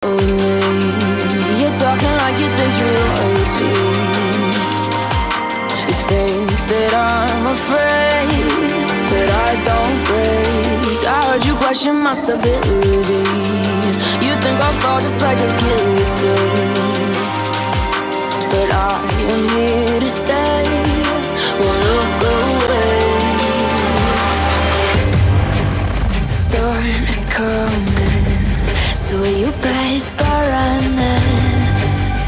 You're talking like you think you're royalty. You think that I'm afraid, but I don't break. I heard you question my stability. You think I'll fall just like a guillotine, but I am here to stay. Won't look away. The storm is coming, so you better start running.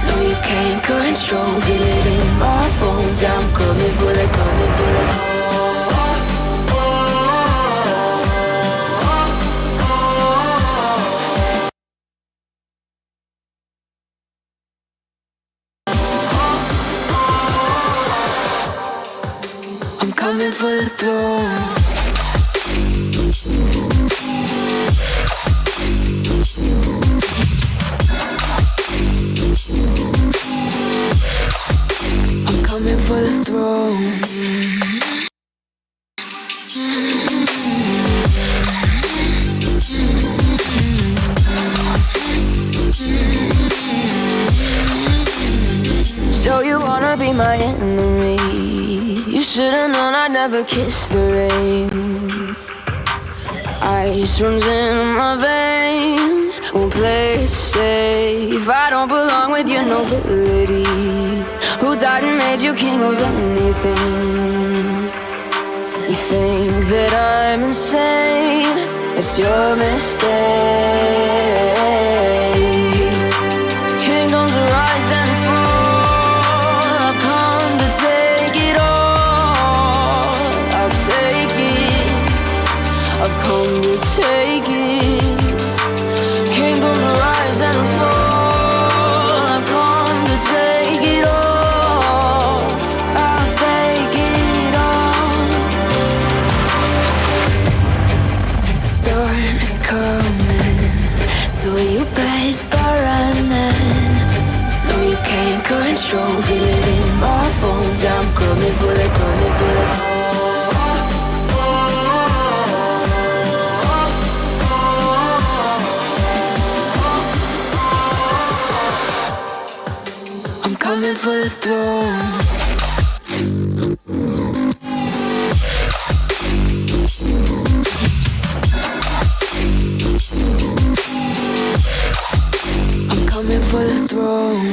No, you can't control, feel it in my bones. I'm coming for the, coming for the. I'm coming for the throne. I'm coming for the throne. So you wanna be my enemy? You should've known I'd never kiss the rain. Ice runs in my veins, won't play it safe. I don't belong with your nobility. Who died and made you king of anything? You think that I'm insane? It's your mistake. Kingdoms rise and fall, I've come to take it all. I'll take it, I've come to take it. Kingdoms rise and fall, I've come to take it all. I'll take it all. The storm is coming, so you better start running. No, you can't control, feel it in my bones. I'm coming for the, coming for the. I'm coming for the throne. I'm coming for the throne.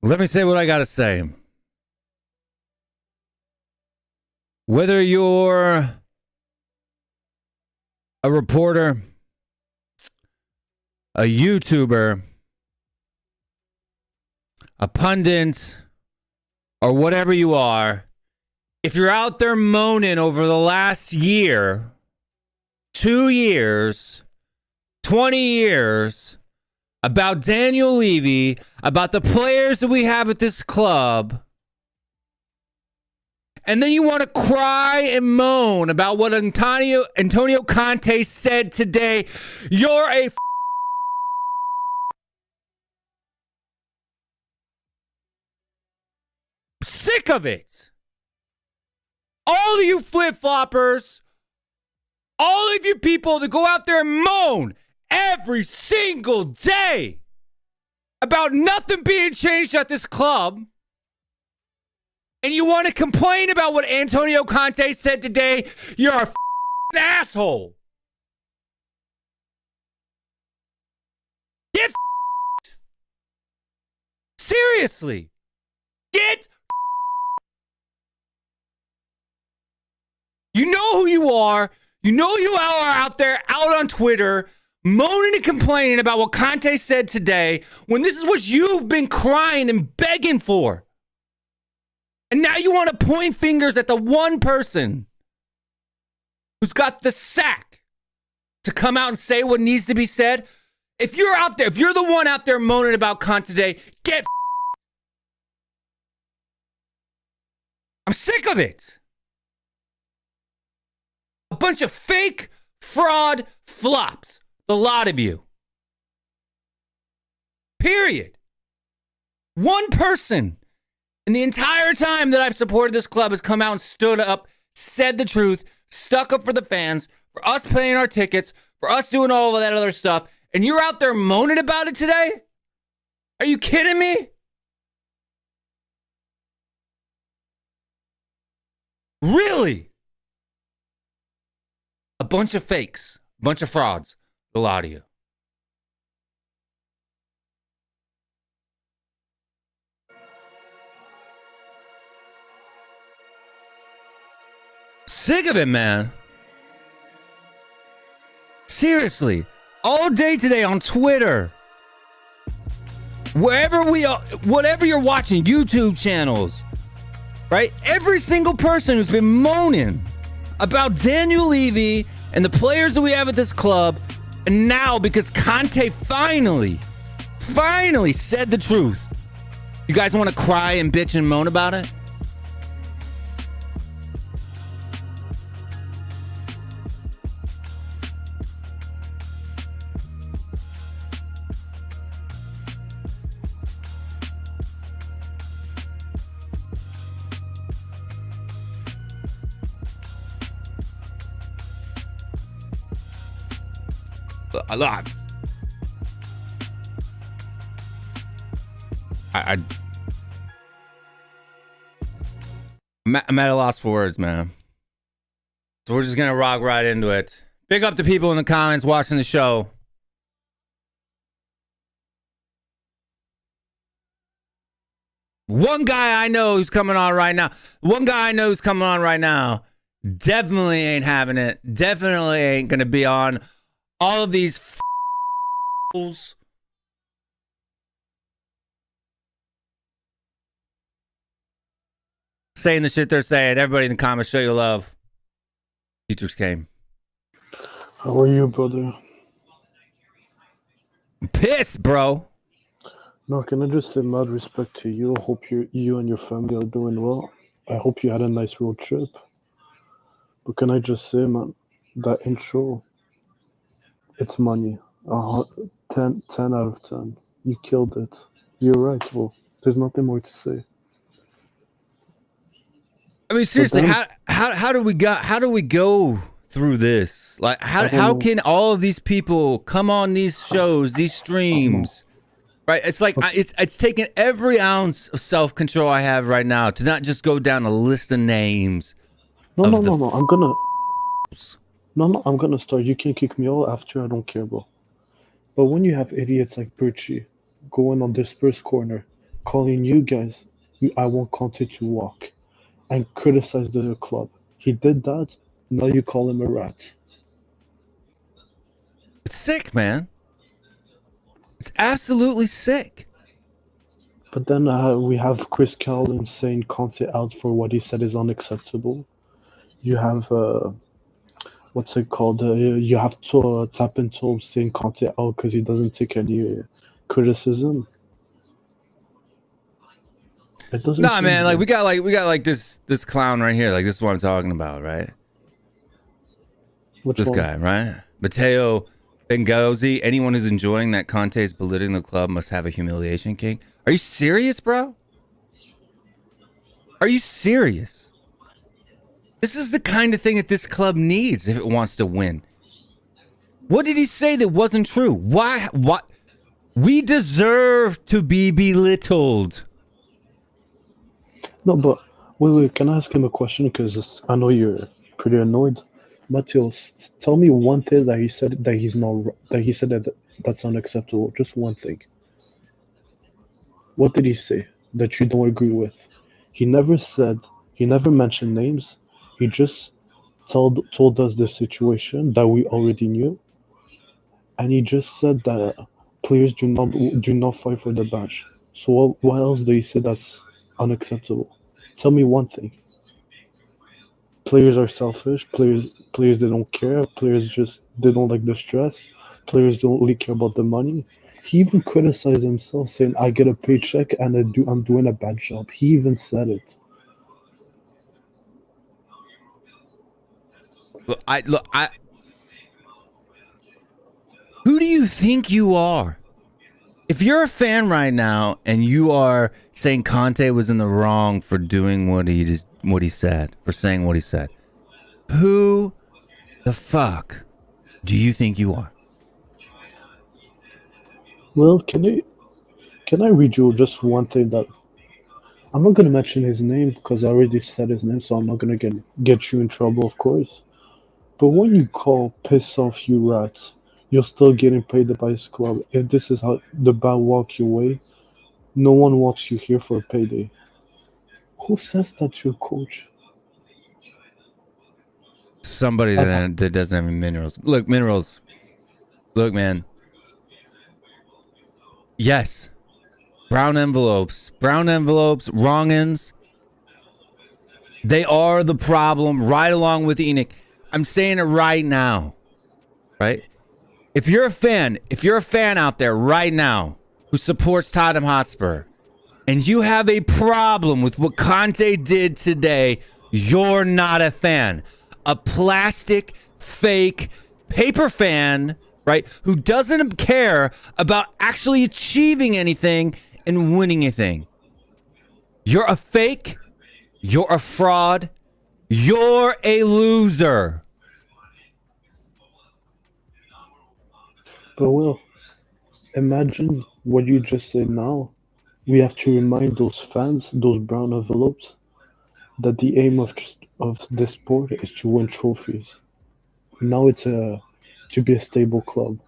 Let me say what I gotta say. Whether you're a reporter, a YouTuber, a pundit, or whatever you are, if you're out there moaning over the last year, 2 years, 20 years, about Daniel Levy, about the players that we have at this club, and then you want to cry and moan about what Antonio Conte said today, you're a sick of it. All of you flip-floppers, all of you people that go out there and moan every single day about nothing being changed at this club, and you want to complain about what Antonio Conte said today, you're a asshole. Get seriously. Get You know who you are. You know you are out there, out on Twitter, moaning and complaining about what Conte said today, when this is what you've been crying and begging for. And now you want to point fingers at the one person who's got the sack to come out and say what needs to be said. If you're out there, if you're the one out there moaning about Conte today, get I'm sick of it. A bunch of fake fraud flops. The lot of you. Period. One person in the entire time that I've supported this club has come out and stood up, said the truth, stuck up for the fans, for us paying our tickets, for us doing all of that other stuff, and you're out there moaning about it today? Are you kidding me? Really? A bunch of fakes, a bunch of frauds, a lot of you. Sick of it, man. Seriously, all day today on Twitter, wherever we are, whatever you're watching, YouTube channels, right? Every single person who's been moaning about Daniel Levy and the players that we have at this club, and now because Conte finally said the truth, you guys want to cry and bitch and moan about it? A lot. I'm at a loss for words, man. So we're just gonna rock right into it. Big up the people in the comments watching the show. One guy I know who's coming on right now. Definitely ain't having it. Definitely ain't gonna be on all of these fools. Saying the shit they're saying. Everybody in the comments, show your love. Teachers came. How are you, brother? I'm pissed, bro. No, can I just say mad respect to you? I hope you and your family are doing well. I hope you had a nice road trip. But can I just say, man, that intro, it's money. 10 out of 10. You killed it. You're right, well, there's nothing more to say. I mean, seriously, then, how do we go through this? Like, how can all of these people come on these shows, these streams, right? It's like it's taking every ounce of self-control I have right now to not just go down a list of names. No. I'm gonna start. You can kick me all after. I don't care, bro. But when you have idiots like Birchie going on this first corner, calling you guys, I want Conte to walk, and criticize the club. He did that. Now you call him a rat. It's sick, man. It's absolutely sick. But then we have Chris Callen saying Conte out for what he said is unacceptable. You have what's it called? You have Tap and Toe saying Conte out because he doesn't take any criticism. It doesn't. Nah, man. Like we got this clown right here. Like this is what I'm talking about, right? Which this one? guy, right? Matteo Bengozzi. Anyone who's enjoying that Conte is belittling the club must have a humiliation king. Are you serious, bro? Are you serious? This is the kind of thing that this club needs if it wants to win. What did he say that wasn't true? Why? What? We deserve to be belittled. No, but wait. Can I ask him a question? Because I know you're pretty annoyed. Matteo, tell me one thing that he said that he's not. That he said that's unacceptable. Just one thing. What did he say that you don't agree with? He never said. He never mentioned names. He just told us the situation that we already knew, and he just said that players do not fight for the badge. So what else do you say that's unacceptable? Tell me one thing. Players are selfish. Players they don't care. Players they don't like the stress. Players don't really care about the money. He even criticized himself, saying, "I get a paycheck and I'm doing a bad job." He even said it. Look, who do you think you are? If you're a fan right now and you are saying Conte was in the wrong for doing what he said, for saying what he said, who the fuck do you think you are? Well, can I read you just one thing that I'm not gonna mention his name because I already said his name, so I'm not gonna get you in trouble, of course. But when you call piss off you rats, you're still getting paid by his club. If this is how the bad walk your way, no one wants you here for a payday. Who says that to your coach? Somebody that doesn't have any minerals. Look, minerals. Look, man. Yes. Brown envelopes, wrong ends. They are the problem right along with Enoch. I'm saying it right now. Right? If you're a fan out there right now who supports Tottenham Hotspur and you have a problem with what Conte did today, you're not a fan. A plastic, fake, paper fan, right, who doesn't care about actually achieving anything and winning anything. You're a fake. You're a fraud. You're a loser. But well, imagine what you just said now. We have to remind those fans, those brown envelopes, that the aim of this sport is to win trophies. Now it's to be a stable club.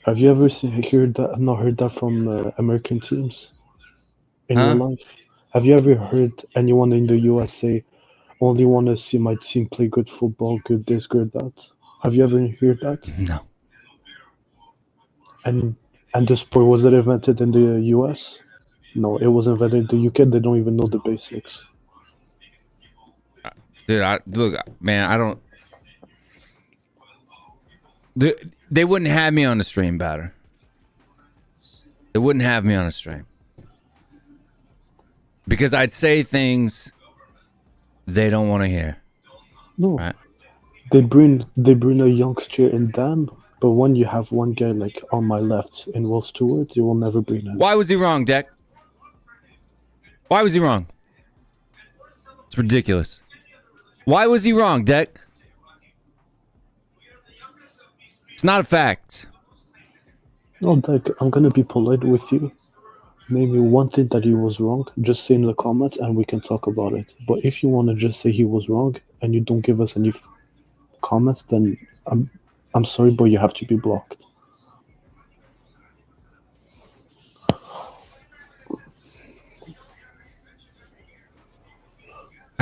Have you ever heard that from American teams in your life? Have you ever heard anyone in the US say, "Only want to see my team play good football, good this, good that"? Have you ever heard that? No. And the sport, was it invented in the US? No, it was invented in the UK. They don't even know the basics. Dude, look, man, I don't. They wouldn't have me on the stream, Batter. They wouldn't have me on a stream. Because I'd say things they don't want to hear. No. Right? They bring a youngster in Dan, but when you have one guy like on my left in Will Stewart, you will never bring him. Why was he wrong, Deck? Why was he wrong? It's ridiculous. Why was he wrong, Deck? It's not a fact. No, Deck, I'm gonna be polite with you. Maybe one thing that he was wrong, just say in the comments and we can talk about it. But if you want to just say he was wrong and you don't give us any comments, then I'm sorry, but you have to be blocked.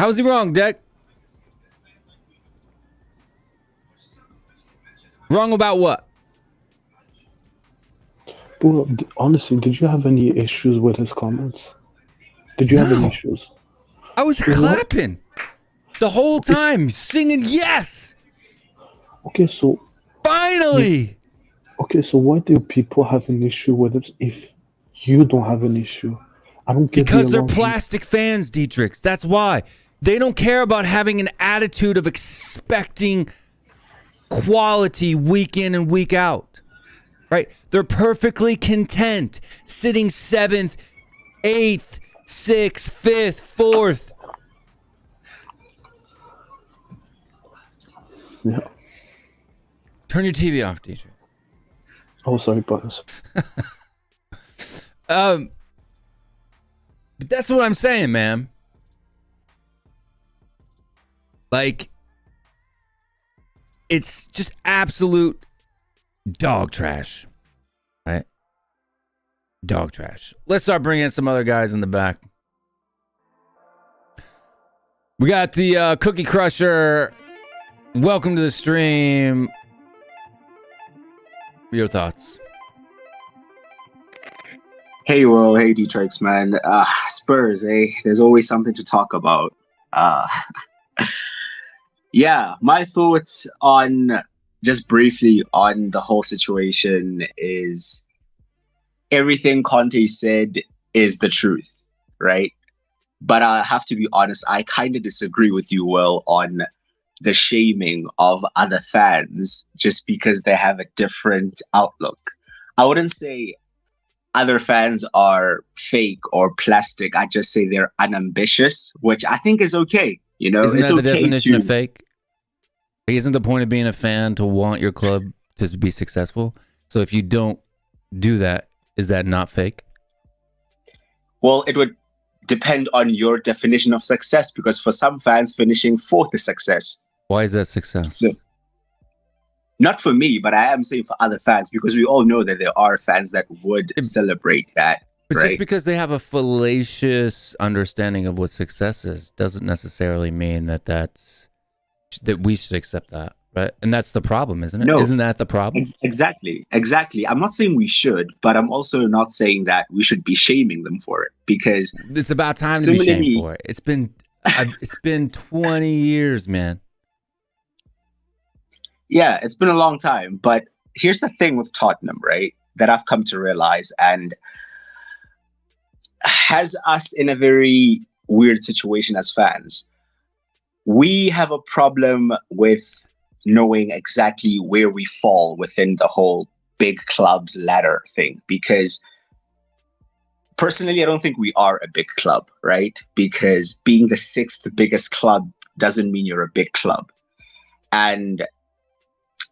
How was he wrong, Deck? Wrong about what? Bro, honestly, did you have any issues with his comments? Did you have any issues? I was clapping the whole time, singing yes. Okay, so Finally. okay, so why do people have an issue with it if you don't have an issue? I don't get Because the they're emotion. plastic fans, Dietrich. That's why. They don't care about having an attitude of expecting quality week in and week out. Right? They're perfectly content sitting 7th, 8th, 6th, 5th, 4th. Yeah. Turn your TV off, Dietrich. Oh, sorry, boss. But that's what I'm saying, man. Like, it's just absolute dog trash, right? Dog trash. Let's start bringing in some other guys in the back. We got the Cookie Crusher. Welcome to the stream. Your thoughts? Hey, Will. Hey, Detroit's man. Spurs, eh? There's always something to talk about. Yeah, my thoughts on, just briefly on the whole situation is everything Conte said is the truth, right? But I have to be honest, I kind of disagree with you, Will, on the shaming of other fans just because they have a different outlook. I wouldn't say other fans are fake or plastic. I just say they're unambitious, which I think is okay. You know, Isn't it's that the okay definition to, of fake? Isn't the point of being a fan to want your club to be successful? So if you don't do that, is that not fake? well, it would depend on your definition of success, because for some fans, finishing fourth is success. Why is that success? So, not for me, but I am saying for other fans, because we all know that there are fans that would celebrate that. But right? just because they have a fallacious understanding of what success is doesn't necessarily mean that we should accept that, right? And that's the problem, isn't it? No. Isn't that the problem? Exactly. I'm not saying we should, but I'm also not saying that we should be shaming them for it, because It's about time to be shamed for it. It's been 20 years, man. yeah, it's been a long time. But here's the thing with Tottenham, right? That I've come to realize and has us in a very weird situation as fans. We have a problem with knowing exactly where we fall within the whole big clubs ladder thing, because personally, I don't think we are a big club, right? Because being the sixth biggest club doesn't mean you're a big club. And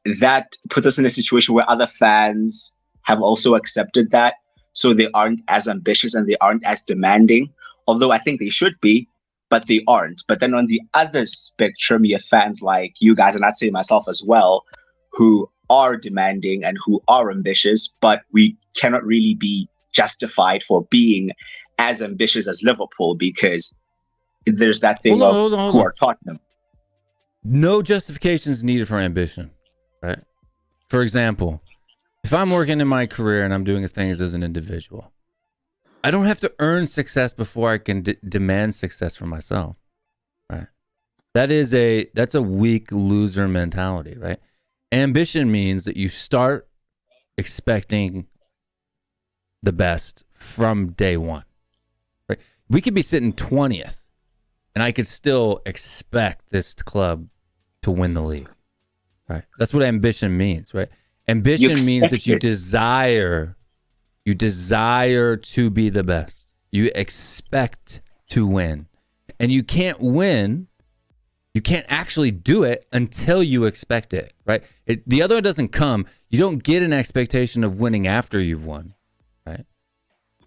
that puts us in a situation where other fans have also accepted that. So they aren't as ambitious and they aren't as demanding, although I think they should be, but they aren't. But then on the other spectrum, you have fans like you guys, and I'd say myself as well, who are demanding and who are ambitious, but we cannot really be justified for being as ambitious as Liverpool, because there's that thing Hold on. who are Tottenham. No justifications needed for ambition, right? For example, if I'm working in my career and I'm doing things as an individual, I don't have to earn success before I can demand success for myself, right? That's a weak loser mentality, right? Ambition means that you start expecting the best from day one, right? We could be sitting 20th and I could still expect this club to win the league, right? That's what ambition means, right? Ambition means that you desire to be the best. You expect to win. And you can't win, you can't actually do it until you expect it, right? The other one doesn't come. You don't get an expectation of winning after you've won, right?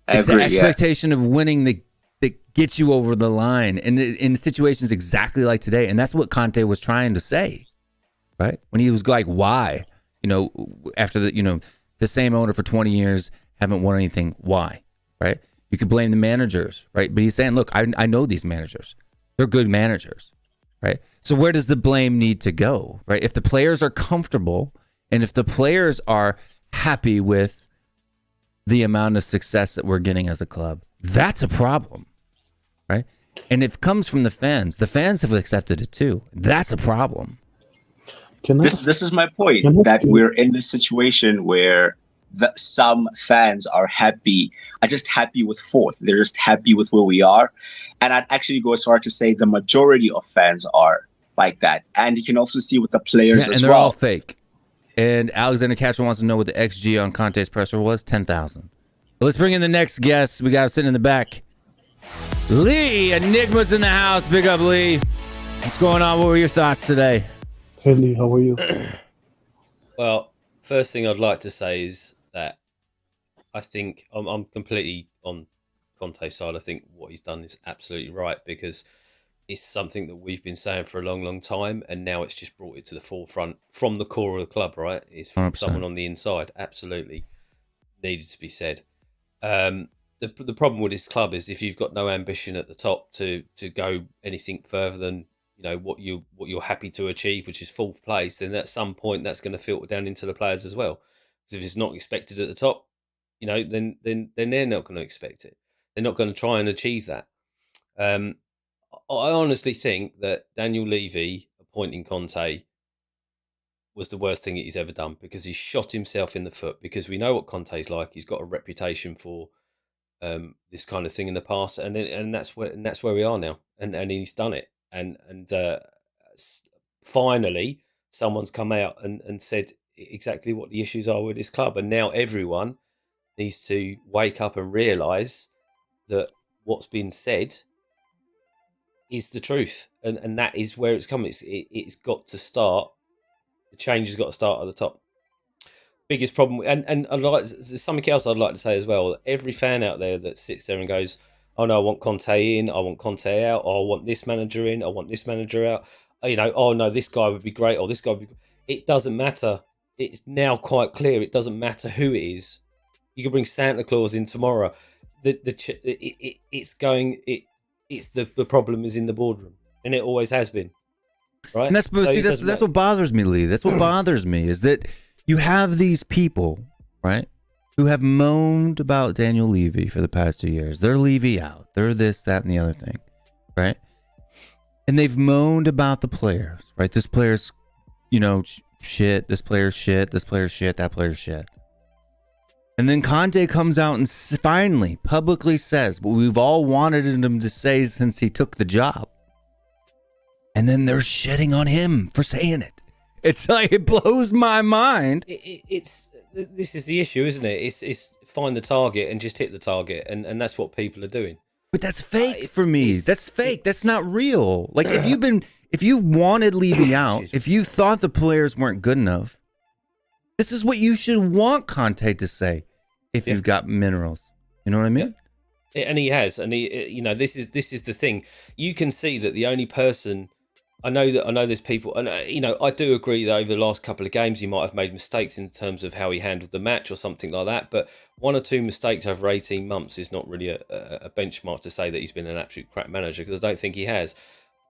It's the expectation of winning that gets you over the line. And in situations exactly like today. And that's what Conte was trying to say, right? When he was like, why? After the same owner for 20 years, haven't won anything. Why? Right? You could blame the managers, right? But he's saying, look, I know these managers. They're good managers, right? So where does the blame need to go, right? If the players are comfortable and if the players are happy with the amount of success that we're getting as a club, that's a problem, right? And if it comes from the fans have accepted it too. That's a problem. This is my point, that we're in this situation where some fans are just happy with fourth. They're just happy with where we are. And I'd actually go as far to say the majority of fans are like that. And you can also see with the players as well. And they're all fake. And Alexander Castro wants to know what the XG on Conte's presser was, 10,000. Let's bring in the next guest. We got him sitting in the back. Lee, Enigma's in the house. Big up, Lee. What's going on? What were your thoughts today? Hey Lee, how are you? Well, first thing I'd like to say is that I think I'm completely on Conte's side. I think what he's done is absolutely right, because it's something that we've been saying for a long, long time, and now it's just brought it to the forefront from the core of the club, right? It's from 100%. Someone on the inside. Absolutely needed to be said. The problem with this club is if you've got no ambition at the top to go anything further than what you're happy to achieve, which is fourth place, then at some point that's going to filter down into the players as well. Because if it's not expected at the top, then they're not going to expect it. They're not going to try and achieve that. I honestly think that Daniel Levy appointing Conte was the worst thing that he's ever done, because he shot himself in the foot. Because we know what Conte's like; he's got a reputation for this kind of thing in the past, and that's where we are now. And he's done it. And finally, someone's come out and said exactly what the issues are with this club, and now everyone needs to wake up and realise that what's been said is the truth, and that is where it's coming. It's got to start. The change has got to start at the top. Biggest problem, and there's something else I'd like to say as well. Every fan out there that sits there and goes, "Oh no, I want Conte in. I want Conte out. Or I want this manager in. I want this manager out. Oh no, this guy would be great. Or this guy would be." It doesn't matter. It's now quite clear. It doesn't matter who it is. You can bring Santa Claus in tomorrow. It's the problem is in the boardroom, and it always has been. Right. And that's what bothers me, Lee. That's what bothers me, is that you have these people, right, who have moaned about Daniel Levy for the past 2 years. They're Levy out. They're this, that, and the other thing, right? And they've moaned about the players, right? This player's, shit. This player's shit. This player's shit. That player's shit. And then Conte comes out and finally publicly says what we've all wanted him to say since he took the job. And then they're shitting on him for saying it. It's like, it blows my mind. This is the issue, isn't it? It's find the target and just hit the target, and that's what people are doing. But that's fake for me. That's fake. That's not real. Like, if you wanted Levy out, if you thought the players weren't good enough, this is what you should want Conte to say. If you've got minerals, you know what I mean? Yeah. And he has, and this is the thing. You can see that the only person. I know there's people, and I do agree that over the last couple of games he might have made mistakes in terms of how he handled the match or something like that. But 1 or 2 mistakes over 18 months is not really a benchmark to say that he's been an absolute crap manager, because I don't think he has.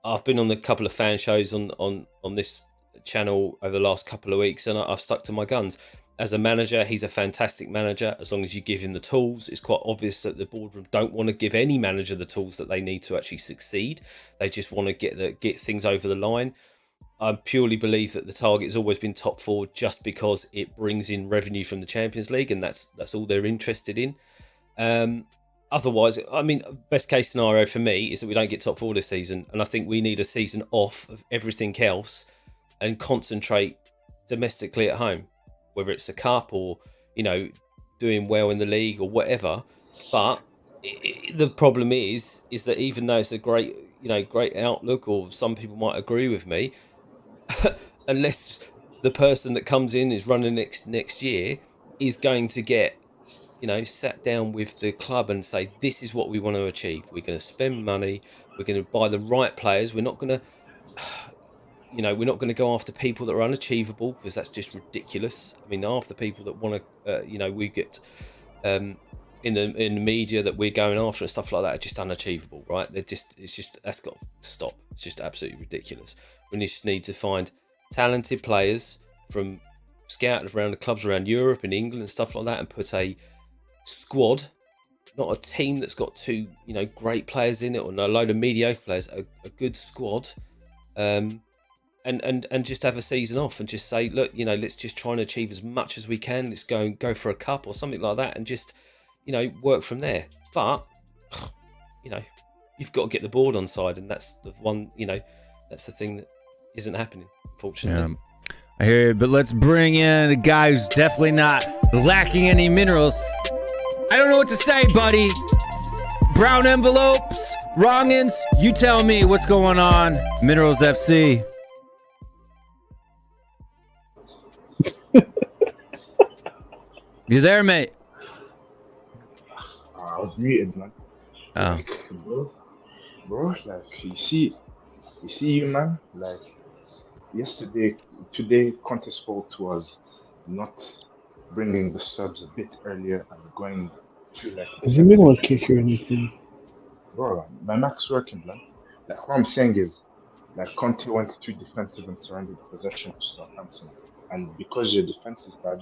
I've been on a couple of fan shows on this channel over the last couple of weeks, and I've stuck to my guns. As a manager, he's a fantastic manager as long as you give him the tools. It's quite obvious that the boardroom don't want to give any manager the tools that they need to actually succeed. They just want to get things over the line. I purely believe that the target has always been top 4 just because it brings in revenue from the Champions League, and that's all they're interested in. Otherwise, best case scenario for me is that we don't get top 4 this season, and I think we need a season off of everything else and concentrate domestically at home. Whether it's a cup or, doing well in the league or whatever. But the problem is that even though it's a great outlook, or some people might agree with me, unless the person that comes in is running next year is going to get, sat down with the club and say, this is what we want to achieve. We're going to spend money. We're going to buy the right players. We're not going to... we're not going to go after people that are unachievable, because that's just ridiculous. Half the people that want to, we get in the media that we're going after and stuff like that are just unachievable, right? That's got to stop. It's just absolutely ridiculous. We just need to find talented players from scouted around the clubs around Europe and England and stuff like that, and put a squad, not a team that's got two, great players in it or a load of mediocre players, a good squad, and just have a season off and just say, look, let's just try and achieve as much as we can. Let's go for a cup or something like that, and just, work from there. But, you've got to get the board on side, and that's the one, that's the thing that isn't happening, unfortunately. Yeah. I hear you, but let's bring in a guy who's definitely not lacking any minerals. I don't know what to say, buddy. Brown envelopes, wrongins, you tell me what's going on. Minerals FC. You there, mate? I was muted, man. Oh. Bro, like you see you, man. Like today, contest fault was not bringing the subs a bit earlier and going to like. Does it mean I'll kick or anything? Bro, my mac's working, man. Like what I'm saying is, like Conte went too defensive and surrendered possession to Southampton, and because your defense is bad,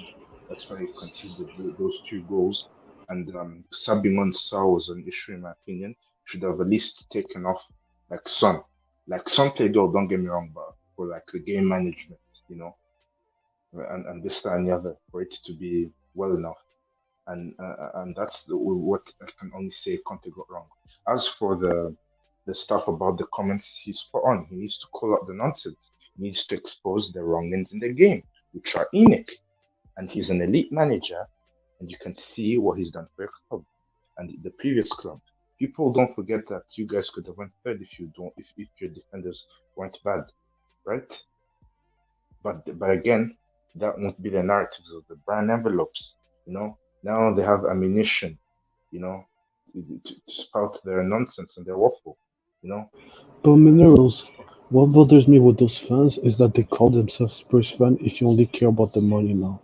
that's why you conceded those 2 goals. And subbing on Saul was an issue, in my opinion. Should have at least taken off like Son. Like Son played well, don't get me wrong, but for like the game management, and this, that, and the other, for it to be well enough. And that's what I can only say Conte got wrong. As for the stuff about the comments, he's spot on. He needs to call out the nonsense. He needs to expose the wrongings in the game, which are inic. And he's an elite manager, and you can see what he's done for your club and the previous club. People don't forget that you guys could have went third if your defenders weren't bad, right? But again, that won't be the narratives of the brand envelopes. Now they have ammunition, to spout their nonsense and their waffle. But Minerals, what bothers me with those fans is that they call themselves Spurs fan if you only care about the money now.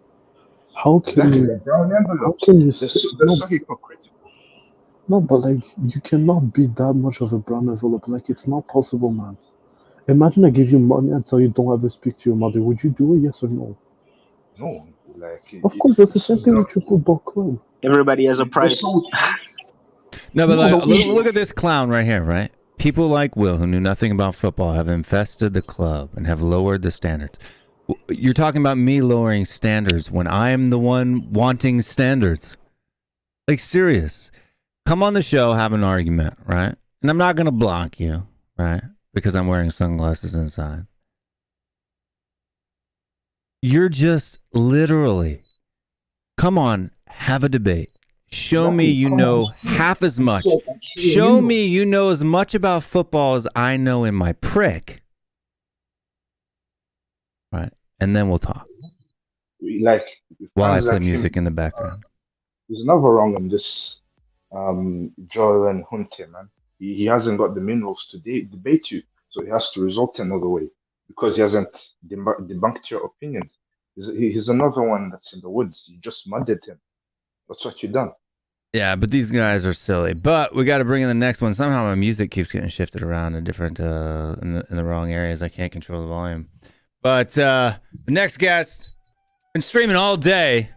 How can Exactly, you? the brown How envelopes. can you? They're No, so hypocritical. no, but like you cannot be that much of a brown envelope. Like it's not possible, man. Imagine I give you money and tell you don't ever speak to your mother. Would you do it? Yes or no? No, like Of course, that's the same thing with your football club. Everybody has a price. No, but look at this clown right here, right? People like Will, who knew nothing about football, have infested the club and have lowered the standards. You're talking about me lowering standards when I am the one wanting standards. Like, serious. Come on the show, have an argument, right? And I'm not going to block you, right? Because I'm wearing sunglasses inside. You're just literally, come on, have a debate. Show me you know half as much. Show me you know as much about football as I know in my prick. Right. And then we'll talk. Like While I fans play like music him, in the background. there's another wrong on this Joel and Hunter, man. He hasn't got the minerals to debate you, so he has to resort to another way because he hasn't debunked your opinions. He's another one that's in the woods. You just mudded him. That's what you done. Yeah, but these guys are silly. But we got to bring in the next one. Somehow my music keeps getting shifted around in different in the wrong areas. I can't control the volume. But the next guest, been streaming all day.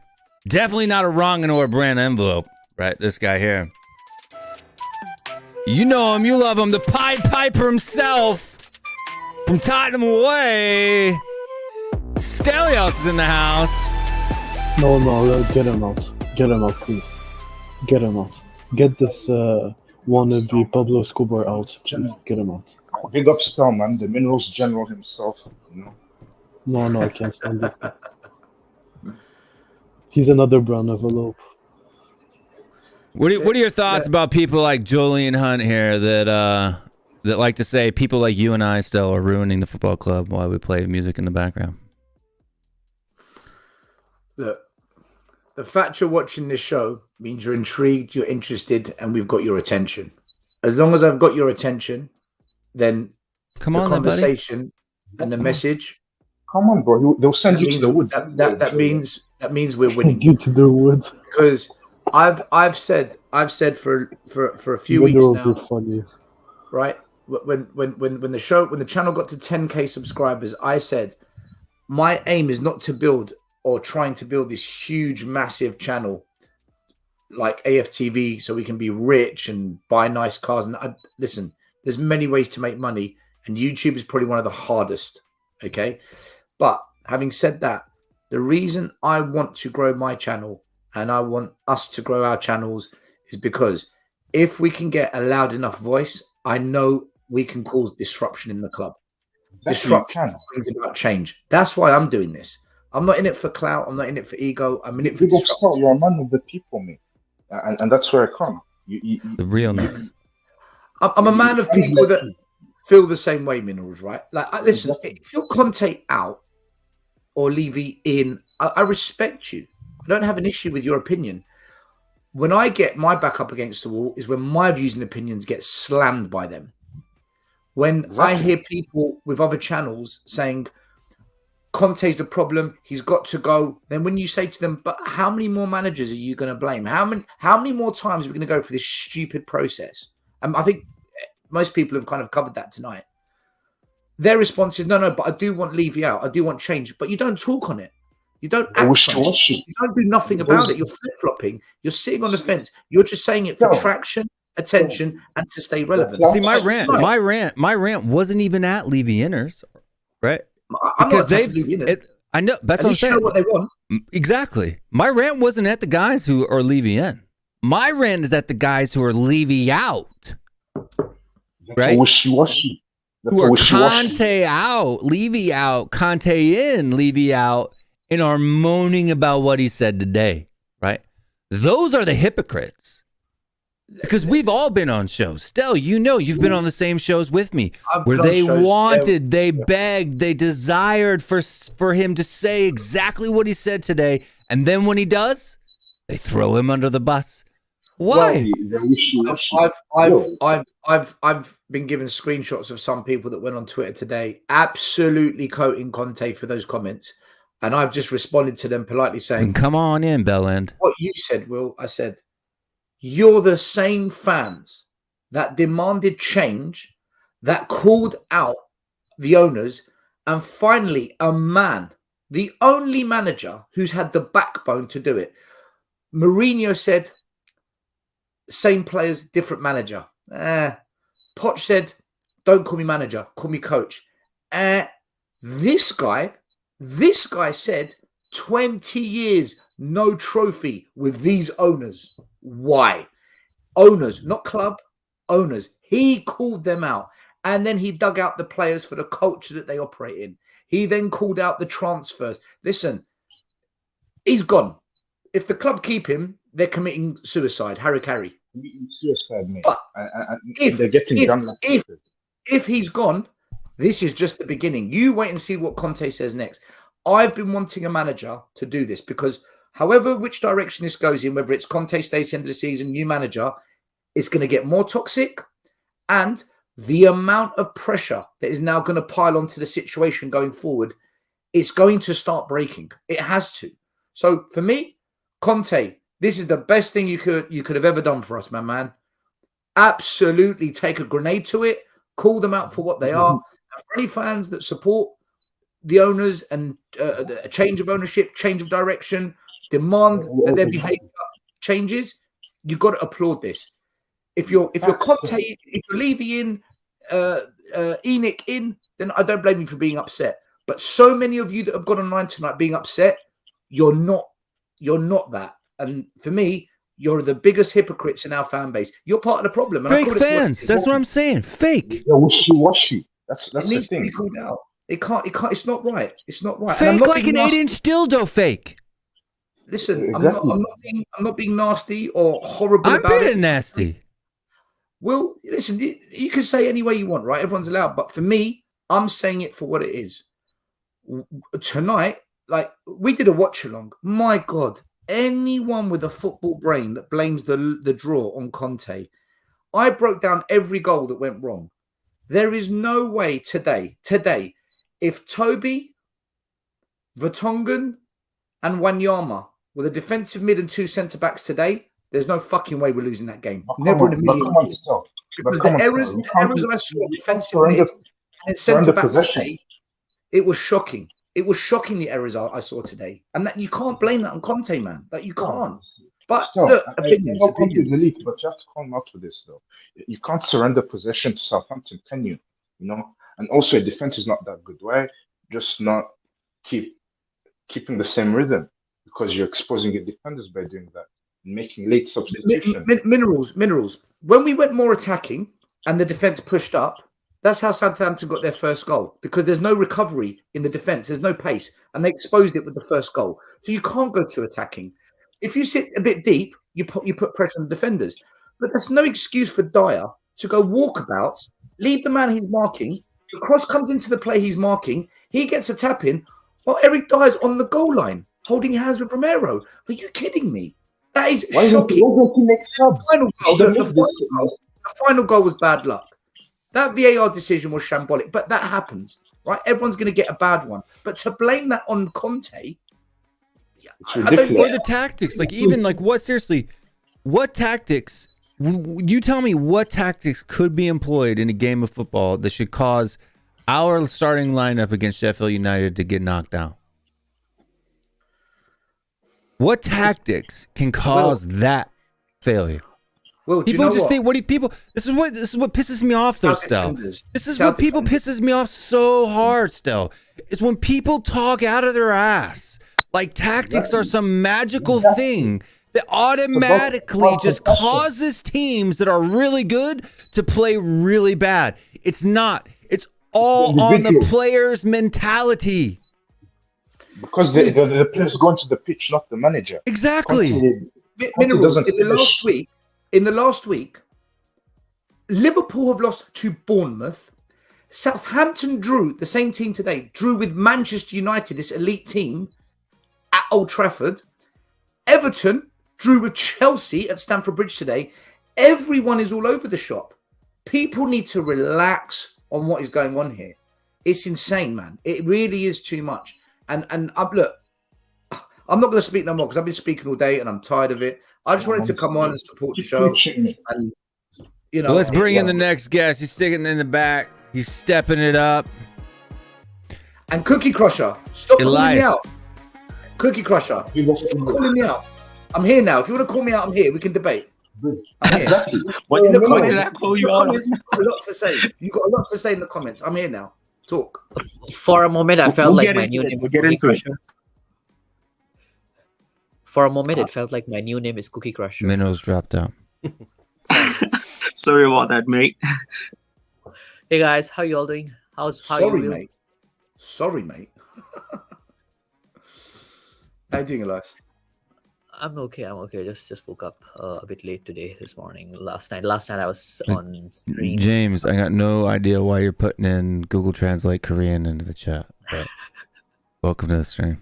Definitely not a wrong or brand envelope, right? This guy here. You know him, you love him, the Pied Piper himself from Tottenham away. Stelios is in the house. No, get him out. Get him out, please. Get him out. Get this wannabe Pablo Escobar out, please. Get him out. Big up Star, man. The minerals general himself. No, I can't stand this guy. He's another brown envelope. What are your thoughts about people like Julian Hunt here that like to say people like you and I still are ruining the football club while we play music in the background? Look, the fact you're watching this show means you're intrigued, you're interested, and we've got your attention. As long as I've got your attention, then Come the on, then, buddy. conversation and the message. Come on, bro. They'll send you to the woods. That means we're winning. Get to the woods. Because I've said for a few weeks Minerals now, are funny. right? When the channel got to 10K subscribers, I said my aim is not to build or trying to build this huge, massive channel like AFTV so we can be rich and buy nice cars. And listen, there's many ways to make money, and YouTube is probably one of the hardest. Okay, but having said that, the reason I want to grow my channel and I want us to grow our channels is because if we can get a loud enough voice, I know we can cause disruption in the club. Disruption brings about change. That's why I'm doing this. I'm not in it for clout. I'm not in it for ego. I'm in it for disruption. You're a man of the people, mate. And that's where I come. The realness. I'm a man of people that feel the same way, Minerals, right? Like, listen, if you're Conte out or Levy in, I respect you. I don't have an issue with your opinion. When I get my back up against the wall is when my views and opinions get slammed by them. When I hear people with other channels saying Conte's the problem, he's got to go, then when you say to them, but how many more managers are you going to blame? How many more times are we going to go through this stupid process? I think most people have kind of covered that tonight. Their response is, no, but I do want Levy out. I do want change. But you don't talk on it. You don't act on it. You don't do nothing about it. You're flip-flopping. You're sitting on the fence. You're just saying it for traction, attention, and to stay relevant. See, my rant wasn't even at Levy Inners, right? Because I know that's what I'm saying. What they want. Exactly. My rant wasn't at the guys who are Levy in. My rant is at the guys who are Levy out. Right? Wishy-washy. Who are Conte out, Levy out, Conte in, Levy out, and are moaning about what he said today, right? Those are the hypocrites. Because we've all been on shows. Stell, you know, you've been on the same shows with me where they wanted, they begged, they desired for him to say exactly what he said today. And then when he does, they throw him under the bus. Why? I've been given screenshots of some people that went on Twitter today, absolutely quoting Conte for those comments, and I've just responded to them politely saying, "Come on in, Bellend." What you said, Will, I said, you're the same fans that demanded change, that called out the owners, and finally, a man, the only manager who's had the backbone to do it. Mourinho said, same players, different manager. Poch said, don't call me manager, call me coach. This guy said 20 years, no trophy with these owners. Why? Owners, not club, owners. He called them out. And then he dug out the players for the culture that they operate in. He then called out the transfers. Listen, he's gone. If the club keep him, they're committing suicide. Harry. Suicide, mate. But if he's gone, this is just the beginning. You wait and see what Conte says next. I've been wanting a manager to do this because which direction this goes in, whether it's Conte stays the end of the season, new manager, it's going to get more toxic. And the amount of pressure that is now going to pile onto the situation going forward, it's going to start breaking. It has to. So for me, Conte, this is the best thing you could have ever done for us, my man. Absolutely take a grenade to it, call them out for what they are. And for any fans that support the owners and a change of ownership, change of direction, demand that their behavior changes, you've got to applaud this. If you're Conte, if you're Levy in, Enoch in, then I don't blame you for being upset. But so many of you that have gone online tonight being upset, you're not that. And for me, you're the biggest hypocrites in our fan base. You're part of the problem. And fake fans. That's what I'm saying. Fake. Yeah, wishy-washy. That's it needs to be called out. It can't. It's not right. It's not right. Fake like an 8-inch dildo. Fake. Listen, exactly. I'm not being nasty or horrible about it. I'm being nasty. Well, listen, you can say any way you want, right? Everyone's allowed. But for me, I'm saying it for what it is. Tonight, like, we did a watch along. My God, anyone with a football brain that blames the draw on Conte, I broke down every goal that went wrong. There is no way today, if Toby, Vertonghen, and Wanyama were the defensive mid and two centre-backs today, There's no fucking way we're losing that game. But Never in a come on, but million come on, years. still. Because But come the on, errors, still. the errors I saw You can't defensively surrender and centre back possession. today, it was shocking. It was shocking, the errors I saw today. And that you can't blame that on Conte, man. Like, you can't. But Still, look, I opinions. know Conte's elite, but you have to call him out for this, though. You can't surrender possession to Southampton, can you? You know? And also, your defense is not that good. Why just not keeping the same rhythm? Because you're exposing your defenders by doing that, making late substitutions. Minerals. When we went more attacking and the defense pushed up, that's how Southampton got their first goal, because there's no recovery in the defense. There's no pace, and they exposed it with the first goal. So you can't go to attacking. If you sit a bit deep, you put pressure on the defenders. But there's no excuse for Dyer to go walkabouts, leave the man he's marking. The cross comes into the play he's marking. He gets a tap in while Eric Dyer's on the goal line, holding hands with Romero. Are you kidding me? That is shocking. The final goal was bad luck. That VAR decision was shambolic, but that happens, right? Everyone's going to get a bad one. But to blame that on Conte, or the tactics, like even like what tactics? You tell me what tactics could be employed in a game of football that should cause our starting lineup against Sheffield United to get knocked out. What tactics can cause that failure? Well, people just think, this is what pisses me off though, Stel. This is what people pisses me off so hard, Stel. Is when people talk out of their ass. Like tactics are some magical thing that automatically just causes teams that are really good to play really bad. It's not. It's all on the player's mentality. Because the players go into the pitch, not the manager. Exactly. Minerals, in the last week, Liverpool have lost to Bournemouth. Southampton drew, the same team today, drew with Manchester United, this elite team, at Old Trafford. Everton drew with Chelsea at Stamford Bridge today. Everyone is all over the shop. People need to relax on what is going on here. It's insane, man. It really is too much. And look, I'm not going to speak no more because I've been speaking all day and I'm tired of it. I just wanted to come on and support the show. And, you know, let's bring in the next guest. He's sticking in the back. He's stepping it up. And Cookie Crusher, stop calling me out. Cookie Crusher, stop calling me out. I'm here now. If you want to call me out, I'm here. We can debate. I'm here. What did I call you out? You've got a lot to say. You've got a lot to say in the comments. I'm here now. Talk. For a moment, I felt like my new name was Cookie Crusher. For a moment, it felt like my new name is Cookie Crusher. Minerals dropped out. Sorry about that, mate. Hey guys, how you all doing? Sorry, mate. Sorry, mate. How you doing, Elias? I'm okay. Just woke up a bit late this morning. Last night I was on screens. James, I got no idea why you're putting in Google Translate Korean into the chat. But welcome to the stream.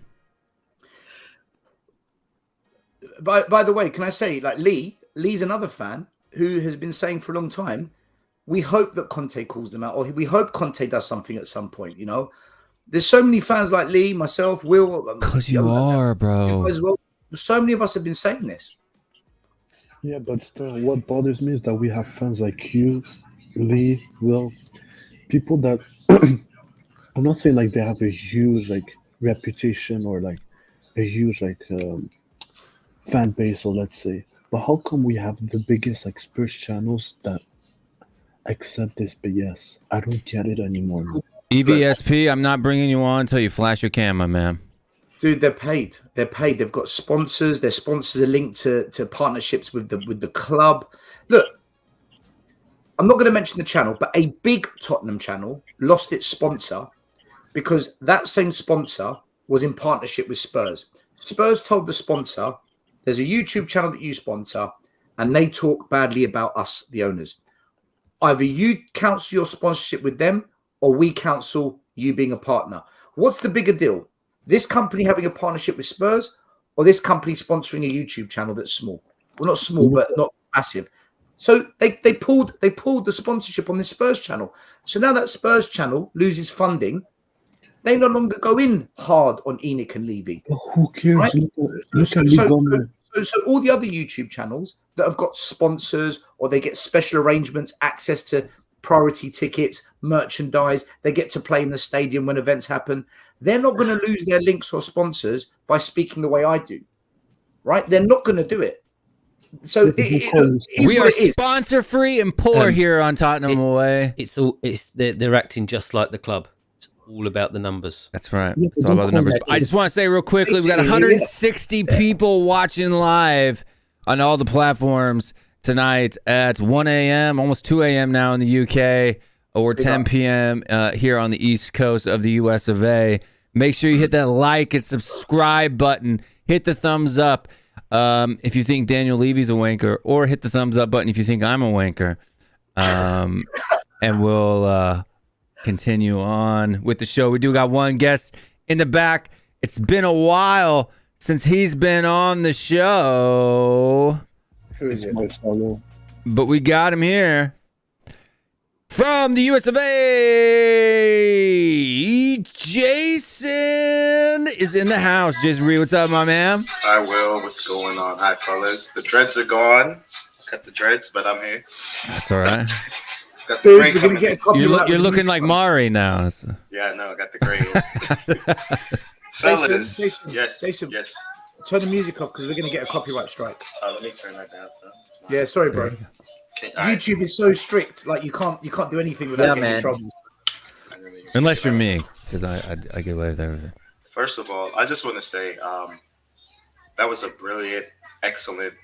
By the way, can I say, like Lee's another fan who has been saying for a long time, we hope that Conte calls them out, or we hope Conte does something at some point. You know, there's so many fans like Lee, myself, Will. Because you are, bro. As well. So many of us have been saying this. Yeah, but still, what bothers me is that we have fans like you, Lee, Will, people that I'm not saying like they have a huge like reputation or like a huge like fan base, or let's say, but how come we have the biggest like Spurs channels that accept this BS? I don't get it anymore. EVSP, I'm not bringing you on until you flash your camera, man. Dude, they're paid. They've got sponsors. Their sponsors are linked to partnerships with the club. Look, I'm not going to mention the channel, but a big Tottenham channel lost its sponsor because that same sponsor was in partnership with Spurs. Spurs told the sponsor, there's a YouTube channel that you sponsor, and they talk badly about us, the owners. Either you counsel your sponsorship with them, or we counsel you being a partner. What's the bigger deal? This company having a partnership with Spurs, or this company sponsoring a YouTube channel that's small? Well, not small, but not massive. So they pulled the sponsorship on this Spurs channel. So now that Spurs channel loses funding, they no longer go in hard on Enoch and Levy. Who cares? Right? Look at So So all the other YouTube channels that have got sponsors or they get special arrangements, access to priority tickets, merchandise, they get to play in the stadium when events happen. They're not going to lose their links or sponsors by speaking the way I do, right? They're not going to do it. So we are sponsor free and poor here on Tottenham Away. They're acting just like the club. It's all about the numbers. That's right. It's all about the numbers. I just want to say real quickly, we got 160 people watching live on all the platforms tonight at 1 a.m., almost 2 a.m. now in the UK, or 10 p.m. Here on the East Coast of the US of A. Make sure you hit that like and subscribe button. Hit the thumbs up if you think Daniel Levy's a wanker, or hit the thumbs up button if you think I'm a wanker. And we'll continue on with the show. We do got one guest in the back. It's been a while since he's been on the show. Who is it? But we got him here. From the US of A, Jason is in the house. Jason Reed, what's up, my man? Hi, Will. What's going on? Hi, fellas. The dreads are gone. Cut the dreads, but I'm here. That's all right. Got the gray coming. You're looking like Mari now. Yeah, no, I got the gray. Fellas. Jason, yes. Jason, yes. turn the music off because we're going to get a copyright strike. Let me turn that down. So yeah, sorry, bro. YouTube is so strict. Like you can't do anything without getting in trouble. Unless you're me, because I get away with everything. First of all, I just want to say that was a brilliant, excellent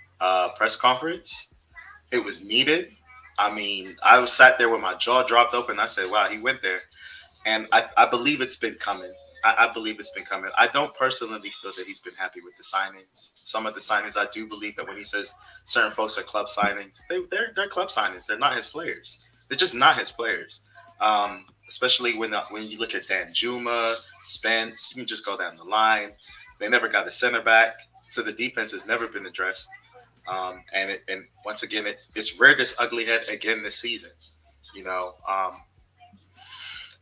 press conference. It was needed. I mean, I was sat there with my jaw dropped open. I said, wow, he went there. And I believe it's been coming. I believe it's been coming. I don't personally feel that he's been happy with the signings. Some of the signings, I do believe that when he says certain folks are club signings, they're club signings. They're not his players. They're just not his players. Especially when you look at Dan Juma, Spence, you can just go down the line. They never got a center back, so the defense has never been addressed. And once again, it's reared its ugly head again this season. You know,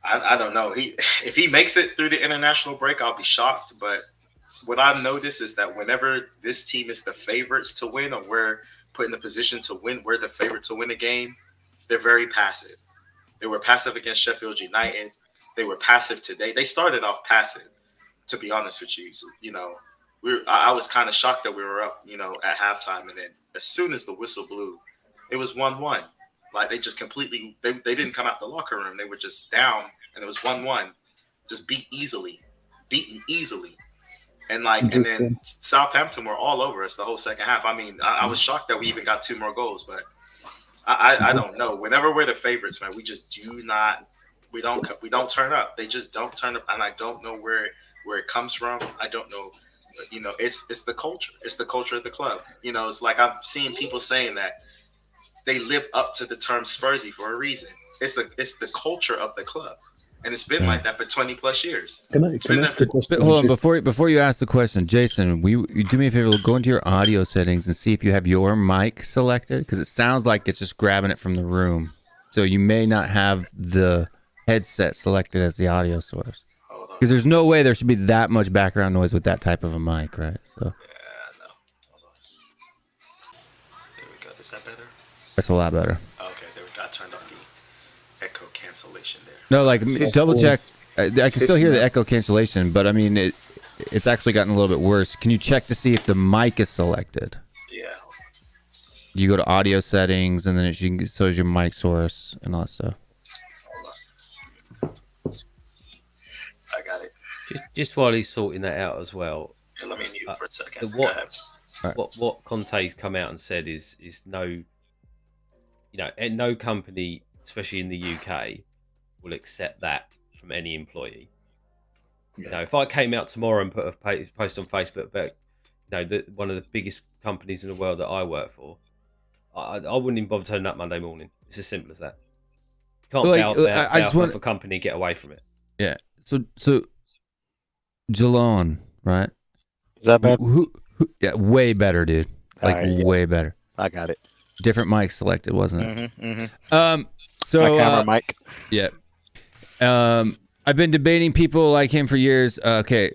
I don't know. If he makes it through the international break, I'll be shocked. But what I've noticed is that whenever this team is the favorites to win, or we're put in the position to win, we're the favorite to win a game, they're very passive. They were passive against Sheffield United. They were passive today. They started off passive, to be honest with you. So, you know, I was kind of shocked that we were up, you know, at halftime. And then as soon as the whistle blew, it was 1-1. Like they just completely, they didn't come out the locker room. They were just down, and it was 1-1, just beaten easily. And and then Southampton were all over us the whole second half. I mean, I was shocked that we even got 2 more goals, but I don't know. Whenever we're the favorites, man, we just we don't turn up. They just don't turn up, and I don't know where it comes from. I don't know. But, you know, it's the culture. It's the culture of the club. You know, it's like I'm seeing people saying that they live up to the term Spursy for a reason. It's the culture of the club, and it's been like that for 20 plus years. Can I ask a question? Hold on, before you ask the question, Jason, you do me a favor, go into your audio settings and see if you have your mic selected, because it sounds like it's just grabbing it from the room. So you may not have the headset selected as the audio source. Because there's no way there should be that much background noise with that type of a mic, right? So. Yeah, I know. Hold on. There we go. Is that better? That's a lot better. Okay, there we go. I turned off the echo cancellation there. No, like double check. I can still hear the echo cancellation, but I mean, it's actually gotten a little bit worse. Can you check to see if the mic is selected? Yeah. You go to audio settings, and then it shows your mic source and all that stuff. I got it. Just while he's sorting that out as well. Yeah, let me mute for a second. What Conte's come out and said is no, you know, and no company, especially in the UK, will accept that from any employee. Yeah. You know, if I came out tomorrow and put a post on Facebook about, you know, one of the biggest companies in the world that I work for, I wouldn't even bother turning up Monday morning. It's as simple as that. You can't bow for a company and get away from it. Yeah. So Jalon, right? Is that bad? Yeah, way better, dude. Like way better. I got it. Different mic selected, wasn't it? Mm-hmm. So my camera mic. Yeah. I've been debating people like him for years. Okay,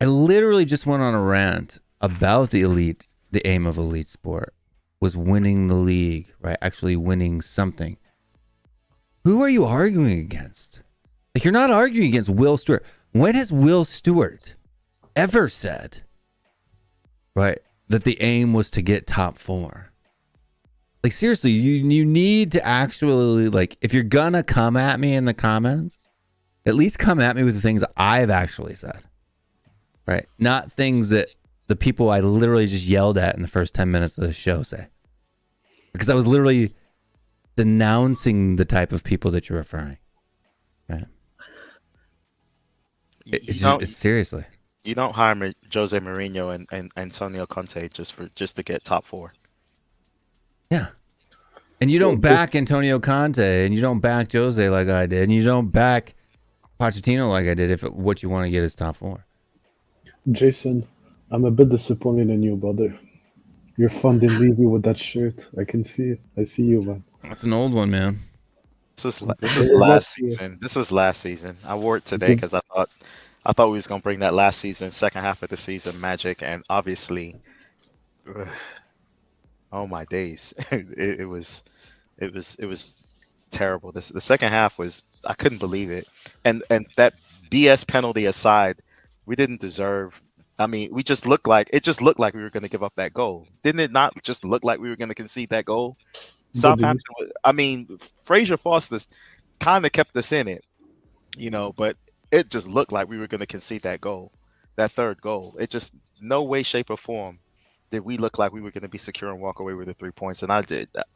I literally just went on a rant about the elite the aim of elite sport was winning the league, right? Actually winning something. Who are you arguing against? Like, you're not arguing against Will Stewart. When has Will Stewart ever said, right, that the aim was to get top 4? Like, seriously, you need to actually, like, if you're gonna come at me in the comments, at least come at me with the things I've actually said, right? Not things that the people I literally just yelled at in the first 10 minutes of the show say. Because I was literally denouncing the type of people that you're referring, right? It's seriously. You don't hire Jose Mourinho and Antonio Conte just to get top 4. Yeah. And you don't back Antonio Conte, and you don't back Jose like I did, and you don't back Pochettino like I did if what you want to get is top 4. Jason, I'm a bit disappointed in you, brother. Your fun didn't leave you with that shirt. I can see it. I see you, man. That's an old one, man. This was last season. This was last season. I wore it today because I thought we was gonna bring that last season, second half of the season magic, and obviously, oh my days, it was terrible. The second half was, I couldn't believe it, and that BS penalty aside, we didn't deserve. I mean, it just looked like we were going to give up that goal. Didn't it not just look like we were going to concede that goal? Southampton, I mean, Fraser Foster's kind of kept us in it, but it just looked like we were going to concede that goal, that third goal. It just, no way, shape, or form did we look like we were going to be secure and walk away with the 3 points, and I did that.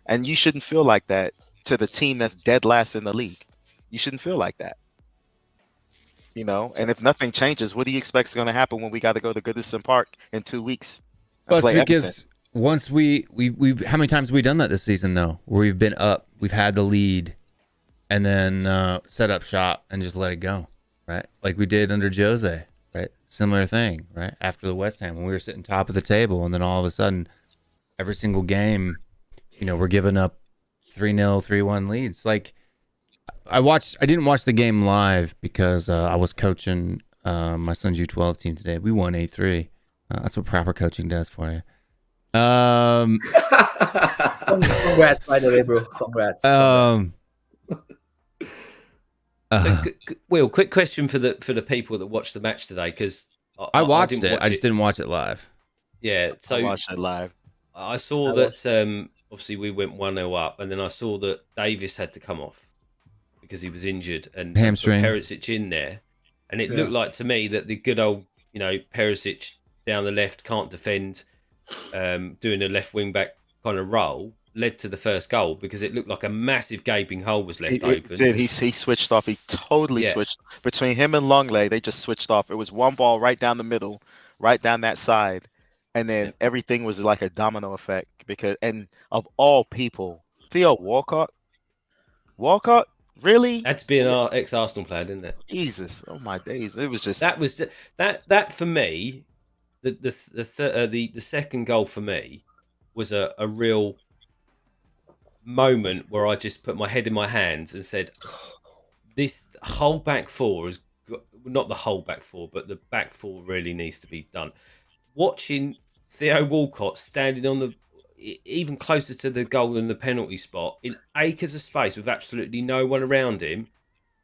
And you shouldn't feel like that to the team that's dead last in the league. You shouldn't feel like that. And if nothing changes, what do you expect is going to happen when we got to go to Goodison Park in 2 weeks? Well, it's because once we've how many times have we done that this season, though, where we've been up, we've had the lead, and then set up shop and just let it go, right? Like we did under Jose, right? Similar thing, right? After the West Ham, when we were sitting top of the table, and then all of a sudden, every single game, we're giving up 3-0, 3-1 leads. Like, I didn't watch the game live because I was coaching my son's U12 team today. We won 8-3. That's what proper coaching does for you. Congrats, by the way, bro. Congrats. Will, quick question for the people that watched the match today, because I watched it. I just didn't watch it live. Yeah, so I watched it live. I saw that obviously we went 1-0 up, and then I saw that Davis had to come off because he was injured, and hamstring. Perisic in there, and it looked like to me that the good old Perisic down the left, can't defend, doing a left wing back kind of role, led to the first goal, because it looked like a massive gaping hole was left open. It did. He switched off. He totally switched. Between him and Longley, they just switched off. It was one ball right down the middle, right down that side, and then everything was like a domino effect. And of all people, Theo Walcott, really? Had to be an ex-Arsenal player, didn't it? Jesus, oh my days! It was just that for me. The second goal for me was a real moment where I just put my head in my hands and said, this whole back four is not the whole back four, but the back four really needs to be done. Watching Theo Walcott standing on the even closer to the goal than the penalty spot in acres of space with absolutely no one around him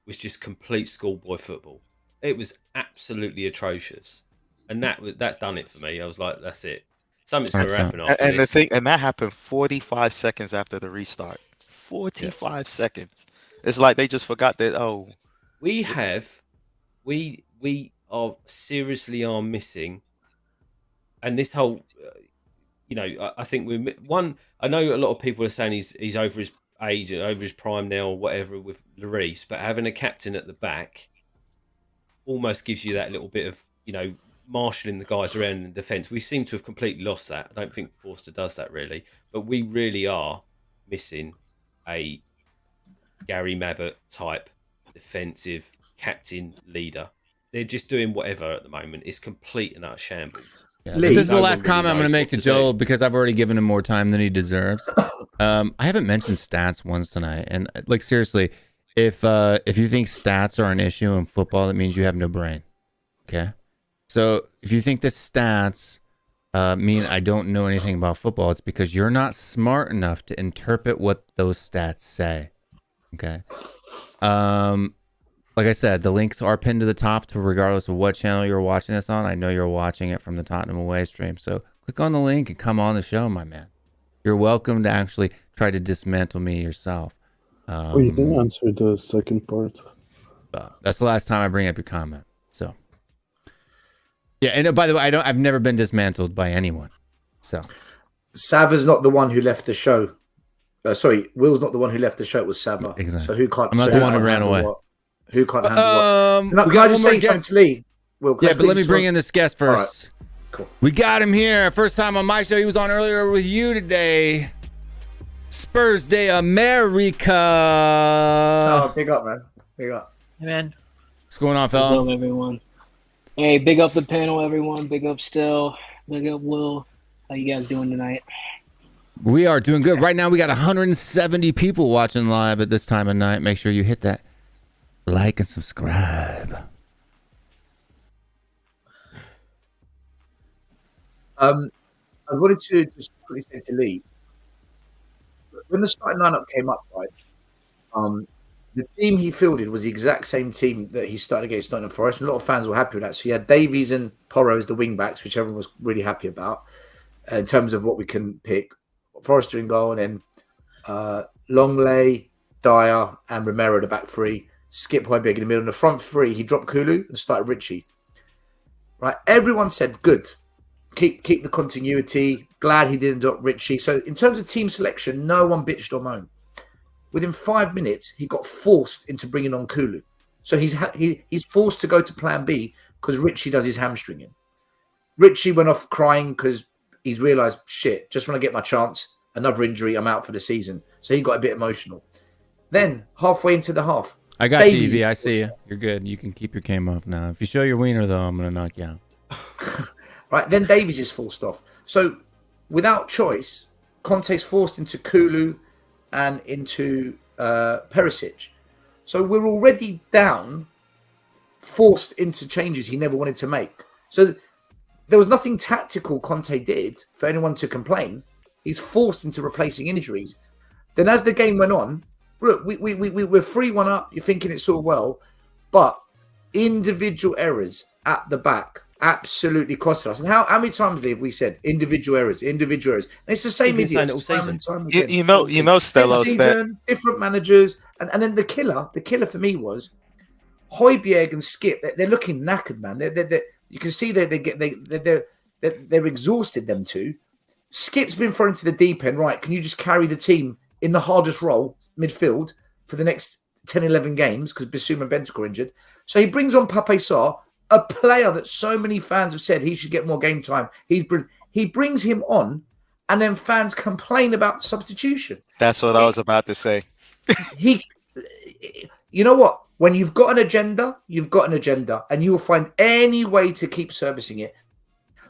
was just complete schoolboy football. It was absolutely atrocious. And that done it for me. I was like, that's it. Something's going to happen after this. And that happened 45 seconds after the restart. 45 seconds. It's like they just forgot that. We are seriously missing. And this whole, I think I know a lot of people are saying he's over his age and over his prime now or whatever with Lloris, but having a captain at the back almost gives you that little bit of, marshalling the guys around in defence. We seem to have completely lost that. I don't think Forster does that really, but we really are missing a Gary Mabbott type defensive captain leader. They're just doing whatever at the moment. It's complete and utter shambles. Yeah, this is the last comment I'm going to make to Joel because I've already given him more time than he deserves. I haven't mentioned stats once tonight, and like seriously, if you think stats are an issue in football, that means you have no brain. Okay. So if you think that stats mean I don't know anything about football. It's because you're not smart enough to interpret what those stats say. Okay. Like I said, the links are pinned to the top to regardless of what channel you're watching this on. I know you're watching it from the Tottenham away stream. So click on the link and come on the show, my man. You're welcome to actually try to dismantle me yourself. You didn't answer the second part. That's the last time I bring up your comment. So yeah, and by the way, I've never been dismantled by anyone. So Sava's not the one who left the show. Sorry, Will's not the one who left the show. It was Sava. Exactly. So who can't? I'm not the one who ran away. Who can't handle what? We Can I got just one say more something guest. to Lee? Will, Yeah, but let me bring in this guest first. All right. Cool. We got him here. First time on my show. He was on earlier with you today. Spurs Day America. Oh, big up, man. Big up. Hey, man. What's going on, What's fella? up, everyone? Hey, big up the panel, everyone. Big up Still. Big up Will. How you guys doing tonight? We are doing good. Right now, we got 170 people watching live at this time of night. Make sure you hit that like and subscribe. I wanted to just quickly say to Lee, when the starting lineup came up, right, the team he fielded was the exact same team that he started against Nottingham Forest, and a lot of fans were happy with that. So he had Davies and Porro as the wing backs, which everyone was really happy about in terms of what we can pick. Forrester in goal, and then Longley, Dyer, and Romero the back three. Skip Højbjerg in the middle. In the front three, he dropped Kulu and started Richie. Right, everyone said good. Keep the continuity. Glad he didn't drop Richie. So in terms of team selection, no one bitched or moaned. Within 5 minutes, he got forced into bringing on Kulu. So he's forced to go to plan B because Richie does his hamstringing. Richie went off crying because he's realised, shit, just when I get my chance, another injury, I'm out for the season. So he got a bit emotional. Then, halfway into the half, I got Davies, you, EV. I see you. You're good. You can keep your game off now. If you show your wiener, though, I'm going to knock you out. Right, then Davies is forced off. So, without choice, Conte's forced into Kulu and into Perisic. So, we're already down, forced into changes he never wanted to make. So, there was nothing tactical Conte did for anyone to complain. He's forced into replacing injuries. Then as the game went on, look, we're 3-1 up. You're thinking it's all well. But individual errors at the back absolutely cost us. And how many times, Lee, have we said individual errors? And it's the same idiots time and time again. You know, Stellos, season, different managers. And then the killer for me was Højbjerg and Skip. They're looking knackered, man. They're you can see they're exhausted, them two. Skip's been thrown into the deep end. Right, can you just carry the team in the hardest role, midfield, for the next 10, 11 games because Bissouma and Bentancur are injured. So he brings on Pape Sarr, a player that so many fans have said he should get more game time. He brings him on, and then fans complain about substitution. That's what I was about to say. You know what? When you've got an agenda, and you will find any way to keep servicing it,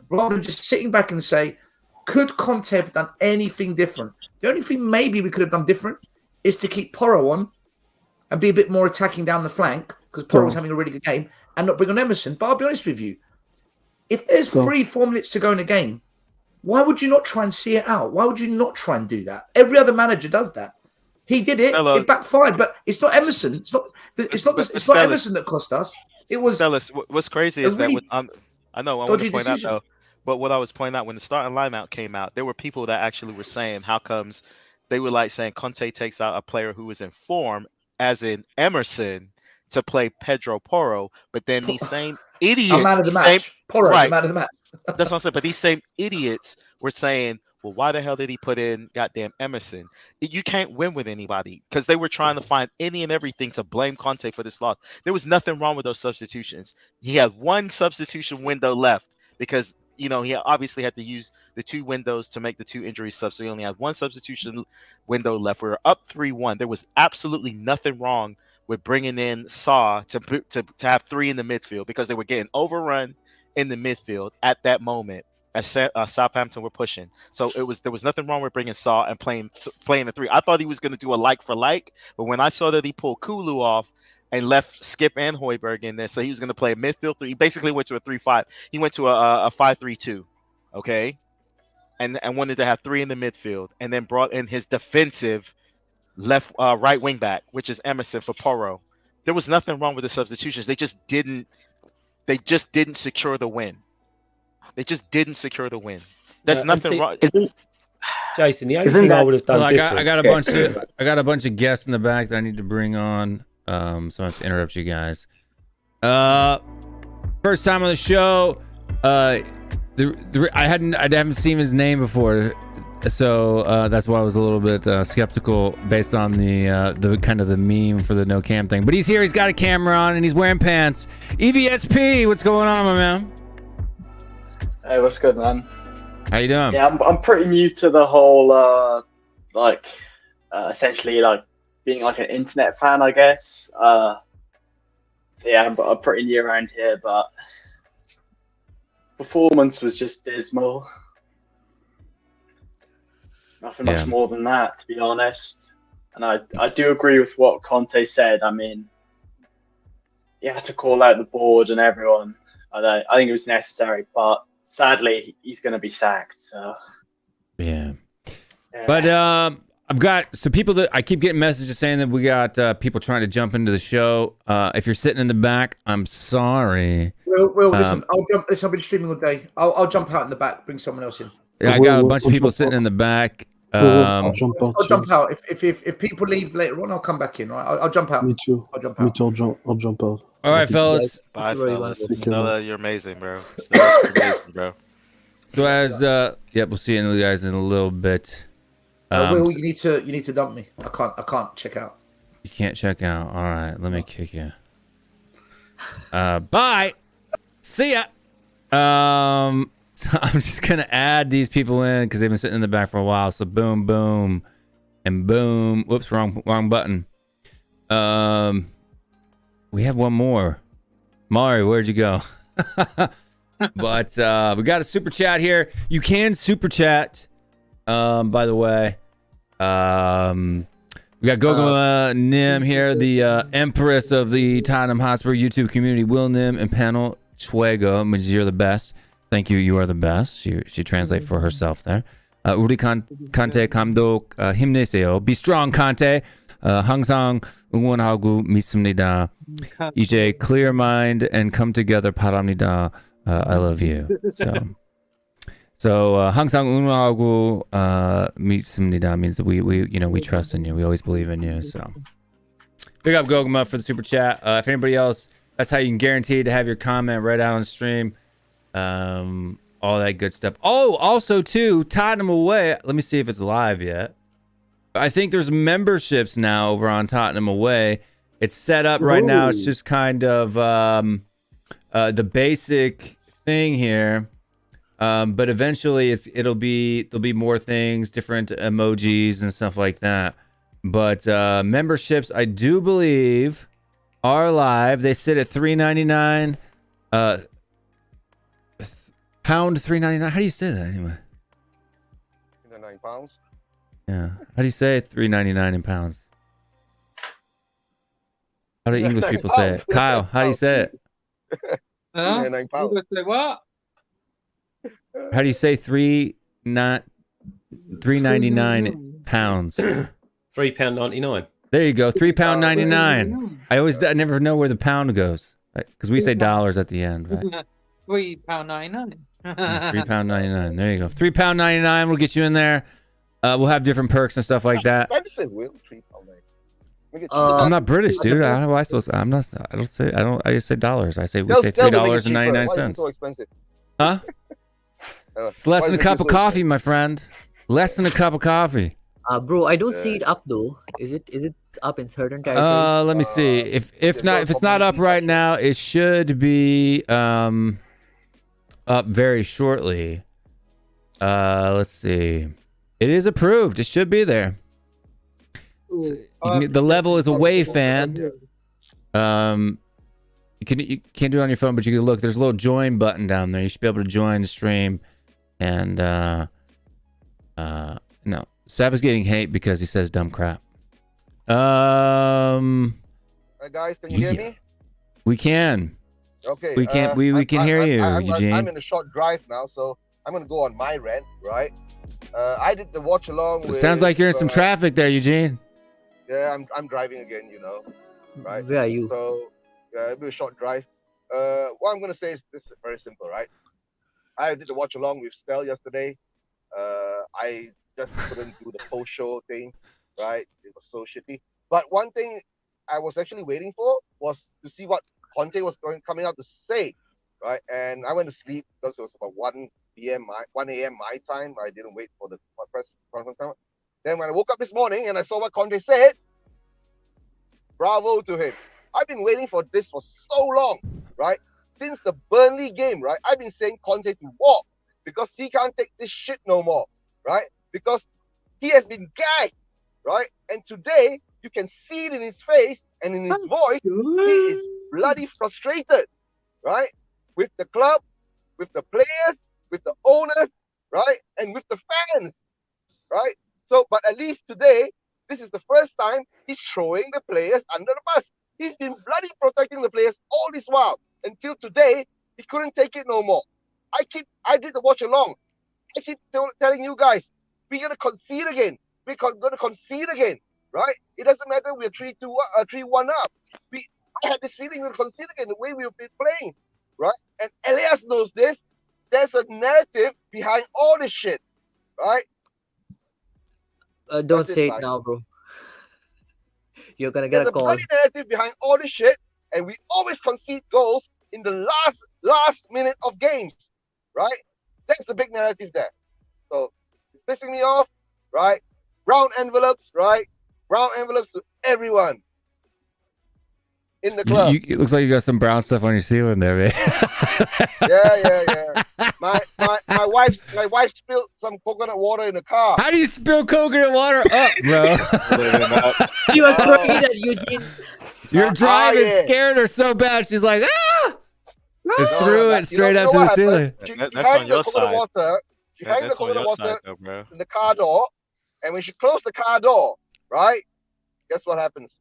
rather than just sitting back and say, could Conte have done anything different? The only thing maybe we could have done different is to keep Porro on and be a bit more attacking down the flank because Porro was having a really good game and not bring on Emerson. But I'll be honest with you, if there's 3-4 minutes to go in a game, why would you not try and see it out? Why would you not try and do that? Every other manager does that. He did it. It backfired, but it's not Emerson. It's not Emerson that cost us. It was. Stellis, what's crazy is that I know I want to point decision. out though, but what I was pointing out when the starting lineup came out, there were people that actually were saying, "How comes?" They were like saying Conte takes out a player who was in form, as in Emerson, to play Pedro Porro, but then these same idiots, I'm out of the match. Porro, right, I'm out of the match. That's what I'm saying. But these same idiots were saying, well, why the hell did he put in goddamn Emerson? You can't win with anybody because they were trying to find any and everything to blame Conte for this loss. There was nothing wrong with those substitutions. He had one substitution window left because, you know, he obviously had to use the 2 windows to make the 2 injury subs. So he only had 1 substitution window left. We were up 3-1. There was absolutely nothing wrong with bringing in Saw to have 3 in the midfield because they were getting overrun in the midfield at that moment. As Southampton were pushing, so there was nothing wrong with bringing Saw and playing the 3. I thought he was going to do a like for like, but when I saw that he pulled Kulu off and left Skip and Højbjerg in there, so he was going to play a midfield 3. He basically went to a 3-5. He went to a 5-3-2. okay, and wanted to have 3 in the midfield, and then brought in his defensive right wing back, which is Emerson for Porro. There was nothing wrong with the substitutions. They just didn't secure the win. They just didn't secure the win. There's nothing wrong. Jason, the only thing I would have done different. I got a bunch of guests in the back that I need to bring on. So I have to interrupt you guys. First time on the show. I haven't seen his name before, so that's why I was a little bit skeptical based on the kind of the meme for the no cam thing. But he's here. He's got a camera on and he's wearing pants. EVSP, what's going on, my man? Hey, what's good, man? How you doing? Yeah, I'm pretty new to the whole essentially like being like an internet fan, I guess. So yeah, I'm pretty new around here, but performance was just dismal. Nothing much more than that, to be honest. And I do agree with what Conte said. I mean, he had to call out the board and everyone. I think it was necessary, but sadly, he's going to be sacked. So yeah. But I've got some people that I keep getting messages saying that we got people trying to jump into the show. If you're sitting in the back, I'm sorry. Well, listen, I'll jump. Listen, I've been streaming all day. I'll jump out in the back, bring someone else in. Yeah, I got a bunch of people sitting in the back. I'll jump out. If people leave later on, I'll come back in. Right? I'll jump out. Me too. I'll jump out. Me too. I'll jump out. All right, fellas. Bye, fellas. Stella, you're amazing, bro. Stella, you're amazing, bro. So as we'll see you guys in a little bit. Will, you need to dump me. I can't check out. You can't check out. All right, let me kick you. Bye. See ya. So I'm just gonna add these people in because they've been sitting in the back for a while. So boom, boom, and boom. Whoops, wrong button. We have one more. Mari, where'd you go? But we got a super chat here. You can super chat. By the way, we got Gogo Nim here, the empress of the Tottenham Hotspur YouTube community. Will Nim and Panel Chuego, which you're the best. Thank you. You are the best. She translates for herself there. 우리 Kante 감독 힘내세요. Be strong, Kante. 항상 응원하고 믿습니다. 이제 clear mind and come together 바랍니다. I love you. So 항상 응원하고 믿습니다 means that we trust in you. We always believe in you. So big up Goguma for the super chat. If anybody else, that's how you can guarantee to have your comment read out on stream. All that good stuff. Oh, also too, Tottenham Away. Let me see if it's live yet. I think there's memberships now over on Tottenham Away. It's set up right now. It's just kind of the basic thing here. But eventually there'll be more things, different emojis and stuff like that. But memberships, I do believe, are live. They sit at $3.99. Pound $3.99. How do you say that anyway? £9. Yeah. How do you say $3.99 in pounds? How do English people say it? Kyle, how do you say it? £9. Say what? How do you say $3.99 pounds? £3.99. There you go. £3.99. I never know where the pound goes because we say dollars at the end, right? £3.99. £3.99. There you go. £3.99. We'll get you in there. We'll have different perks and stuff like that. I just say Will £3.99. I'm not British, dude. I don't know why I'm supposed to. I'm not. I don't say. I don't. I just say dollars. We say $3.99. So expensive. Huh? It's less than a cup of coffee, my friend. Less than a cup of coffee. Bro, I don't see it up though. Is it up in certain territories? Let me see. If it's not up right now, it should be up very shortly. Let's see. It is approved. It should be there. The level is away fan. You can't do it on your phone, but you can look. There's a little join button down there. You should be able to join the stream. And no, Sav is getting hate because he says dumb crap. Guys, can you hear me? We can. Okay. We can. We can hear you, Eugene. I'm in a short drive now, so I'm gonna go on my rant, right? I did the watch along. It sounds like you're in some traffic there, Eugene. Yeah, I'm driving again, right? Where are you? So it'll be a short drive. What I'm gonna say is this is very simple, right? I did the watch along with Stel yesterday. I just couldn't do the post show thing, right? It was so shitty. But one thing I was actually waiting for was to see what Conte was coming out to say, right? And I went to sleep because it was about 1 a.m. my time. I didn't wait for the press conference. Then when I woke up this morning and I saw what Conte said, bravo to him. I've been waiting for this for so long, right? Since the Burnley game, right? I've been saying Conte to walk because he can't take this shit no more, right? Because he has been gagged, right? And today, you can see it in his face and in his voice, he is bloody frustrated, right? With the club, with the players, with the owners, right? And with the fans, right? So, but at least today, this is the first time he's throwing the players under the bus. He's been bloody protecting the players all this while. Until today, he couldn't take it no more. I did the watch along. I keep telling you guys, we're going to concede again. We're going to concede again, right? It doesn't matter we're 3-1 up. I had this feeling we'll concede again the way we've been playing, right? And Elias knows this. There's a narrative behind all this shit, right? Don't say it now, bro. You're going to get a call. There's a bloody narrative behind all this shit, and we always concede goals in the last minute of games, right? That's the big narrative there. So it's pissing me off, right? Brown envelopes, right? Brown envelopes to everyone in the club. It looks like you got some brown stuff on your ceiling there, man. Yeah. My wife spilled some coconut water in the car. How do you spill coconut water up, bro? She was throwing at Eugene. You're driving, scared her so bad. She's like, ah! It threw it straight up to the ceiling. That's on your side. She hung the coconut water in the car door, and when she closed the car door, right? Guess what happens?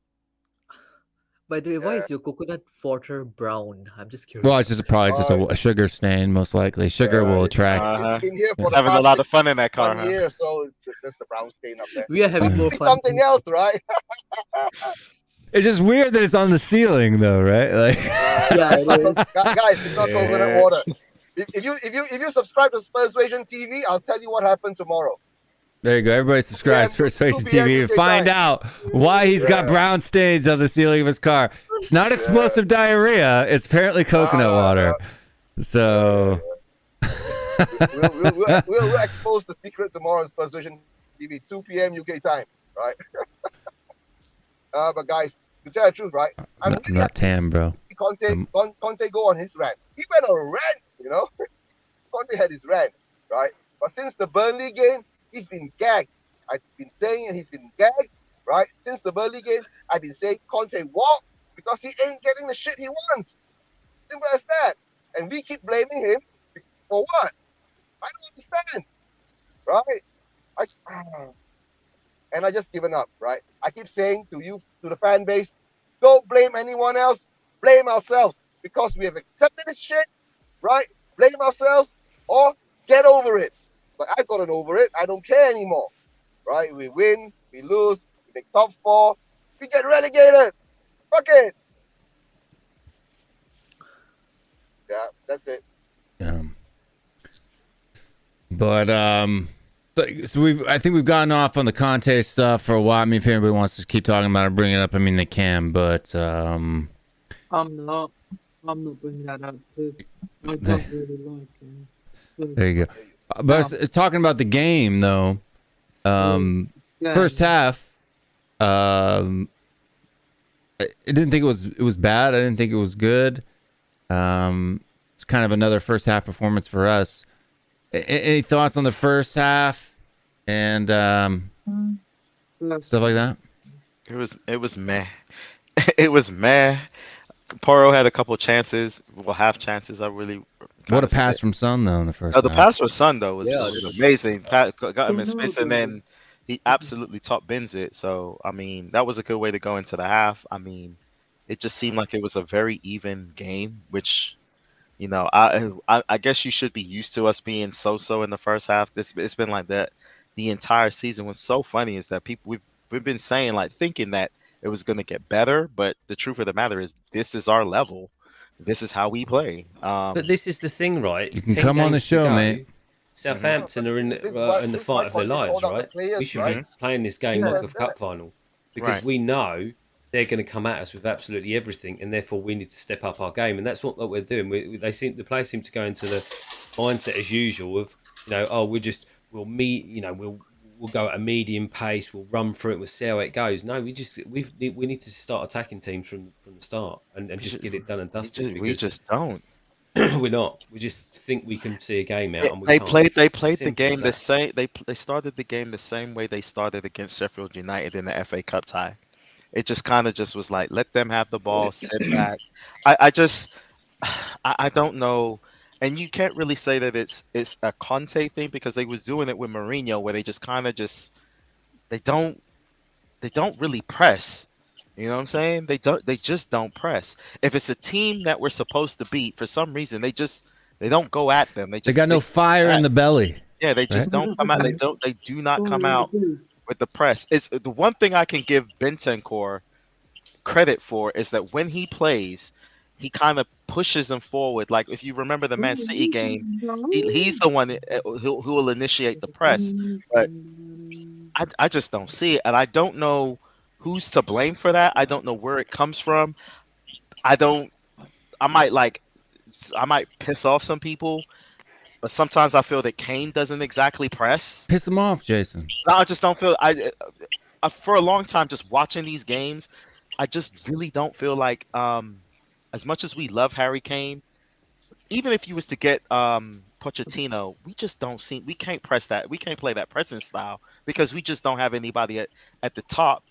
By the way, why is your coconut water brown? I'm just curious. Well, it's just probably just a sugar stain, most likely. Sugar will attract. It's having a lot of fun in that car, huh? Year, so it's the brown stain up there. We are having more fun. Something else, right? It's just weird that it's on the ceiling, though, right? Like, yeah, it is. Guys, it's not coconut water. If you subscribe to Persuasion TV, I'll tell you what happened tomorrow. There you go. Everybody subscribe to Persuasion TV to find out why he's got brown stains on the ceiling of his car. It's not explosive diarrhea. It's apparently coconut water. So we'll expose the secret tomorrow on Persuasion TV, 2 p.m. UK time, right? But guys, to tell the truth, right? I'm not tan, bro. Conte go on his rant. He went on a rant, Conte had his rant, right? But since the Burnley game, he's been gagged. I've been saying it, he's been gagged, right? Since the Burnley game, I've been saying Conte walk because he ain't getting the shit he wants. Simple as that. And we keep blaming him for what? I don't understand, right? And I just given up, right? I keep saying to you, to the fan base, don't blame anyone else, blame ourselves because we have accepted this shit, right? Blame ourselves or get over it. But I've gotten over it. I don't care anymore, right? We win, we lose, we make top 4, we get relegated. Fuck it. Yeah, that's it. I think we've gotten off on the Conte stuff for a while. I mean, if anybody wants to keep talking about it, bring it up. I mean, they can, but I'm not bringing that up. I don't really like him. There you go. But it's talking about the game though. First half, I didn't think it was bad. I didn't think it was good. It's kind of another first half performance for us. Any thoughts on the first half and stuff like that? It was meh. It was meh. Porro had a couple chances, half chances. What a pass from Son though in the first. The pass from Son though was amazing. Got him in space and then he absolutely top bins it. So I mean that was a good way to go into the half. I mean, it just seemed like it was a very even game, which You know, I guess you should be used to us being so in the first half. It's been like that the entire season. What's so funny is that we've been saying, like, thinking that it was going to get better, but the truth of the matter is this is our level. This is how we play. But this is the thing, right? You can come on the show, mate. Southampton are in the fight of their lives, right? We should be playing this game like a cup final because we know they're going to come at us with absolutely everything, and therefore we need to step up our game, and that's what we're doing. The players seem to go into the mindset as usual of, you know, oh, we'll go at a medium pace, we'll run through it, we'll see how it goes. No, we need to start attacking teams from the start and just get it done and dusted. We just don't. We're not. We just think we can see a game out. And They played the game the same. They started the game the same way they started against Sheffield United in the FA Cup tie. It just kind of just was like, let them have the ball, sit back. I don't know, and you can't really say that it's a Conte thing because they was doing it with Mourinho, where they just kind of they don't really press. You know what I'm saying? They just don't press. If it's a team that we're supposed to beat, for some reason they don't go at them. They got no fire in the belly. Yeah, they just don't come out. They do not come out with the press. It's the one thing I can give Bentancur credit for is that when he plays, he kind of pushes them forward. Like if you remember the Man City game, he's the one who will initiate the press. But I just don't see it, and I don't know who's to blame for that. I don't know where it comes from. I might piss off some people, but sometimes I feel that Kane doesn't exactly press. Piss him off, Jason. No, I just don't feel. I for a long time just watching these games, I just really don't feel like as much as we love Harry Kane, even if you was to get Pochettino, we just don't see. We can't press that. We can't play that pressing style because we just don't have anybody at the top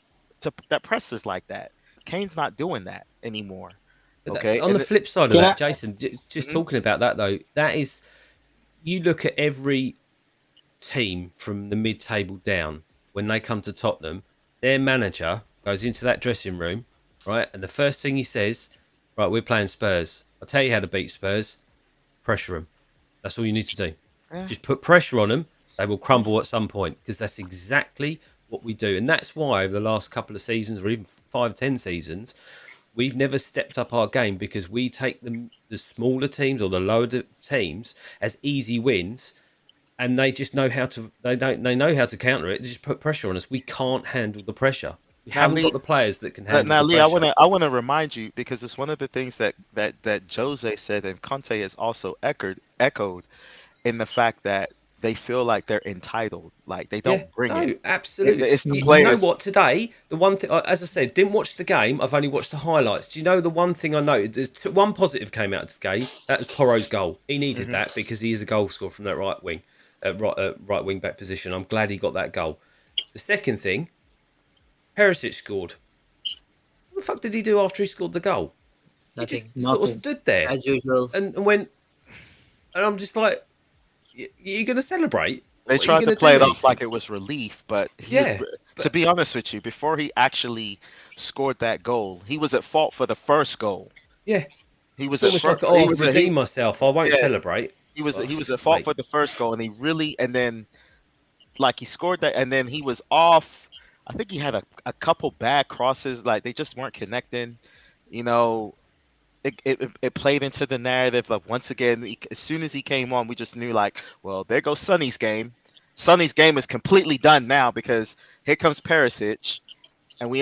that presses like that. Kane's not doing that anymore. Okay. On the flip side of that, Jason, just talking about that though, that is, you look at every team from the mid-table down, when they come to Tottenham, their manager goes into that dressing room, right? And the first thing he says, right, we're playing Spurs. I'll tell you how to beat Spurs. Pressure them. That's all you need to do. Yeah. Just put pressure on them. They will crumble at some point because that's exactly what we do. And that's why over the last couple of seasons or even 5-10 seasons, we've never stepped up our game because we take the smaller teams or the lower teams as easy wins, and they just know how to. They know how to counter it. They just put pressure on us. We can't handle the pressure. We haven't got the players that can handle now, the Lee, pressure. I want to remind you because it's one of the things that Jose said and Conte has also echoed in the fact that they feel like they're entitled, like they don't bring it. Absolutely. It's the you players. know what? Today, the one thing, as I said, didn't watch the game. I've only watched the highlights. Do you know the one thing I noted? There's one positive came out of this game. That was Porro's goal. He needed that because he is a goal scorer from that right wing wing back position. I'm glad he got that goal. The second thing, Perisic scored. What the fuck did he do after he scored the goal? Nothing. He just sort of stood there as usual and went. And I'm just like, you're going to celebrate? They tried to play it off like it was relief, but to be honest with you, before he actually scored that goal, he was at fault for the first goal. Yeah, he was almost like, I've redeemed myself. I won't celebrate. He was at fault for the first goal, and he really, and then like he scored that, and then he was off. I think he had a couple bad crosses, like they just weren't connecting. You know, it played into the narrative of once again. As soon as he came on, we just knew like, well, there goes Sonny's game. Sonny's game is completely done now because here comes Perisic, and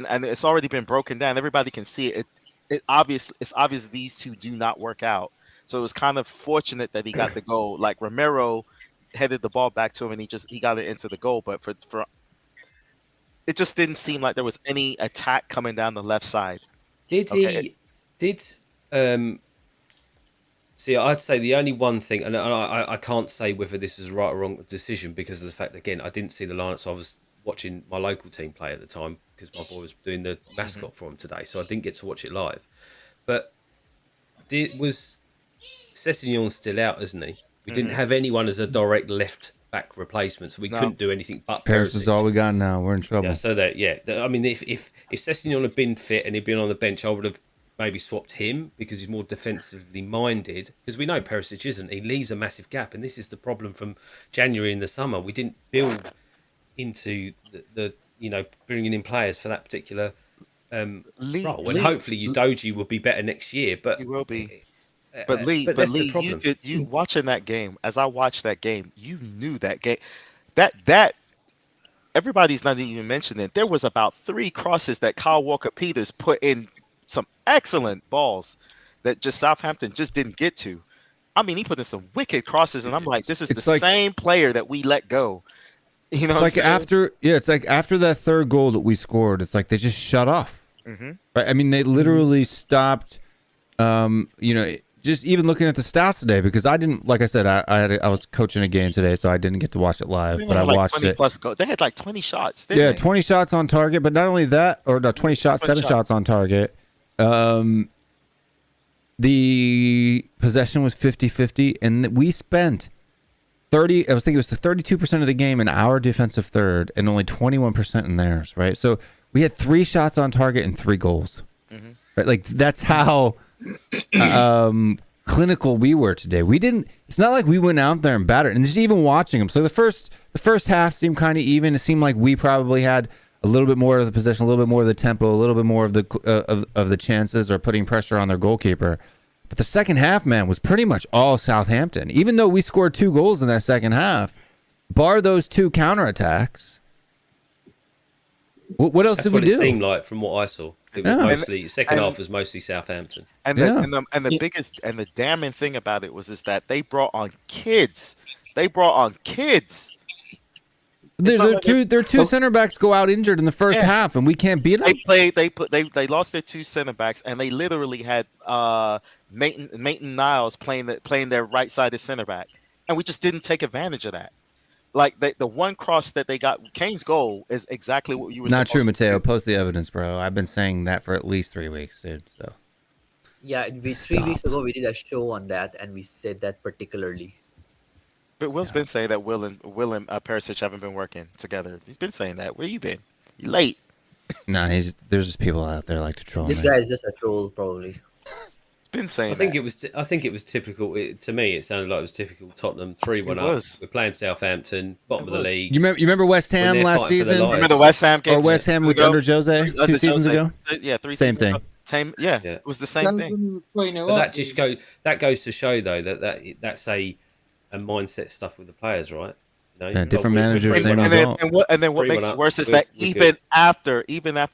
and it's already been broken down. Everybody can see it. It's obvious these two do not work out. So it was kind of fortunate that he got the goal. Like Romero headed the ball back to him, and he got it into the goal. But for it just didn't seem like there was any attack coming down the left side. See, I'd say the only one thing, and I can't say whether this is right or wrong decision because of the fact, again, I didn't see the lineup, so I was watching my local team play at the time because my boy was doing the mascot for him today, so I didn't get to watch it live. But was Sessegnon still out, isn't he? We didn't have anyone as a direct left back replacement, so we couldn't do anything but Paris is all we got now. We're in trouble. Yeah, so I mean, if Sessegnon had been fit and he'd been on the bench, I would have maybe swapped him because he's more defensively minded. Because we know Perisic isn't. He leaves a massive gap, and this is the problem from January in the summer. We didn't build into the bringing in players for that particular role. And hopefully Udogie will be better next year. But he will be. But Lee, you watching that game, as I watched that game, you knew that game. That everybody's not even mentioning it. There was about 3 crosses that Kyle Walker-Peters put in, some excellent balls that just Southampton just didn't get to. I mean, he put in some wicked crosses, and I'm like, this is the same player that we let go. You know, it's like after that third goal that we scored, it's like they just shut off. Mm-hmm. Right? I mean, they literally stopped. Just even looking at the stats today, because I didn't, like I said, I was coaching a game today, so I didn't get to watch it live, but I watched it. They had like 20 shots. Yeah, 20 shots on target, but not only that, or no, 20 shots, 7 shots on target. The possession was 50-50, and we spent 30. I was thinking it was the 32% of the game in our defensive third, and only 21% in theirs. Right, so we had 3 shots on target and 3 goals. Mm-hmm. Right, like that's how clinical we were today. We didn't. It's not like we went out there and battered. And just even watching them. So the first half seemed kind of even. It seemed like we probably had a little bit more of the possession, a little bit more of the tempo, a little bit more of the of the chances or putting pressure on their goalkeeper. But the second half, man, was pretty much all Southampton. Even though we scored 2 goals in that second half, bar those 2 counterattacks. What else did we do? It seemed like from what I saw. It was mostly second half was mostly Southampton. And the biggest and the damning thing about it was that they brought on kids. Their 2 center backs go out injured in the first half, and we can't beat them. They lost their 2 center backs, and they literally had Maitland Niles playing their right-sided center back, and we just didn't take advantage of that. Like the one cross that they got, Kane's goal is exactly what you were. Not true, Mateo. Post the evidence, bro. I've been saying that for at least 3 weeks, dude. So. Yeah, 3 weeks ago we did a show on that, and we said that particularly. But Will's been saying that Will and Perisic haven't been working together. He's been saying that. Where you been? You late? Nah, there's just people out there like to troll. This guy is just a troll, probably. Been saying. I think it was typical. To me, it sounded like it was typical Tottenham. 3-1 up. We're playing Southampton, bottom of the league. You remember West Ham last season? Remember the West Ham game? Or West Ham under Jose 2 seasons ago? Yeah, 3 same seasons thing. Ago. Yeah, it was the same thing. But that goes to show though that's a mindset stuff with the players, right? You know, yeah, different managers, same result. And then what makes it worse is that even after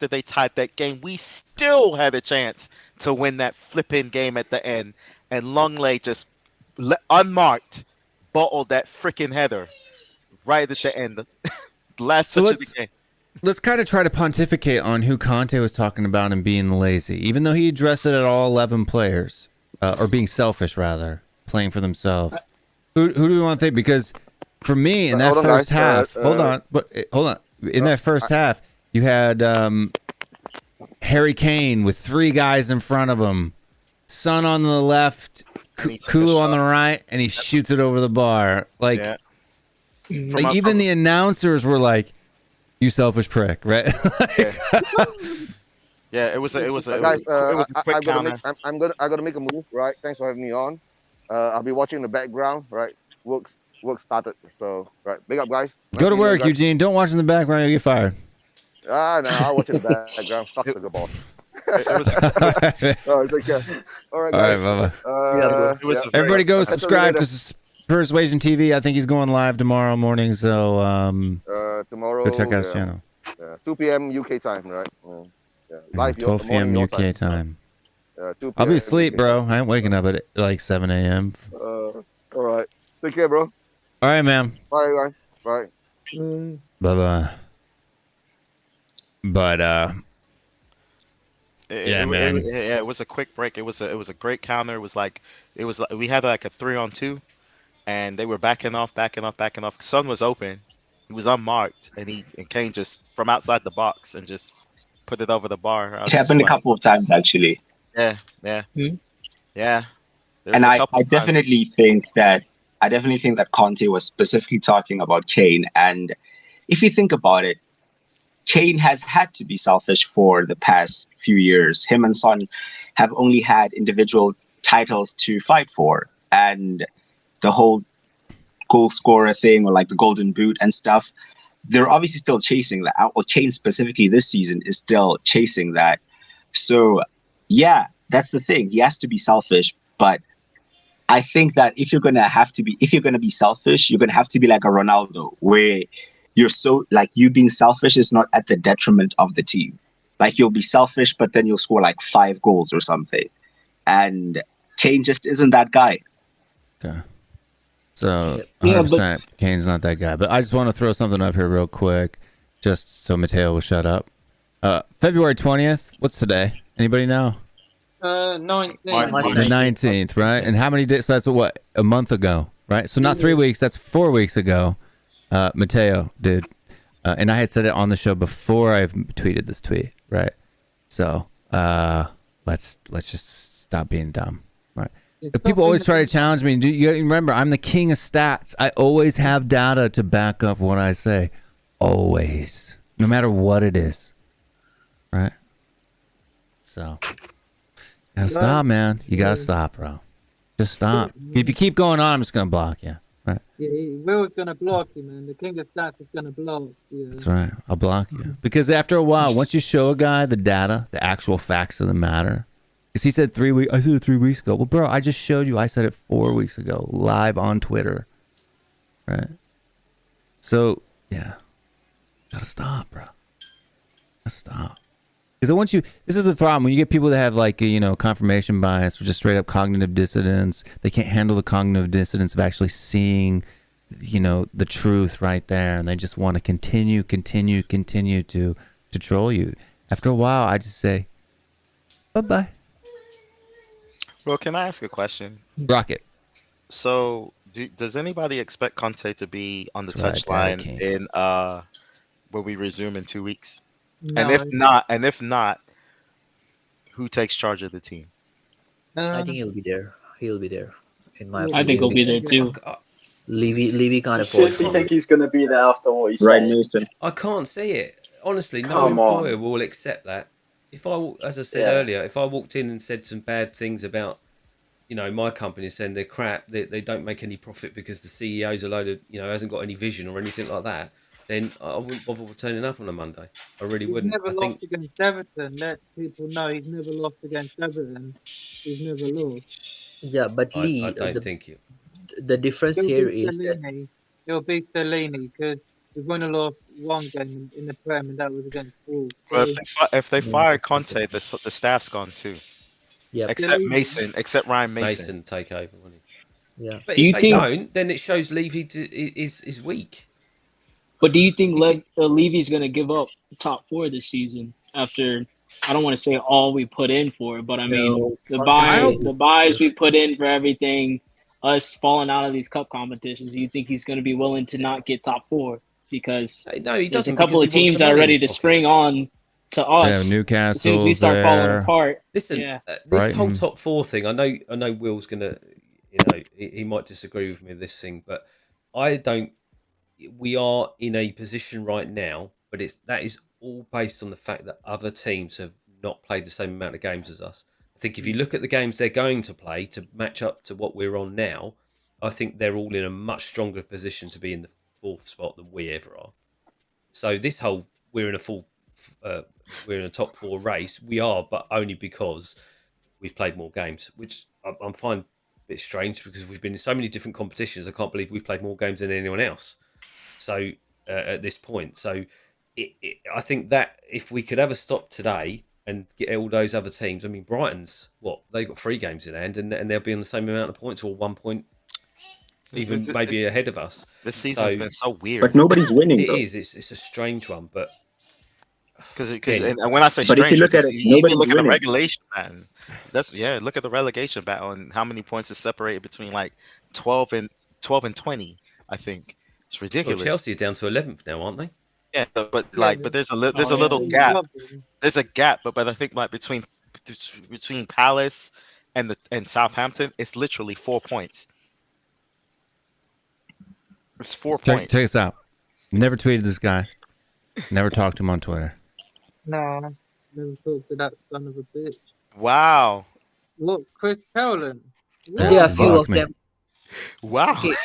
they tied that game, we still had a chance to win that flipping game at the end, and Longley just unmarked bottled that freaking header right at the end. Last touch of the game. Let's kind of try to pontificate on who Conte was talking about and being lazy, even though he addressed it at all 11 players, or being selfish rather, playing for themselves. Who do we want to think? Because for me, in that first half, hold on. In that first half, you had Harry Kane with 3 guys in front of him, Son on the left, Kulu on the right, and he shoots it over the bar. Like even the announcers were like, "You selfish prick," right? Yeah, it was a quick counter. I gotta make a move, right? Thanks for having me on. I'll be watching in the background, right? Work started, so right. Big up, guys. Go to work, Eugene. Don't watch in the background; you'll get fired. No, I'll watch in the background. Fuck the good boss. Take care. All right, guys. Bye-bye. Everybody go subscribe to Persuasion TV. I think he's going live tomorrow morning, so tomorrow, go check out his channel. 2 p.m. UK time, right? Live 12 p.m. UK time. 2 I'll be asleep, bro. I ain't waking up at like 7 a.m. All right. Take care, bro. All right, man. Bye, guys. Bye. Bye-bye. But man. It was a quick break. It was a great counter. It was like we had like a 3-on-2, and they were backing off. Son was open. He was unmarked, and Kane just from outside the box and just put it over the bar. It happened a couple of times actually. Yeah. And I definitely think that Conte was specifically talking about Kane. And if you think about it, Kane has had to be selfish for the past few years. Him and Son have only had individual titles to fight for, and the whole goal scorer thing, or like the golden boot and stuff, they're obviously still chasing that. Or Kane specifically this season is still chasing that. So yeah, that's the thing. He has to be selfish, but I think that if you're gonna be selfish, you're gonna have to be like a Ronaldo, where you're so like, you being selfish is not at the detriment of the team. Like, you'll be selfish, but then you'll score like 5 goals or something. And Kane just isn't that guy. Okay. So Yeah, 100% Kane's not that guy. But I just want to throw something up here real quick, just so Mateo will shut up. February 20th. What's today? Anybody know? 19th. The 19th, right? And how many days? So that's what, a month ago, right? So not 3 weeks. That's 4 weeks ago. Mateo did, and I had said it on the show before I tweeted this tweet, right? So let's just stop being dumb, right? People always try to challenge me. Do you remember? I'm the king of stats. I always have data to back up what I say, always, no matter what it is, right? So gotta stop, man. You gotta stop, bro. Just stop. If you keep going on, I'm just gonna block you. Right. Yeah, Will's gonna block you, man. The king of stats is gonna block you. That's right. I'll block you. Because after a while, once you show a guy the data, the actual facts of the matter, because he said 3 weeks, I said it 3 weeks ago. Well, bro, I just showed you. I said it 4 weeks ago, live on Twitter. Right. So yeah, gotta stop, bro. Gotta stop. Because once you, this is the problem when you get people that have like confirmation bias or just straight up cognitive dissonance. They can't handle the cognitive dissonance of actually seeing, the truth right there, and they just want to continue to troll you. After a while, I just say, bye. Well, can I ask a question? Rocket. So, does anybody expect Conte to be on the touchline in when we resume in 2 weeks? No, And if not, who takes charge of the team? I think he'll be there. He'll be there. In my I opinion, think he'll be there too. Levy can't afford. Seriously, think he's going to be there after what he said? Right, Mason. I can't see it. Honestly, no Come on. employer will accept that. If I, as I said Yeah. earlier, if I walked in and said some bad things about, my company, saying they're crap, they don't make any profit because the CEO's a load of, hasn't got any vision or anything like that, then I wouldn't bother turning up on a Monday. I really He's wouldn't. never I lost think against Everton. Let people know he's never lost against Everton. He's never lost. Yeah, but I Lee, don't think you. the difference He'll here beat is that Stellini. He'll beat Stellini because we've only lost one game in the Prem, and that was against Wolves. Well, So, if they fire Conte, the staff's gone too. yeah, Except Stellini- Mason, except Ryan Mason. Mason take over, wouldn't he? yeah. But Do if you they think- don't, then it shows Levy is weak. But do you think Levy's going to give up the top 4 this season after, I don't want to say all we put in for it, but I mean, No, the buys we put in for everything, us falling out of these cup competitions, do you think he's going to be willing to not get top 4? Because No, he there's a doesn't. couple because of he wants teams the that are money in ready his to pocket. spring on to us. Yeah, As soon as we Newcastle's start falling there. apart. Listen, Yeah. this whole Brighton. top 4 thing, I know Will's gonna, he might disagree with me with this thing, but I don't. We are in a position right now, but that is all based on the fact that other teams have not played the same amount of games as us. I think if you look at the games they're going to play to match up to what we're on now, I think they're all in a much stronger position to be in the 4th spot than we ever are. So this whole we're in a top 4 race, we are, but only because we've played more games, which I'm finding a bit strange because we've been in so many different competitions. I can't believe we've played more games than anyone else. So at this point, so I think that if we could have a stop today and get all those other teams, I mean, Brighton's they've got 3 games in hand, and they'll be on the same amount of points or 1 point, even maybe ahead of us. This season's been so weird. But nobody's winning. It is. It's a strange one, but Because and when I say But if strange, you look at because it, you even nobody's look at the winning. regulation battle. Look at the relegation battle and how many points is separated between like 12 and 20. I think it's well, ridiculous. Chelsea are down to 11th now, aren't they? Yeah, but there's a little gap. There's a gap, but I think like between Palace and Southampton, it's literally 4 points. It's 4 points. Check this out. Never tweeted this guy. Never talked to him on Twitter. No, never talked to that son of a bitch. Wow. Look, Chris Carolyn. There are a few of them. Wow. Okay.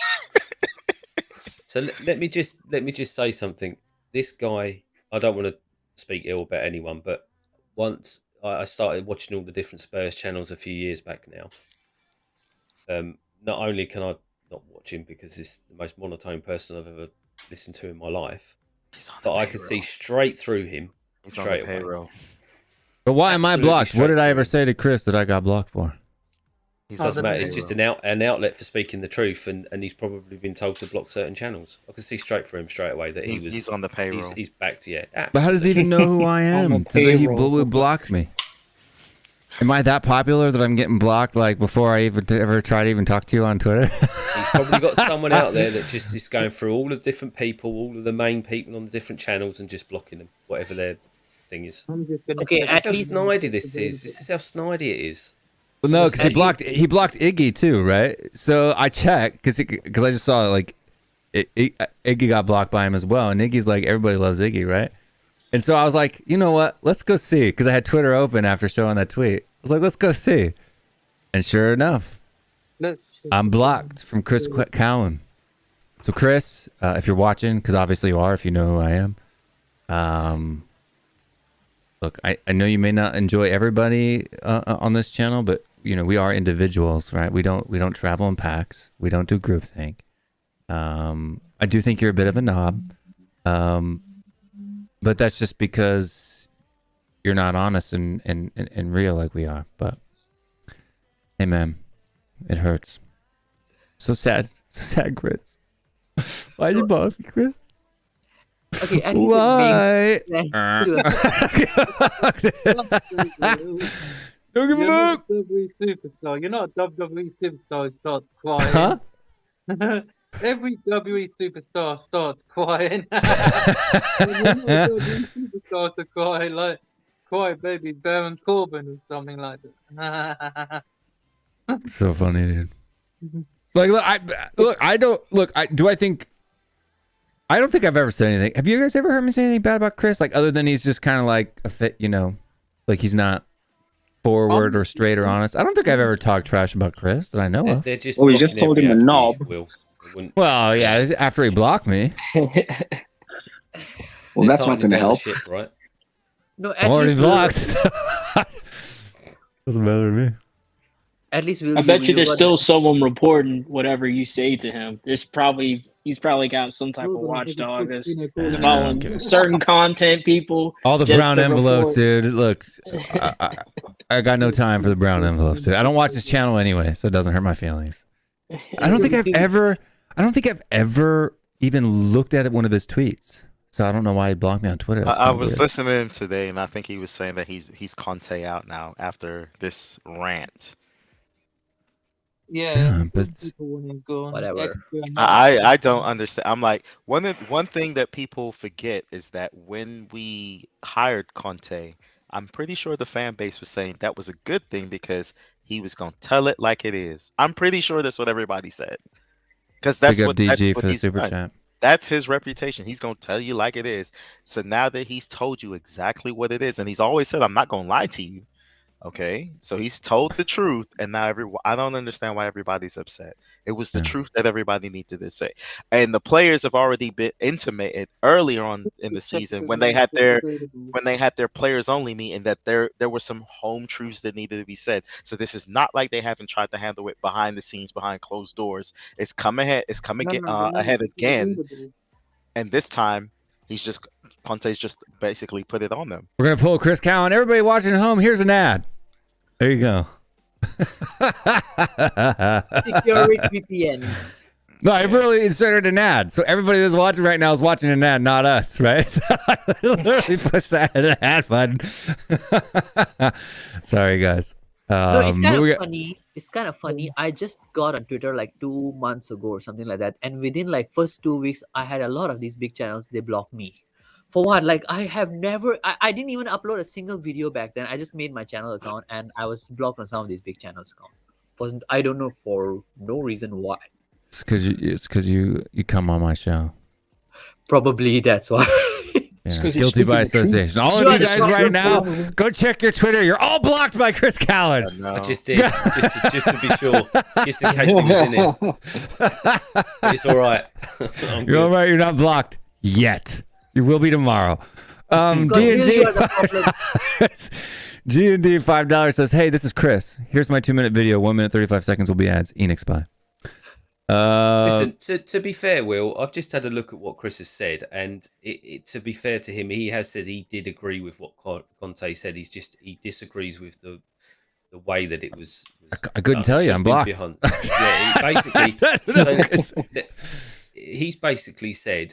So let me just say something. This guy, I don't want to speak ill about anyone, but once I started watching all the different Spurs channels a few years back now. Not only can I not watch him because he's the most monotone person I've ever listened to in my life, but I could see straight through him. He's on the payroll. But why am I blocked? What did I ever say to Chris that I got blocked for? Doesn't matter. It's just an outlet for speaking the truth, and he's probably been told to block certain channels. I could see straight through him straight away that he's on the payroll. He's backed, yeah. But how does he even know who I am? He would block me. Am I that popular that I'm getting blocked like before I even ever try to even talk to you on Twitter? He's probably got someone out there that just is going through all the different people, all of the main people on the different channels, and just blocking them, whatever their thing is. Okay, That's how snidey this is. This is how snidey it is. Well, no, because he blocked Iggy too, right? So I checked because I just saw like Iggy got blocked by him as well, and Iggy's like everybody loves Iggy, right? And so I was like, you know what? Let's go see, because I had Twitter open after showing that tweet. I was like, let's go see, and sure enough, I'm blocked from Chris Cowan. So Chris, if you're watching, because obviously you are, if you know who I am, look, I know you may not enjoy everybody on this channel, but you know we are individuals, right? We don't travel in packs. We don't do groupthink. I do think you're a bit of a knob, but that's just because you're not honest and real like we are. But hey, man, it hurts. So sad, Chris. Why'd you boss me, Chris? Okay, why? Don't give a fuck. WWE superstar. You're not a WWE superstar who starts crying. Huh? Every WWE superstar starts crying. You're not a WWE superstar to cry baby Baron Corbin or something like that. So funny, dude. Like, I don't think I've ever said anything. Have you guys ever heard me say anything bad about Chris? Like, other than he's just kind of like a fit, you know, like he's not forward or straight or honest. I don't think I've ever talked trash about Chris that I know of. You just told him a knob. Well, yeah, after he blocked me. Well, that's not going to help. Ship, right? No, I'm already blocked. Doesn't matter to me. At least I bet you there's still someone reporting whatever you say to him. He's probably got some type of watchdog that's following certain content people. All the brown envelopes, dude. Look, I got no time for the brown envelopes, dude. I don't watch this channel anyway, so it doesn't hurt my feelings. I don't think I've ever even looked at one of his tweets. So I don't know why he blocked me on Twitter. I was listening to him today, and I think he was saying that he's Conte out now after this rant. Yeah, but whatever. I don't understand. I'm like, one thing that people forget is that when we hired Conte, I'm pretty sure the fan base was saying that was a good thing because he was gonna tell it like it is. I'm pretty sure that's what everybody said. Because that's what DG for the super chat. That's his reputation. He's gonna tell you like it is. So now that he's told you exactly what it is, and he's always said, "I'm not gonna lie to you." Okay, so he's told the truth, and now I don't understand why everybody's upset. It was the truth that everybody needed to say, and the players have already been intimated earlier on in the season when they had their players only meeting that there were some home truths that needed to be said. So this is not like they haven't tried to handle it behind the scenes, behind closed doors. It's coming ahead again, and this time Conte's just basically put it on them. We're gonna pull Chris Cowan. Everybody watching at home, here's an ad. There you go. Security VPN. No, I really inserted an ad. So everybody that's watching right now is watching an ad, not us, right? So I literally pushed that ad button. Sorry, guys. No, it's kind of funny. It's kind of funny. I just got on Twitter like 2 months ago or something like that. And within like first 2 weeks, I had a lot of these big channels. They blocked me. For what? Like I didn't even upload a single video back then. I just made my channel account and I was blocked on some of these big channels account. I don't know for no reason why. It's because you come on my show. Probably that's why. Yeah, guilty by association. All of you guys right now, go check your Twitter. You're all blocked by Chris Callan. I just did, just to be sure, just in case he was in it. But it's all right. You're all right. You're not blocked yet. You will be tomorrow. D&D G&D $5 says, hey, this is Chris. Here's my 2-minute video. 1 minute 35 seconds will be ads. Enix bye. Listen, to be fair, Will, I've just had a look at what Chris has said, and to be fair to him, he has said he did agree with what Conte said. He disagrees with the way that it was I couldn't tell you. I'm blocked. Yeah, he's basically said,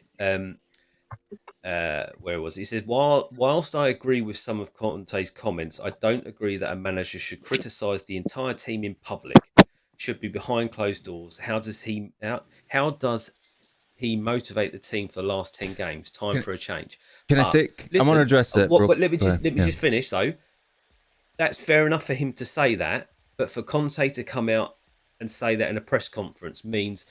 where was he? He says, whilst I agree with some of Conte's comments, I don't agree that a manager should criticise the entire team in public. Should be behind closed doors. How does he motivate the team for the last 10 games? Time for a change. Can I say? I want to address that. But let me just finish though. That's fair enough for him to say that, but for Conte to come out and say that in a press conference means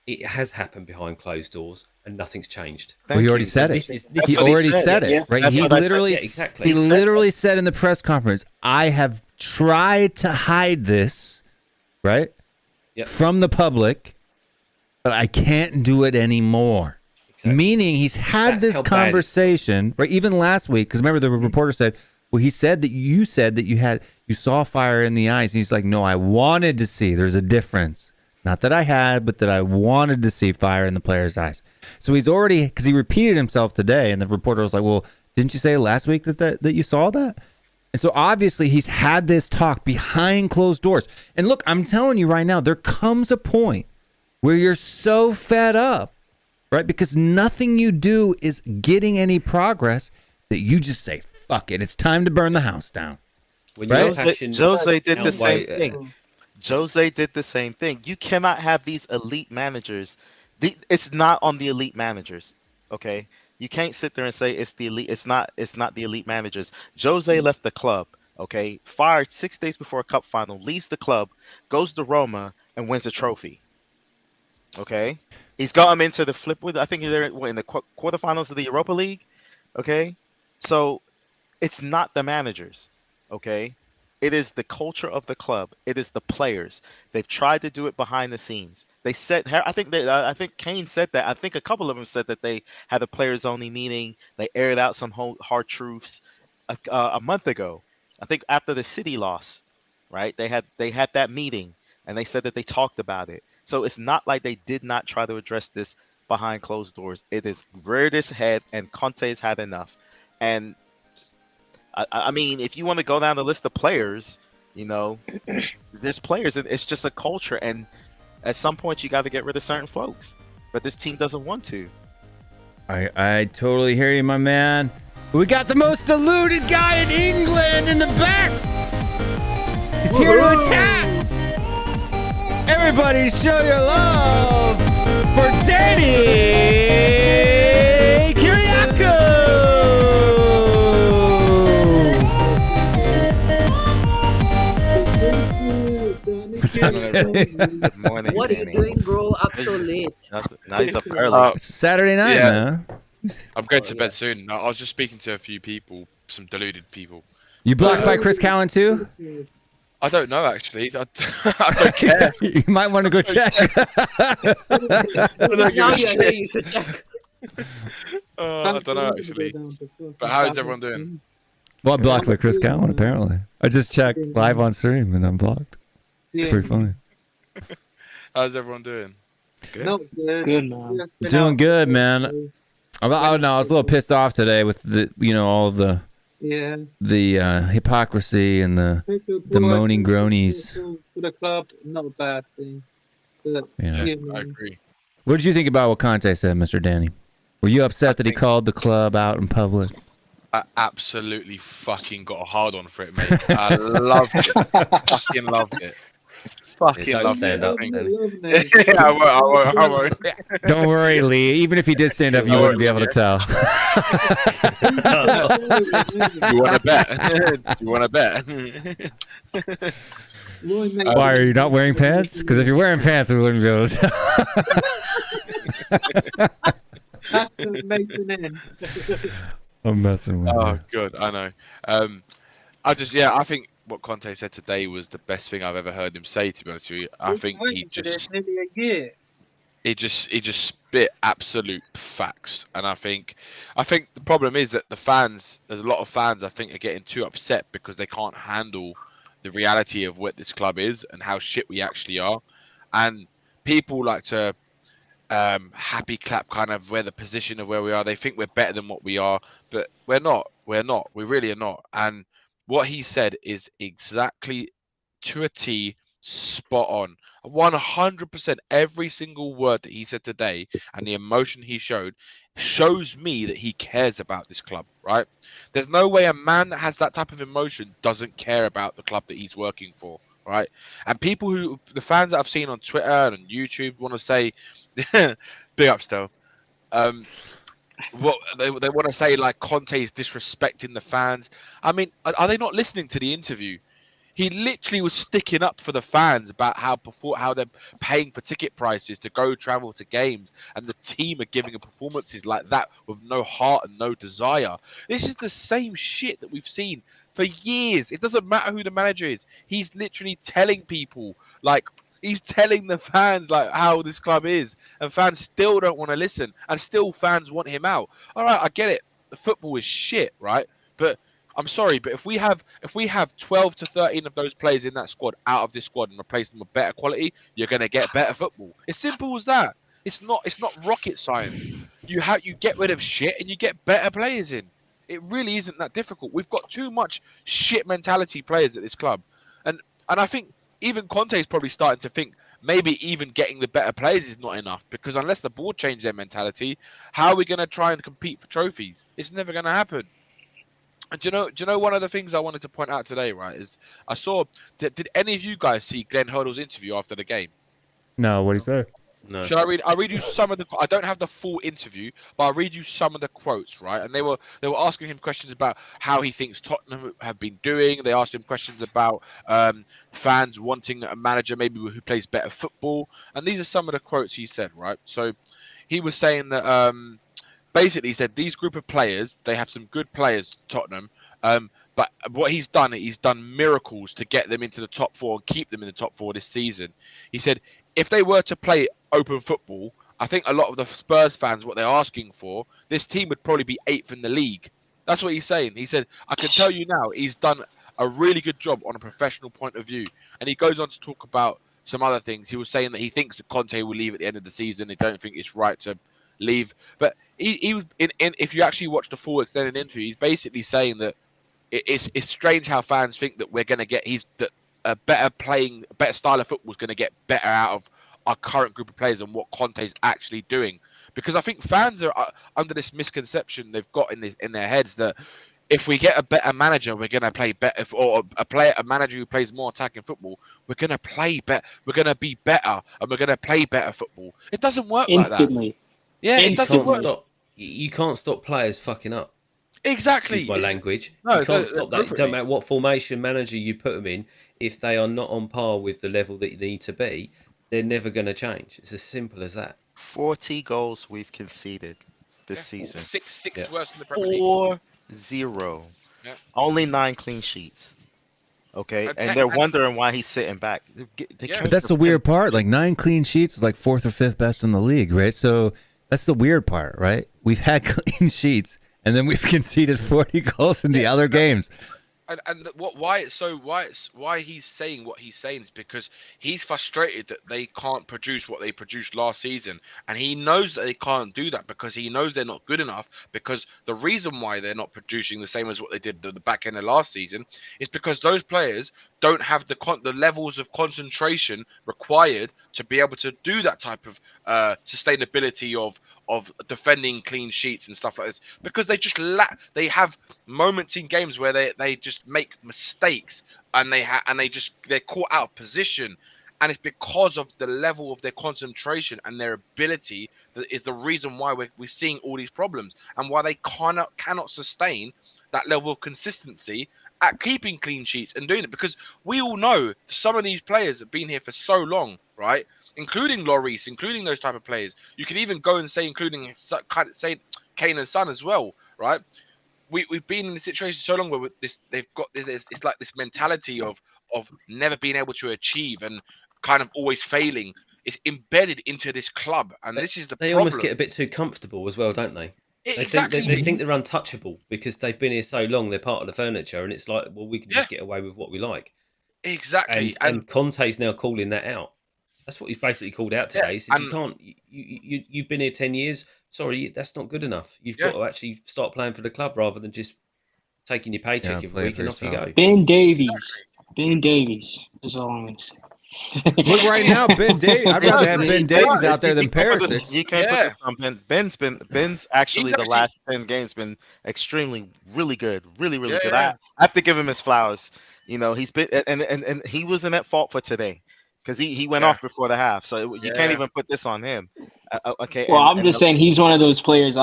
it has happened behind closed doors and nothing's changed. Well, he already said it. He already said it, right? He literally, he literally said in the press conference, "I have tried to hide this, right, from the public, but I can't do it anymore." Exactly. Meaning he's had this conversation, right? Even last week, because remember the reporter said, well, he said that you said that you saw fire in the eyes. And he's like, no, I wanted to see. There's a difference. Not that I had, but that I wanted to see fire in the player's eyes. So he's already, because he repeated himself today, and the reporter was like, well, didn't you say last week that you saw that? And so obviously he's had this talk behind closed doors. And look, I'm telling you right now, there comes a point where you're so fed up, right? Because nothing you do is getting any progress that you just say, fuck it, it's time to burn the house down. When right? Jose did the same thing. Jose did the same thing. You cannot have these elite managers. It's not on the elite managers, okay? You can't sit there and say it's the elite. It's not the elite managers. Jose left the club, okay? Fired 6 days before a cup final, leaves the club, goes to Roma, and wins a trophy. Okay, he's got him into the flip with. I think they're in the quarterfinals of the Europa League. Okay, so it's not the managers. Okay, it is the culture of the club. It is the players. They've tried to do it behind the scenes. They said, I think Kane said that. I think a couple of them said that they had a players only meeting. They aired out some hard truths a month ago. I think after the City loss, right? They had that meeting and they said that they talked about it. So it's not like they did not try to address this behind closed doors. It is reared its head, and Conte's had enough. And I mean, if you want to go down the list of players, you know, there's players. It's just a culture, and at some point you got to get rid of certain folks. But this team doesn't want to. I totally hear you, my man. We got the most deluded guy in England in the back. He's here to attack. Everybody show your love for Danny Kiriakou! Good morning, what Danny. are you doing, bro? Up so late. Now he's up early. It's Saturday night, man. I'm going to bed soon. I was just speaking to a few people, some deluded people. You blocked by Chris Callan too? I don't know, actually. I don't care. You might want to go check. I don't give Now a you're shit. here, you should check. I don't know, actually. But how's everyone doing? Well, I'm blocked by Chris Callan, apparently. I just checked live on stream and I'm blocked. It's pretty funny. How's everyone doing? Good. No, good, man. Doing good, man. I was a little pissed off today with all the hypocrisy and the moaning groanies. For the club, not a bad thing. But, I agree. What did you think about what Conte said, Mr. Danny? Were you upset that he called the club out in public? I absolutely fucking got a hard on for it, mate. I loved it. Fucking loved it. Fucking loved it. Yeah, I won't. Don't worry, Lee. Even if he did stand up, you wouldn't be able to tell. You want to bet? You want to bet? Why are you not wearing pants? Because if you're wearing pants, we wouldn't be able to tell. That's what makes an end. I'm messing with Oh, you. good. I know. I think what Conte said today was the best thing I've ever heard him say. To be honest with you, I We've been think waiting for this nearly a year. he just spit absolute facts, and I think the problem is that there's a lot of fans I think are getting too upset because they can't handle the reality of what this club is and how shit we actually are, and people like to happy clap kind of where the position of where we are. They think we're better than what we are, but we're not. We really are not. And what he said is exactly to a T, spot on. 100% every single word that he said today and the emotion he showed shows me that he cares about this club, right? There's no way a man that has that type of emotion doesn't care about the club that he's working for, right? And the fans that I've seen on Twitter and on YouTube want to say, big up still. What they want to say, like Conte is disrespecting the fans. I mean, are they not listening to the interview? He literally was sticking up for the fans about how they're paying for ticket prices to go travel to games, and the team are giving performances like that with no heart and no desire. This is the same shit that we've seen for years. It doesn't matter who the manager is. He's literally telling people, like, he's telling the fans like how this club is, and fans still don't want to listen, and still fans want him out. All right, I get it. The football is shit, right? But I'm sorry, but if we have 12 to 13 of those players in that squad out of this squad and replace them with better quality, you're gonna get better football. It's simple as that. It's not rocket science. You get rid of shit and you get better players in. It really isn't that difficult. We've got too much shit mentality players at this club, and I think even Conte is probably starting to think maybe even getting the better players is not enough, because unless the board change their mentality, how are we going to try and compete for trophies? It's never going to happen. And do you know one of the things I wanted to point out today, right, is I saw, did any of you guys see Glenn Hoddle's interview after the game? No, what'd he say? No. Should I read? I'll read you some of the. I don't have the full interview, but I'll read you some of the quotes, right? And they were asking him questions about how he thinks Tottenham have been doing. They asked him questions about fans wanting a manager maybe who plays better football. And these are some of the quotes he said, right? So he was saying that basically he said these group of players, they have some good players, Tottenham. But what he's done miracles to get them into the top four and keep them in the top four this season. He said if they were to play open football, I think a lot of the Spurs fans, what they're asking for, this team would probably be 8th in the league. That's what he's saying. He said, I can tell you now, he's done a really good job on a professional point of view. And he goes on to talk about some other things. He was saying that he thinks that Conte will leave at the end of the season. They don't think it's right to leave. But he was if you actually watch the full extended interview, he's basically saying that it's strange how fans think that we're going to get a better style of football is going to get better out of our current group of players and what Conte's actually doing. Because I think fans are under this misconception they've got in their heads that if we get a better manager, we're going to play better, or a manager who plays more attacking football, we're going to play better, we're going to be better, and we're going to play better football. It doesn't work instantly. like that. Yeah, it doesn't work. You can't stop players fucking up. Exactly. Excuse my language. No, you can't stop that. It don't matter what formation manager you put them in. If they are not on par with the level that you need to be, they're never going to change. It's as simple as that. 40 goals we've conceded this season. Six worse than the Premier League. 4-0. Yeah. Only 9 clean sheets. Okay, and they're wondering why he's sitting back. But that's the weird part. Like 9 clean sheets is like 4th or 5th best in the league, right? So that's the weird part, right? We've had clean sheets, and then we've conceded 40 goals in the other games. And why he's saying what he's saying is because he's frustrated that they can't produce what they produced last season, and he knows that they can't do that because he knows they're not good enough. Because the reason why they're not producing the same as what they did at the back end of last season is because those players don't have the levels of concentration required to be able to do that type of sustainability of defending clean sheets and stuff like this, because they just they have moments in games where they just make mistakes and they're caught out of position, and it's because of the level of their concentration and their ability that is the reason why we're seeing all these problems and why they cannot sustain that level of consistency at keeping clean sheets and doing it. Because we all know some of these players have been here for so long, right? Including Lloris, including those type of players. You could even go and say including say Kane and Son as well, right? we've been in the situation so long where they've got this. It's like this mentality of never being able to achieve and kind of always failing. It's embedded into this club, and this is the They problem. almost get a bit too comfortable as well, don't they? Exactly. They think they're untouchable because they've been here so long. They're part of the furniture, and it's like, well, we can just get away with what we like. Exactly. And Conte's now calling that out. That's what he's basically called out today. He says, you can't. You've been here 10 years. Sorry, that's not good enough. You've got to actually start playing for the club rather than just taking your paycheck every week and off you go. Ben Davies is all I'm going to say. Look right now, Ben Davies. I'd rather have Ben Davies out there than Perisic. You can't put this on Ben. Ben's actually the last 10 games been extremely, really good, really good. I have to give him his flowers. You know, he's been and he wasn't at fault for today because he went off before the half, so you can't even put this on him. Okay. Well, I'm just saying he's one of those players.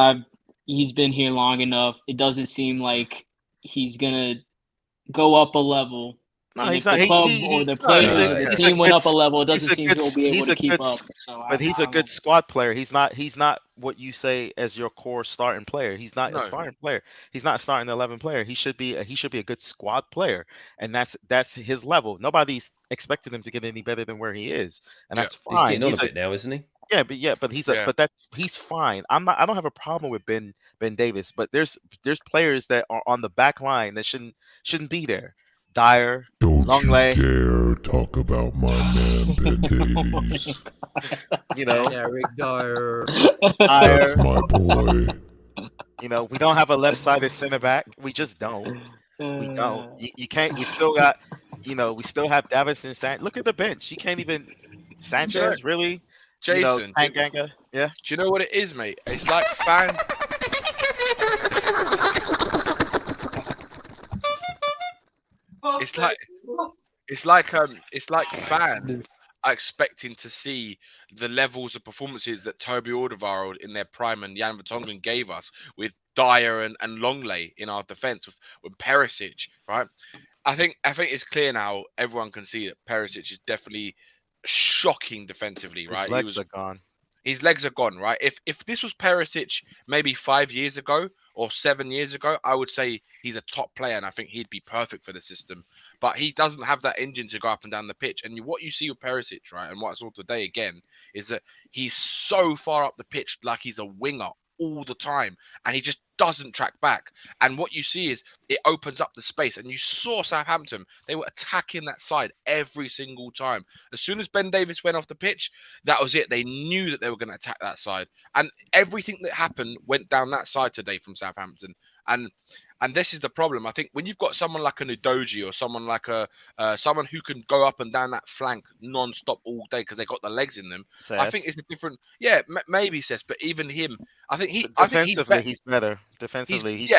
He's been here long enough. It doesn't seem like he's gonna go up a level. No, he's not. The club or the players or the team went up a level. It doesn't seem he'll be able to keep up. But he's a good squad player. He's not what you say as your core starting player. He's not a starting player. He's not a starting 11 player. He should be a good squad player, and that's his level. Nobody's expecting him to get any better than where he is, and that's fine. He's getting on a bit now, isn't he? But he's fine. I don't have a problem with Ben Davies, but there's players that are on the back line that shouldn't be there. Dyer, Longley. Don't you dare talk about my man Ben Davies. You know, Eric Dyer. That's my boy. You know, we don't have a left-sided center back. We just don't. We don't. You can't. We still got. You know, we still have Davison. Look at the bench. You can't even. Sanchez, really? Jason, Tanganga. Yeah. Do you know what it is, mate? It's like fans. It's like fans are expecting to see the levels of performances that Toby Alderweireld in their prime and Jan Vertonghen gave us with Dyer and Longley in our defence with Perisic, right? I think it's clear now. Everyone can see that Perisic is definitely shocking defensively, right? His legs are gone. His legs are gone, right? If this was Perisic maybe 5 years ago or 7 years ago, I would say he's a top player and I think he'd be perfect for the system. But he doesn't have that engine to go up and down the pitch. And what you see with Perisic, right, and what I saw today again, is that he's so far up the pitch like he's a winger all the time, and he just doesn't track back. And what you see is it opens up the space, and you saw Southampton, they were attacking that side every single time. As soon as Ben Davies went off the pitch, that was it. They knew that they were going to attack that side, and everything that happened went down that side today from Southampton. And this is the problem. I think when you've got someone like an Udogie or someone like someone who can go up and down that flank non-stop all day because they got the legs in them, I think it's a different. Yeah, maybe Cess, but even him, I think he's better. Defensively, he's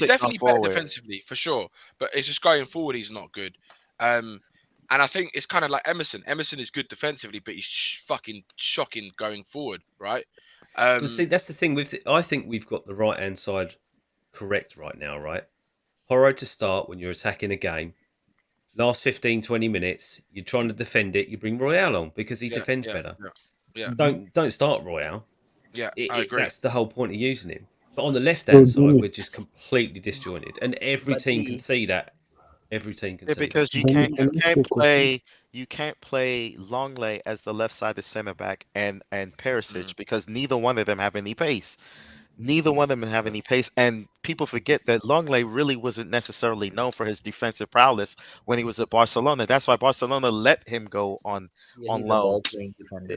definitely better defensively for sure. But it's just going forward, he's not good. And I think it's kind of like Emerson. Emerson is good defensively, but he's fucking shocking going forward, right? See, that's the thing. I think we've got the right hand side correct right now, right? Porro to start when you're attacking a game. Last 15, 20 minutes, you're trying to defend it. You bring Royale on because he defends better. Yeah. Don't start Royale. Yeah, I agree. That's the whole point of using him. But on the left-hand side, we're just completely disjointed, and every team can see that. Every team can see because that. you can't play Longley as the left-sided center back and Perisic because neither one of them have any pace. And people forget that Longley really wasn't necessarily known for his defensive prowess when he was at Barcelona. That's why Barcelona let him go on loan.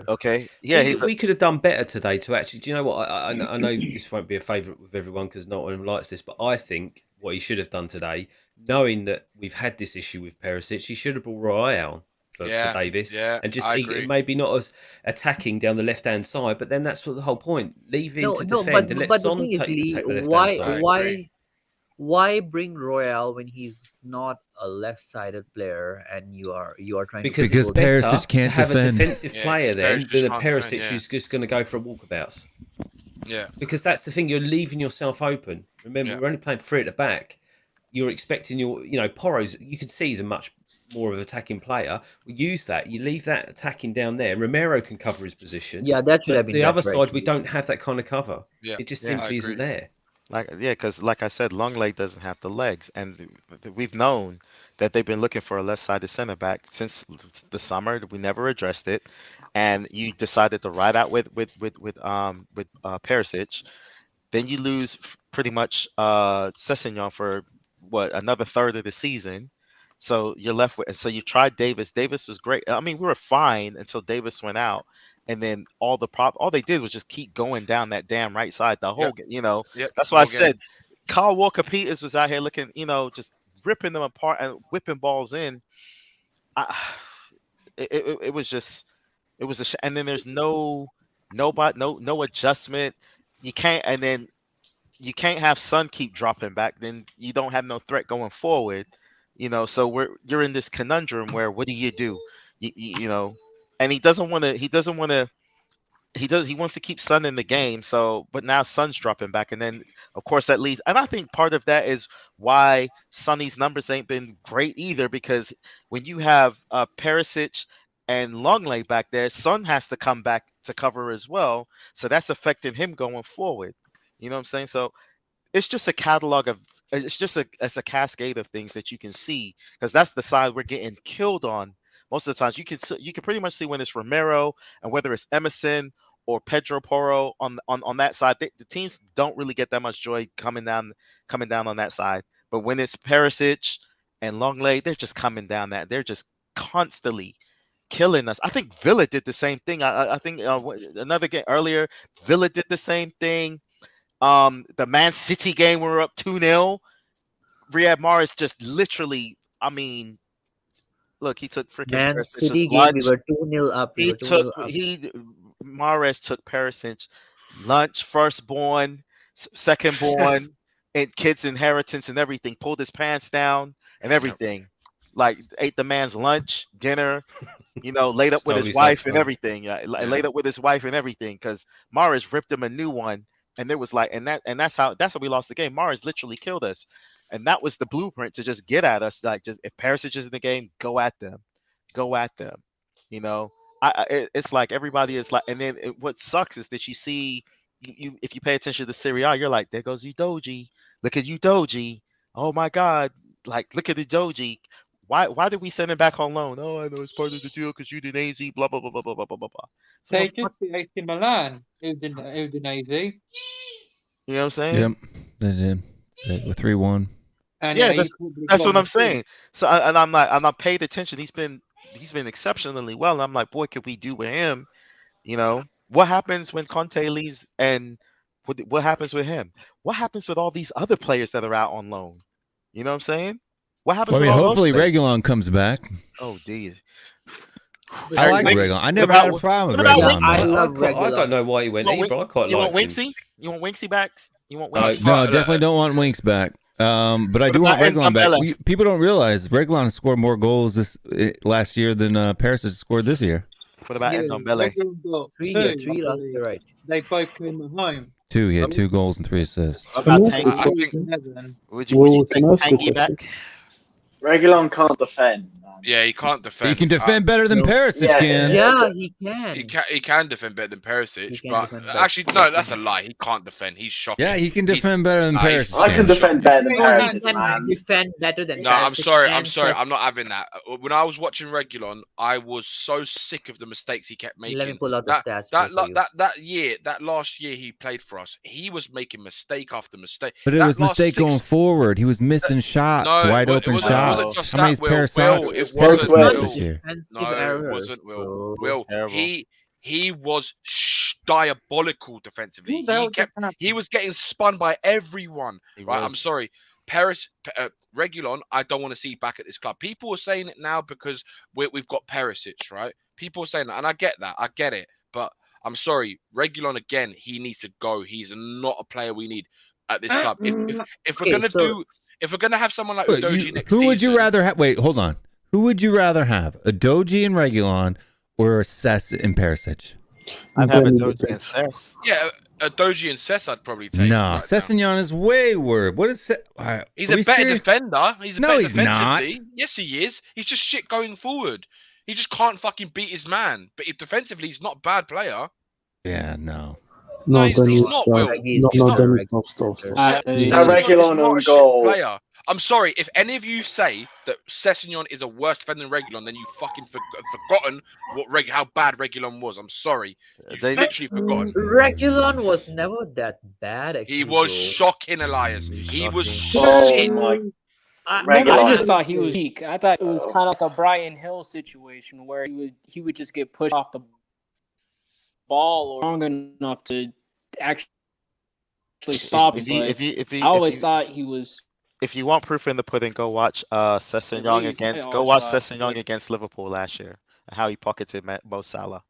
Okay, we could have done better today to actually. Do you know what? I know this won't be a favourite with everyone because not everyone likes this, but I think what he should have done today, knowing that we've had this issue with Perisic, he should have brought Royale for Davis, and just maybe not as attacking down the left hand side, but then that's what the whole point. Leave him to defend and let Son take the left hand side. Why bring Royale when he's not a left-sided player and you are trying because Perisic can't have defend. A defensive player then than a Perisic who's just going to go for a walkabouts. Yeah, because that's the thing. You're leaving yourself open. Remember, we're only playing three at the back. You're expecting Porro's. You can see he's a much more of an attacking player. We use that. You leave that attacking down there. Romero can cover his position. Yeah, that should have been the other side. We don't have that kind of cover. Yeah, it just simply isn't there. Because like I said, Longley doesn't have the legs, and we've known that they've been looking for a left-sided center back since the summer. We never addressed it, and you decided to ride out with Perisic. Then you lose pretty much Sessegnon for another third of the season. So you're left with, so you tried Davis. Davis was great. I mean, we were fine until Davis went out, and then all they did was just keep going down that damn right side the whole, That's why I said Kyle Walker-Peters was out here looking, just ripping them apart and whipping balls in. It was and then there's no adjustment. You can't have Son keep dropping back. Then you don't have no threat going forward. So you're in this conundrum where what do? And he wants to keep Son in the game. So, but now Son's dropping back, and then of course that leads. And I think part of that is why Sonny's numbers ain't been great either, because when you have Perisic and Longley back there, Son has to come back to cover as well. So that's affecting him going forward. You know what I'm saying? So it's just a cascade of things that you can see, because that's the side we're getting killed on most of the times. You can pretty much see when it's Romero and whether it's Emerson or Pedro Porro on that side. The teams don't really get that much joy coming down on that side. But when it's Perisic and Longley, they're just coming down that. They're just constantly killing us. I think Villa did the same thing. I think another game earlier, Villa did the same thing. The Man City game, we were up 2-0. Riyad Mahrez just literally, look, he took freaking Man City game, we were 2-0 up. Mahrez took Perisic lunch, firstborn, secondborn, and kids' inheritance and everything. Pulled his pants down and everything. Like ate the man's lunch, dinner, laid up with his wife and everything. Laid up with his wife and everything, because Mahrez ripped him a new one. And there was that's how we lost the game. Mahrez literally killed us, and that was the blueprint to just get at us. Like, just if Perisic is in the game, go at them. It's like everybody is like, and then what sucks is that you see, if you pay attention to Serie A, you're like, there goes Udogie. Look at Udogie. Oh my God! Like, look at Udogie. Why did we send him back on loan? Oh, I know it's part of the deal because Udinese, blah blah blah blah blah blah blah blah. So they just beat AC Milan, Udinese. You know what I'm saying? Yep, they did. With 3-1. Yeah, that's what I'm saying. So I'm not paid attention. He's been exceptionally well. And I'm like, boy, could we do with him? What happens when Conte leaves, and what happens with him? What happens with all these other players that are out on loan? You know what I'm saying? What happens? Well, hopefully Reguilon comes back. Oh, geez. I like Reguilon. I never had a problem with Reguilon. I love Reguilon. I don't know why he went either. I quite like him. You want Winksy back? You want Winksy? No, definitely don't want Winks back. But I do want Reguilon back. People don't realize Reguilon scored more goals last year than Perisic scored this year. What about Ndombele? 3 last year, right? They both came at home. 2, he had 2 goals and 3 assists. What about Tanguy? Would you take Tanguy back? Reguilon can't defend. Yeah, he can't defend. He can defend better than Perisic can. Yeah, he can. He can defend better than Perisic, but actually, no, that's a lie. He can't defend. He's shocking. Yeah, he can defend better than Perisic. I can defend better than Perisic. He can defend better than No, Perisic. I'm sorry. I'm not having that. When I was watching Reguilon, I was so sick of the mistakes he kept making. Let me pull out the stats. That last year he played for us, he was making mistake after mistake. But it was mistake going forward. He was missing shots, wide open shots. How many Perisic this year? No, it wasn't Will. He was diabolical defensively. He was getting spun by everyone. Right? I'm sorry. Reguilon, I don't want to see back at this club. People are saying it now because we've got Perisic, right? People are saying that, and I get that. I get it. But I'm sorry, Reguilon, again, he needs to go. He's not a player we need at this club. If we're gonna have someone like Udogie next season, who would you rather have? Wait, hold on. Who would you rather have, Udogie and Reguilon, or Cess and Perisic? I'd have Udogie and Cess. Yeah, Udogie and Cess I'd probably take. No, Sessegnon is way worse. What is he's a better defender. He's no, better he's not. Yes, he is. He's just shit going forward. He just can't fucking beat his man. But defensively, he's not a bad player. Yeah, no. No, he's Dennis, not, Will. Dennis, stop. Sessegnon That Reguilon is not on a shit goal. player. I'm sorry, if any of you say that Sessegnon is a worse defender than Reguilon, then you fucking forgotten how bad Reguilon was. I'm sorry. You've literally forgotten. Reguilon was never that bad, actually. He was bro. shocking, Elias. He was Oh shocking. my. I just thought he was weak. I thought it was kind of like a Brian Hill situation where he would just get pushed off the ball long enough to actually stop him. I always thought he was. If you want proof in the pudding, go watch Sessegnon against Liverpool last year and how he pocketed Mo Salah.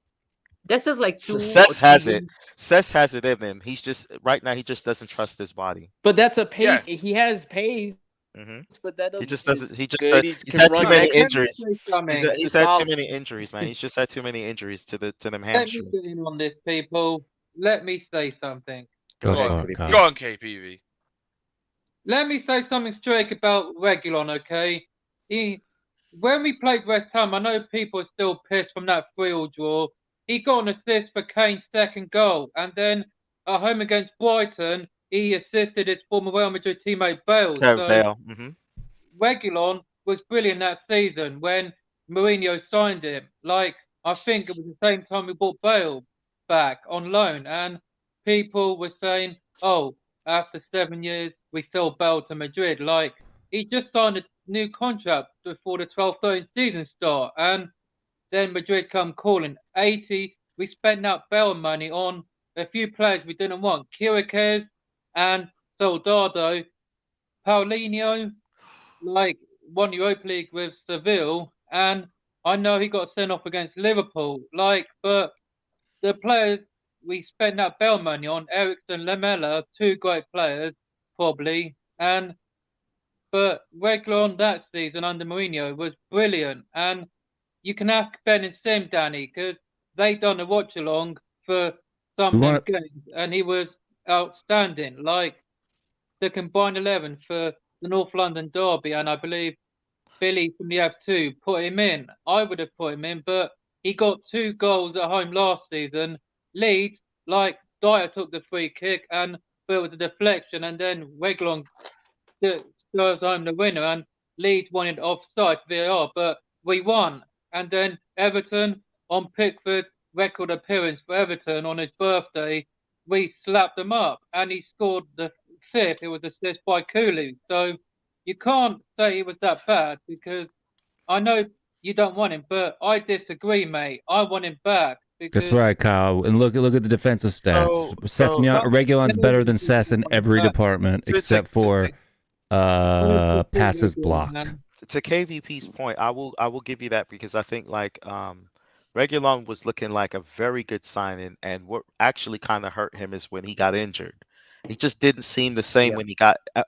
That's just like two. Sess has it. Sess has it in him. He's just right now. He just doesn't trust his body. But that's a pace. Yeah. He has pace. But that he just doesn't. He's had too many injuries. He's had too solid. many injuries, man. He's just had too many injuries to them Let me hamstrings. get in on this, people. Let me say something. Go on, KPV. Let me say something straight about Reguilon, okay? When we played West Ham, I know people are still pissed from that 3-3 draw. He got an assist for Kane's second goal, and then at home against Brighton, he assisted his former Real Madrid teammate Bale. Reguilon was brilliant that season when Mourinho signed him. Like, I think it was the same time we brought Bale back on loan, and people were saying, "Oh, after 7 years, we sell Bale to Madrid." Like, he just signed a new contract before the 12-13 season start, and then Madrid come calling 80. We spent that Bale money on a few players we didn't want: Kiriakes and Soldado, Paulinho, like won Europa League with Seville, and I know he got sent off against Liverpool. Like, but the players we spent that Bale money on, Eriksen, Lamela, two great players, probably, but Reguilon that season under Mourinho was brilliant, and you can ask Ben and Sim, Danny, because they done a watch along for some games, and he was outstanding. Like the combined 11 for the North London derby, and I believe Billy from the F2 put him in. I would have put him in, but he got 2 goals at home last season. Leeds, like Dyer took the free kick, and it was a deflection, and then Reguilon scores home the winner, and Leeds wanted offside VAR, but we won. And then Everton on Pickford's record appearance for Everton on his birthday, we slapped them up, and he scored the 5th. It was assist by Cooley. So you can't say he was that bad, because I know you don't want him, but I disagree, mate. I want him back. That's right, Kyle. And look at the defensive stats. Reguilon's better than Sess in every department except for passes blocked. To KVP's point, I will give you that, because I think like Reguilon was looking like a very good signing, and what actually kind of hurt him is when he got injured. He just didn't seem the same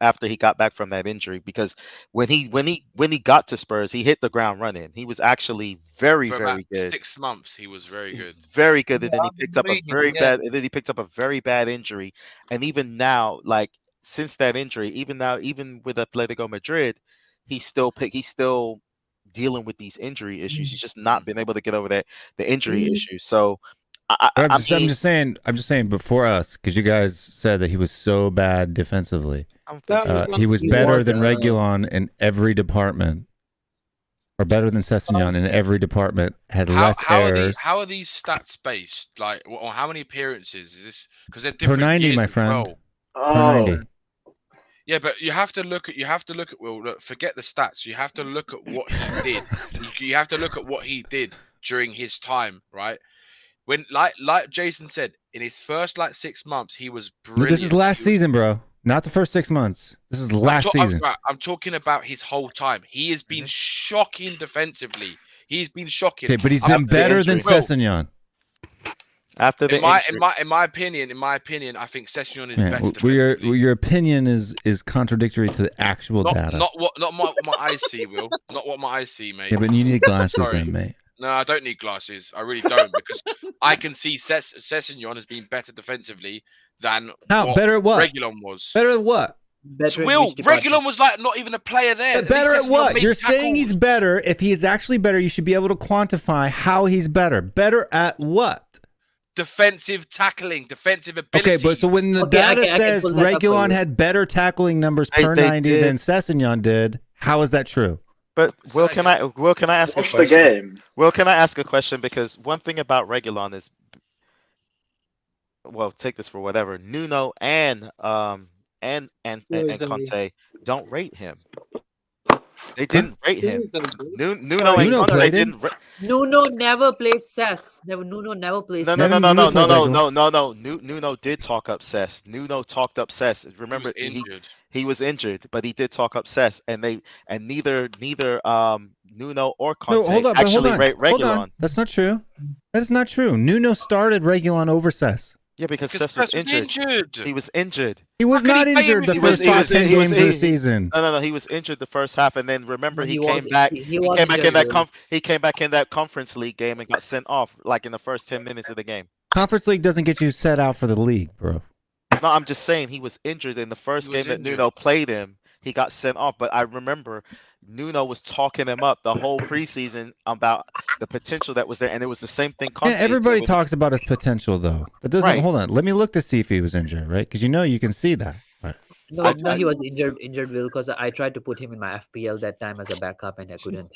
after he got back from that injury, because when he got to Spurs, he hit the ground running. He was actually very good. 6 months, he was very good. Very good, and then he picked up a very bad injury, and even now, like since that injury, even with Atletico Madrid, he's still dealing with these injury issues. He's just not been able to get over the injury issue. So. I'm just saying, before us, because you guys said that he was so bad defensively. He was better than Reguilon in every department, or better than Sessegnon in every department. Had less errors. How are these stats based? Like, or how many appearances is this? Because they're per different 90, my friend. Per 90. Yeah, but you have to look at Will. Look, forget the stats. You have to look at what he did. You have to look at what he did during his time, right? When, like Jason said, in his first 6 months, he was brilliant. This is last season, bro. Not the first 6 months. This is last season. I'm talking about his whole time. He has been shocking defensively. He's been shocking. Okay, but he's been better than Sessegnon. After the in my opinion, I think Sessegnon is better. Well, your opinion is contradictory to the actual data. Not what my eyes see, Will. Not what my eyes see, mate. Yeah, but you need glasses then, mate. No, I don't need glasses. I really don't, because I can see Sessegnon has been better defensively than better at what? Reguilon was. Better at what? Reguilon was not even a player there. Better at what? You're saying he's better. If he is actually better, you should be able to quantify how he's better. Better at what? defensive tackling, defensive ability. Okay, but so when the data says Reguilon had better tackling numbers per 90 than Sessegnon did, how is that true? But Will, can I ask a Watch the question? game. Will, can I ask a question? Because one thing about Reguilon is, well, take this for whatever. Nuno and Conte don't rate him. They didn't rate him. Nuno and Conte didn't. Nuno never played Cess. Nuno never played. No. Nuno did talk up Cess. Nuno talked up Cess. Remember, he was injured, but he did talk up Cess, and neither Nuno or Conte actually rate Reguilon. That's not true. That is not true. Nuno started Reguilon over Cess. Yeah, because Cess was injured. He was injured. He was not injured the first 10 games of the season. No. He was injured the first half, and then remember he came back. He came back in that Conference League game and got sent off like in the first 10 minutes of the game. Conference League doesn't get you set out for the league, bro. No, I'm just saying he was injured in the first game that Nuno played him. He got sent off, but I remember Nuno was talking him up the whole preseason about the potential that was there, and it was the same thing. Yeah, everybody talks about his potential, though. That doesn't. Right. Hold on. Let me look to see if he was injured, right? Because you can see that. Right. No, he was injured, Will, because I tried to put him in my FPL that time as a backup, and I couldn't.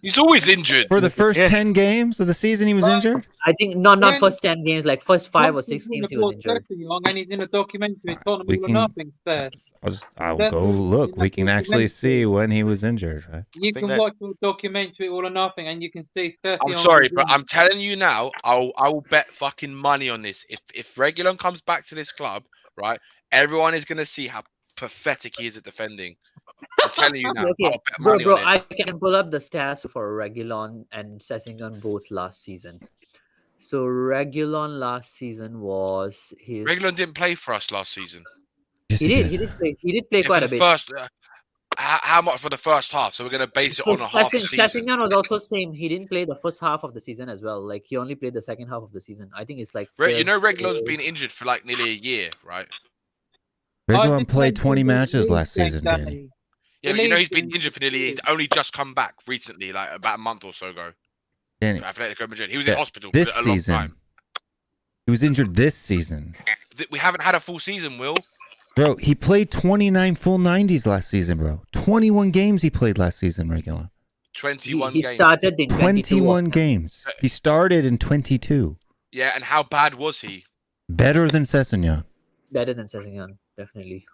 He's always injured. For the first 10 games of the season, he was injured? I think not first 10 games, like first 5 or 6 games he was injured. And he's in a documentary, Tottenham All or Nothing. I'll go look. We can actually see when he was injured, right? You can watch the documentary All or Nothing, and you can see. I'm sorry, but I'm telling you now, I will bet fucking money on this. If Reguilon comes back to this club, right, everyone is gonna see how pathetic he is at defending. I'm telling you now. Okay. I'll bet money on it. I can pull up the stats for Reguilon and Sessegnon both last season. So Reguilon last season was his. Reguilon didn't play for us last season. Yes, He did play quite a bit. How much for the first half? So we're gonna base it on a half season. Sessegnon was also same. He didn't play the first half of the season as well. Like he only played the second half of the season. I think it's like. Reguilon's been injured for like nearly a year, right? Reguilon played 20 matches last season, Danny. Yeah, but he's been injured for nearly. He's only just come back recently, like about a month or so ago. Danny, Atletico Madrid. He was in hospital this for a long season. time. He was injured this season. We haven't had a full season, Will. Bro, he played 29 full 90s last season, bro. 21 games he played last season, Reguilon. 21 he games. Started in 21 games. He started in 22. Yeah, and how bad was he? Better than Sessegnon. Better than Sessegnon, definitely.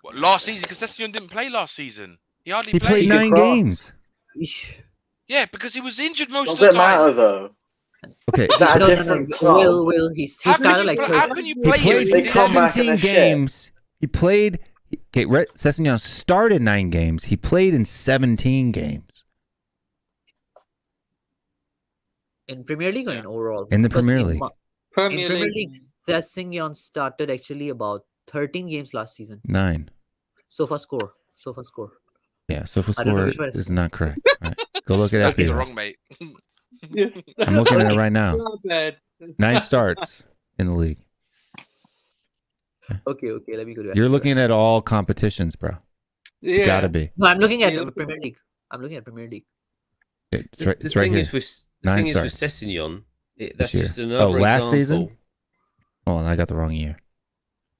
What, last season? Because Sessegnon didn't play last season. He hardly He played 9 games. Yeah, because he was injured most of Does the it time. matter though? Okay. Is that a different club? Will he started like. How can you He play played They come back 17 and they're games. He played. Okay, Sessegnon started 9 games. He played in 17 games. In Premier League or in overall? In the Premier League. In Premier League, Sessegnon started actually about 13 games last season. 9. Sofa score. Yeah, SofaScore I don't know which one is not correct. Right. Go look at You're FPL. wrong, mate. I'm looking at it right now. 9 starts in the league. Okay, let me go to You're looking at all competitions, bro. You gotta be. No, I'm looking at Premier League. It's right, The it's right thing here. is with 9 with starts. Sessegnon, that's this year. just another last example. season? Oh, I got the wrong year.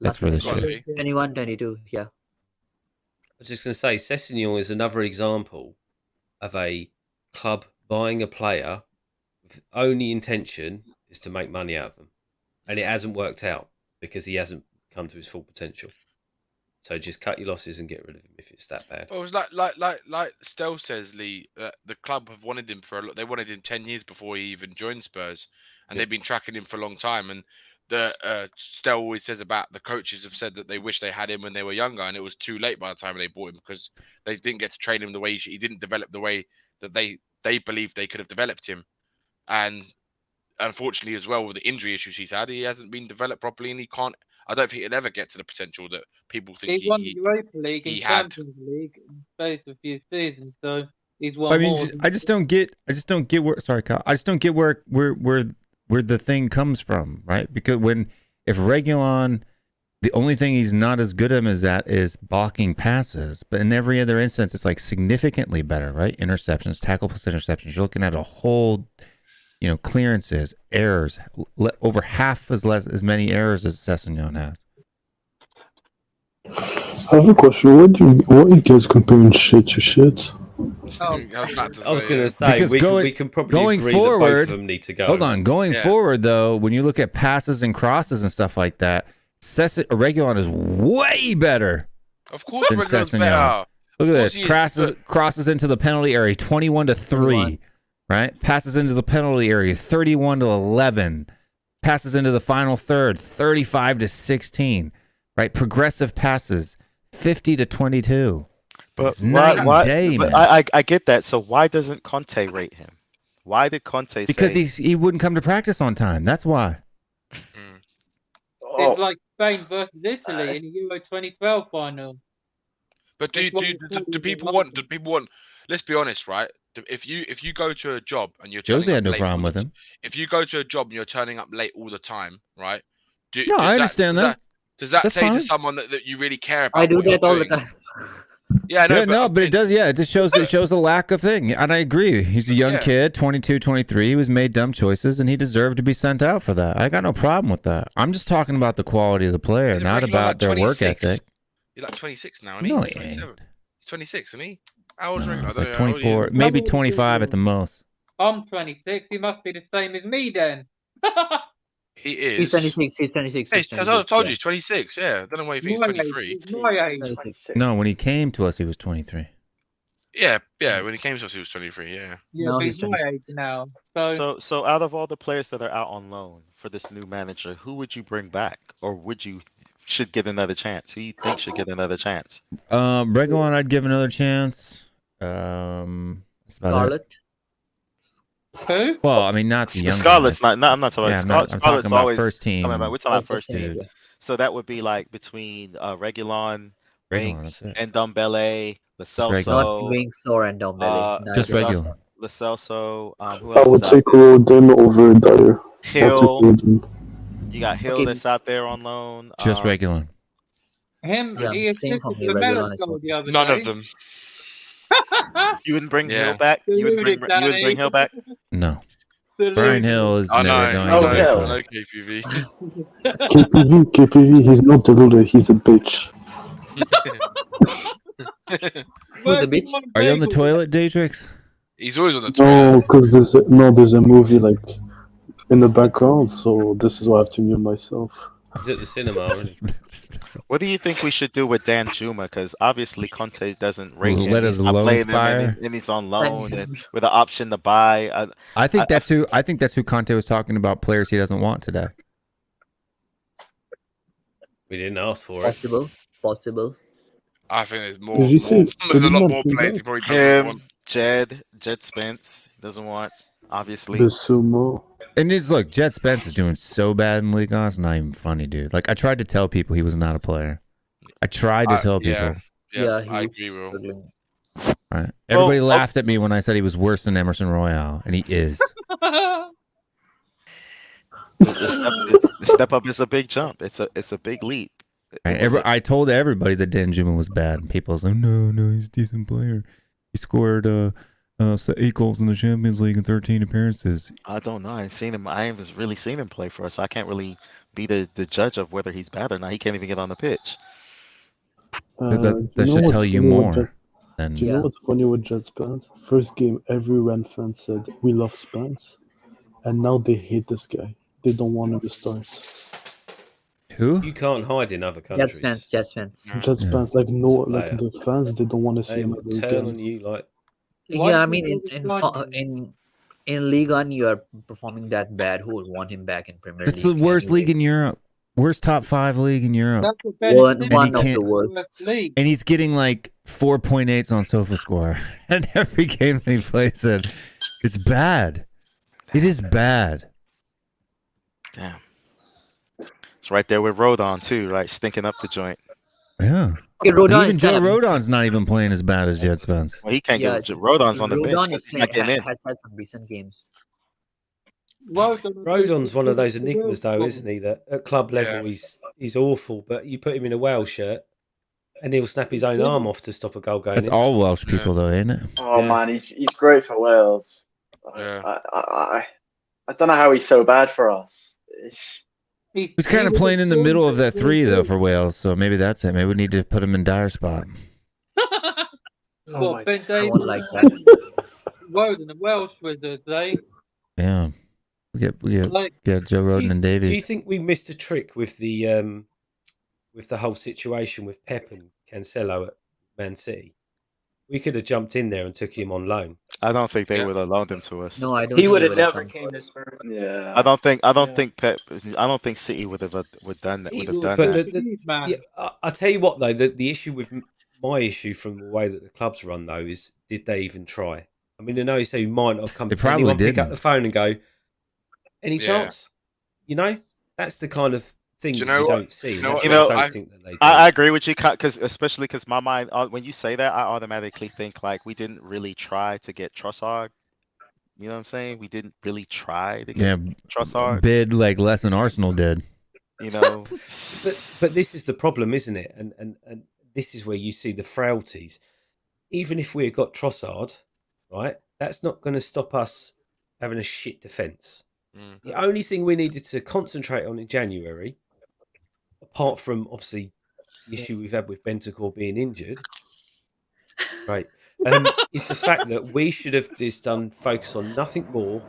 That's for this year. 21, 22, yeah. I was just going to say, Sessegnon is another example of a club buying a player with only intention is to make money out of them. And it hasn't worked out because he hasn't come to his full potential. So just cut your losses and get rid of him if it's that bad. Well, it was like Stel says, Lee. The club have wanted him for they wanted him 10 years before he even joined Spurs, and they've been tracking him for a long time. And the Stel always says about the coaches have said that they wish they had him when they were younger, and it was too late by the time they bought him because they didn't get to train him the way he didn't develop the way that they believed they could have developed him. And unfortunately, as well with the injury issues he's had, he hasn't been developed properly, and he can't. I don't think he'll ever get to the potential that people think he won the Europa League and Champions League in space of a few seasons, so he's won I mean, more. I just don't get where. Sorry, Kyle. I just don't get where the thing comes from, right? Because if Reguilon, the only thing he's not as good at is blocking passes, but in every other instance, it's like significantly better, right? Interceptions, tackle plus interceptions. You're looking at a whole clearances, errors, over half as many errors as Sessegnon has. I have a question. Why are you guys comparing shit to shit? I was going to say Because we can probably agree that both of them need to go. Hold on, going forward though, when you look at passes and crosses and stuff like that, Reguilon is way better. Of course, than Reguilon's Sessegnon. better. Look at this, crosses into the penalty area, 21-3, right? Passes into the penalty area, 31-11. Passes into the final third, 35-16. Right, progressive passes, 50-22. But it's night and day, man. I get that. So why doesn't Conte rate him? Why did Conte because say? he wouldn't come to practice on time. That's why. It's like Spain versus Italy in the Euro 2012 final. But do people want? Let's be honest, right? If you go to a job and you're Jose had no late problem with him. If you go to a job and you're turning up late all the time, right? I understand that. Does that That's say fine. to someone that you really care about? I do what you're that all the doing? time. Yeah, but it does. Yeah, it just shows a lack of thing. And I agree. He's a young kid, 22, 23. He was made dumb choices, and he deserved to be sent out for that. I got no problem with that. I'm just talking about the quality of the player, not about their work ethic. He's like 26 now, isn't No, he? he ain't. He's 26, isn't he? How old is No, he? it's like 24, maybe 25 at the most. I'm 26. He must be the same as me then. He is. He's 26. He's 26. Hey, He's I 26, told you, he's 26. Yeah, I don't know why you think he's 23. He's my age. 26. No, when he came to us, he was 23. Yeah, when he came to us, he was 23. Yeah. Yeah, No, but he's he's my 26. age now. So out of all the players that are out on loan for this new manager, who would you bring back, or would you should get another chance? Who you think should get another chance? Reguilon, I'd give another chance. That's about it. Scarlett. Who? Well, I mean, not the young Scarlett's guys. not. I'm not talking Yeah, about. I'm Scarlett's talking about always first team. We're talking about first team, team. yeah. So that would be like between Reguilon, Winks, that's it. and Ndombele, Lo Reguilon. Not Celso, Winks or Ndombele. Just Reguilon. Lo Celso. Who I else would is out take there? Rodin over Dyer. Hill. You got Hill Okay. that's out there on loan. Just Reguilon. Him, Yeah, he same for assisted me, the Reguilon Melon as goal well. the other None day. of them. You wouldn't bring Yeah. Hill back. You wouldn't bring Danny. Hill back. No. The Brian loser. Hill is I never know. going Oh, to be yeah. a I player. know KPV. KPV, he's not deluded. He's a bitch. Who's a bitch? Are you on the toilet, Datrix? He's always on the No, toilet. because there's a movie like in the background, so this is why I have to mute myself. He's at the cinema. isn't he? What do you think we should do with Dan Juma? Because obviously Conte doesn't rate We'll him. let He's his not loan playing expire. him, and he's on loan and with an option to buy. I think that's who Conte was talking about, players he doesn't want today. We didn't ask for it. Possible. I think there's more. Did you say- There's a did lot you more not players say he probably doesn't want. Jed Spence doesn't want, obviously. The sumo. And it's look, Jet Spence is doing so bad in Ligue 1, it's not even funny, dude. Like I tried to tell people he was not a player. I tried to tell people. Yeah, he I was agree, Will. struggling. Right. Everybody Well, laughed at me when I said he was worse than Emerson Royale, and he is. The step up is a big jump. It's a big leap. Right. I told everybody that Dan Juma was bad, and people was like, no, he's a decent player. He scored 8 goals in the Champions League in 13 appearances. I don't know. I ain't seen him. I haven't really seen him play for us. So I can't really be the judge of whether he's bad or not. He can't even get on the pitch. That you know should what's tell you funny with more. Jet- Than, Do you know what's funny with Jet Spence? First game, every Rant fan said we love Spence, and now they hate this guy. They don't want him to start. Who? You can't hide in other countries. Jet Spence. Jet Spence, like no, He's a like player. the fans, they don't want to see They him will ever turn on again. you like. Yeah, I mean, in Ligue 1, you are performing that bad. Who would want him back in Premier League? It's the worst league in Europe. Worst top 5 league in Europe. One And he of the can't- worst. And he's getting like 4.8s on SofaScore. And every game he plays it, it's bad. It is bad. Damn. It's right there with Rodon too, right? Stinking up the joint. Yeah. Okay, Rodon Even is Joe kind of- Rodon's not even playing as bad as Jet Spence. Well, he can't Yeah, get Rodon's on the bench Rodon because he's not getting in. has had some decent games. Rodon's one of those enigmas, though, isn't he? That at club level he's awful, but you put him in a Wales shirt, and he'll snap his own arm off to stop a goal going That's in. all Welsh people, though, ain't it? Oh Yeah. man, he's great for Wales. Yeah. I I don't know how he's so bad for us. He was kind of playing in the middle of that three, though, for Wales, so maybe that's it. Maybe we need to put him in dire spot. What, Ben I Davies? won't like that. Roden, the Welsh Wizards, eh? Yeah. We get Joe Roden and Davies. Do you think we missed a trick with the whole situation with Pep and Cancelo at Man City? We could have jumped in there and took him on loan. I don't think they would have loaned him to us. No, I don't. He would have never came to Spurs. Yeah. I don't think Pep. I don't think City would have done that. But I tell you what, though, the issue with my issue from the way that the club's run, though, is did they even try? I mean, I know you say you might not have come. They probably anyone didn't. pick up the phone and go, "Any chance?" You know, that's the kind of thing you don't see. I agree with you, especially because my mind, when you say that, I automatically think like we didn't really try to get Trossard. You know what I'm saying? We didn't really try to get Trossard. Bid like less than Arsenal did. You know, but this is the problem, isn't it? And this is where you see the frailties. Even if we had got Trossard, right, that's not going to stop us having a shit defence. The only thing we needed to concentrate on in January, apart from obviously the issue we've had with Bentancur being injured, right, is the fact that we should have just focus on nothing more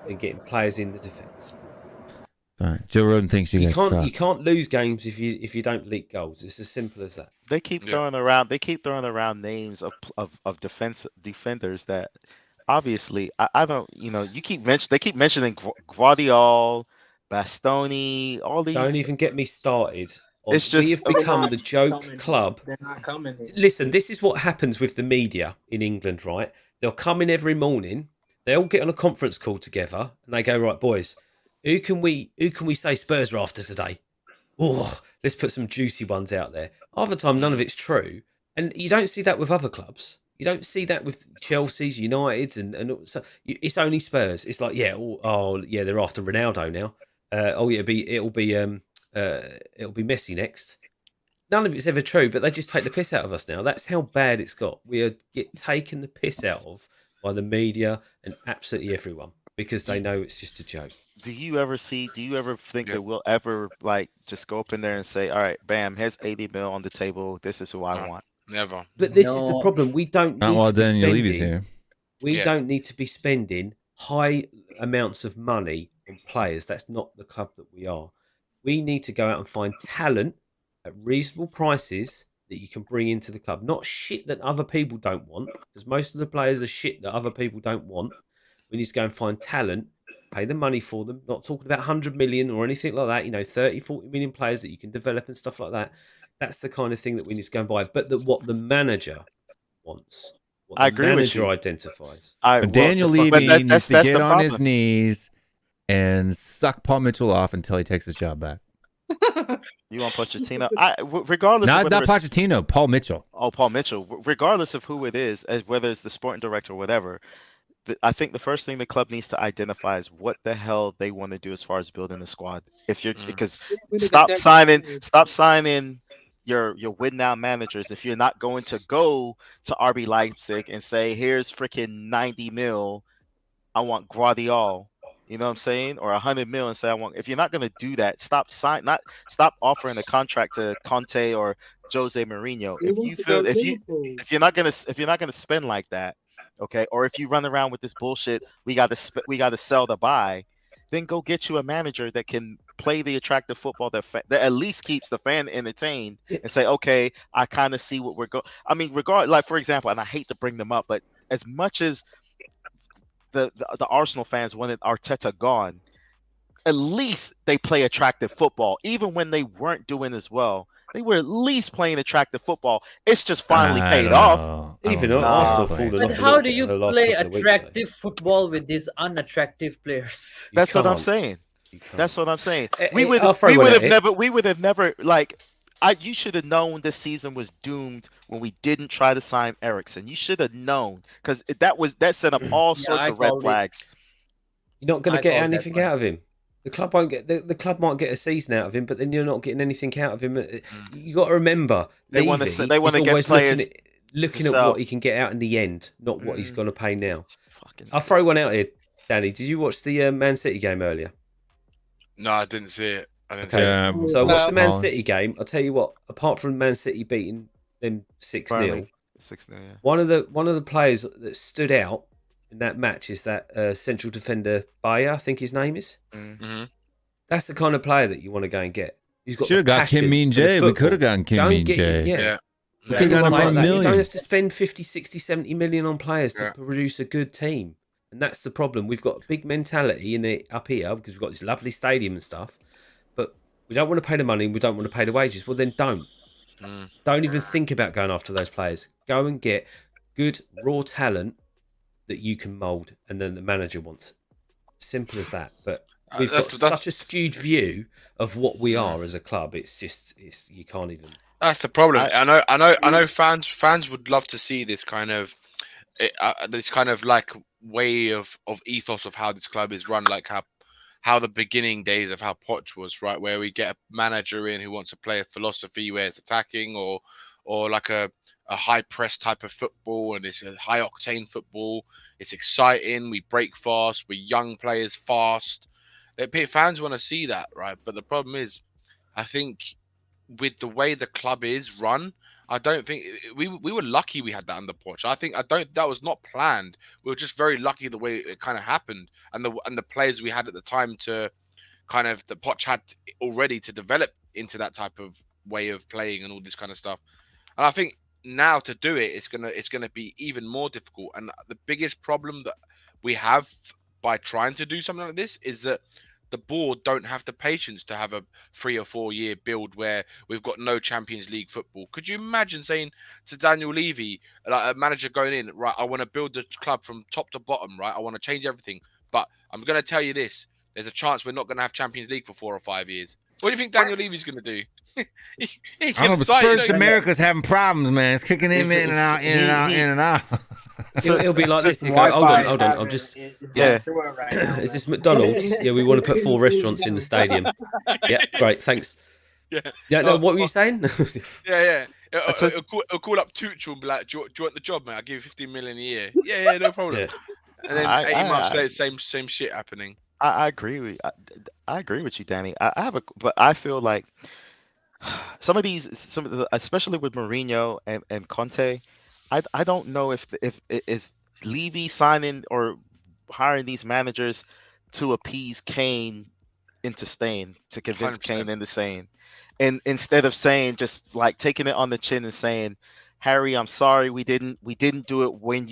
than getting players in the defence. All right. Joe Roden thinks you guys suck. You can't lose games if you don't leak goals. It's as simple as that. They keep throwing around names of defenders that obviously I don't. You know, they keep mentioning Guardiola, Bastoni, all these. Don't even get me started. It's just we have become the joke club. They're not coming. Listen, this is what happens with the media in England, right? They'll come in every morning. They all get on a conference call together and they go, right, boys, who can we say Spurs are after today? Oh, let's put some juicy ones out there. Half the time, none of it's true. And you don't see that with other clubs. You don't see that with Chelsea's, United's, and so it's only Spurs. It's like, they're after Ronaldo now. It'll be Messi next. None of it's ever true, but they just take the piss out of us now. That's how bad it's got. We get taken the piss out of by the media and absolutely everyone because they know it's just a joke. Do you ever think that we'll ever like just go up in there and say, all right, bam, here's 80 mil on the table. This is who I want. Never. But this is the problem. We don't need to be spending. Here. We don't need to be spending high amounts of money on players. That's not the club that we are. We need to go out and find talent at reasonable prices that you can bring into the club. Not shit that other people don't want, because most of the players are shit that other people don't want. We need to go and find talent, pay the money for them, not talking about 100 million or anything like that, 30, 40 million players that you can develop and stuff like that. That's the kind of thing that we need to go and buy. But what the manager wants, what the manager identifies. Daniel Levy needs to get on his knees and suck Paul Mitchell off until he takes his job back. You want Pochettino? Regardless, not Pochettino, Paul Mitchell. Oh, Paul Mitchell. Regardless of who it is, whether it's the sporting director or whatever, I think the first thing the club needs to identify is what the hell they want to do as far as building the squad. Because stop signing your win now managers if you're not going to go to RB Leipzig and say, here's freaking 90 mil, I want Guardiola. You know what I'm saying? Or 100 mil and say I want. If you're not going to do that, stop offering a contract to Conte or Jose Mourinho. If you're not gonna spend like that, okay? Or if you run around with this bullshit, we got to sell to buy. Then go get you a manager that can play the attractive football that at least keeps the fan entertained and say, okay, I kind of see what we're going. I mean, like for example, and I hate to bring them up, but as much as the Arsenal fans wanted Arteta gone, at least they play attractive football. Even when they weren't doing as well, they were at least playing attractive football. It's just finally paid off. Even Arsenal fallen off. But how do you play attractive football with these unattractive players? That's what I'm saying. That's what I'm saying. We would have never like. You should have known this season was doomed when we didn't try to sign Eriksen. You should have known because that set up all sorts of red flags. You're not going to get anything out of him. The club won't get. The club might get a season out of him, but then you're not getting anything out of him. You got to remember they want to get players looking at what he can get out in the end, not what he's going to pay now. I'll throw one out here. Danny, did you watch the Man City game earlier? No, I didn't see it. I didn't Okay. see So I watched the Man Colin. City game. I'll tell you what. Apart from Man City beating them 6-0, Burnley, 6-0. Yeah. one of the players that stood out in that match is that central defender Bayer, I think his name is. Mm-hmm. That's the kind of player that you want to go and get. He's got Should have the got Kim passion Min for the Jae. We football. could have gotten Kim Go and Min get- Jae. Yeah. We could have got him Anyone for a like that. You don't million. have to spend 50, 60, 70 million on players to produce a good team. And that's the problem. We've got a big mentality in it up here because we've got this lovely stadium and stuff. But we don't want to pay the money and we don't want to pay the wages. Well, then don't. Don't even think about going after those players. Go and get good, raw talent that you can mould and then the manager wants. Simple as that. But we've got such a skewed view of what we are as a club. It's you can't even. That's the problem. I know. Fans would love to see this kind of, like way of ethos of how this club is run, like how the beginning days of how Poch was, right, where we get a manager in who wants to play a philosophy where it's attacking or like a high press type of football, and it's a high octane football. It's exciting. We break fast. We're young players fast. Fans want to see that, right? But the problem is, I think with the way the club is run, I don't think we were lucky we had that under Poch. That was not planned. We were just very lucky the way it kind of happened, and the players we had at the time to kind of the Poch had already to develop into that type of way of playing and all this kind of stuff. And I think now to do it, it's gonna be even more difficult. And the biggest problem that we have by trying to do something like this is that the board don't have the patience to have a 3 or 4 year build where we've got no Champions League football. Could you imagine saying to Daniel Levy, like a manager going in, right, I want to build the club from top to bottom, right? I want to change everything. But I'm going to tell you this, there's a chance we're not going to have Champions League for 4 or 5 years. What do you think Daniel Levy's going to do? I don't know, but Spurs America's having problems, man. It's kicking him in and out, in and out, in and out. It'll be like this. You go, hold on. I'm just Is this McDonald's? Yeah, we want to put 4 restaurants in the stadium. Yeah, great, thanks. Yeah. No, what were you saying? Yeah. It'll call up Tuchel and be like, do you want the job, mate? I'll give you 15 million a year. Yeah, no problem. Yeah. And then 18 months later, same shit happening. I agree with I agree with you, Danny. But I feel like some of the, especially with Mourinho and Conte, I don't know if is Levy signing or hiring these managers to appease Kane into staying, to convince 100%. Kane into staying, and instead of saying, just like taking it on the chin and saying, Harry, I'm sorry, we didn't do it when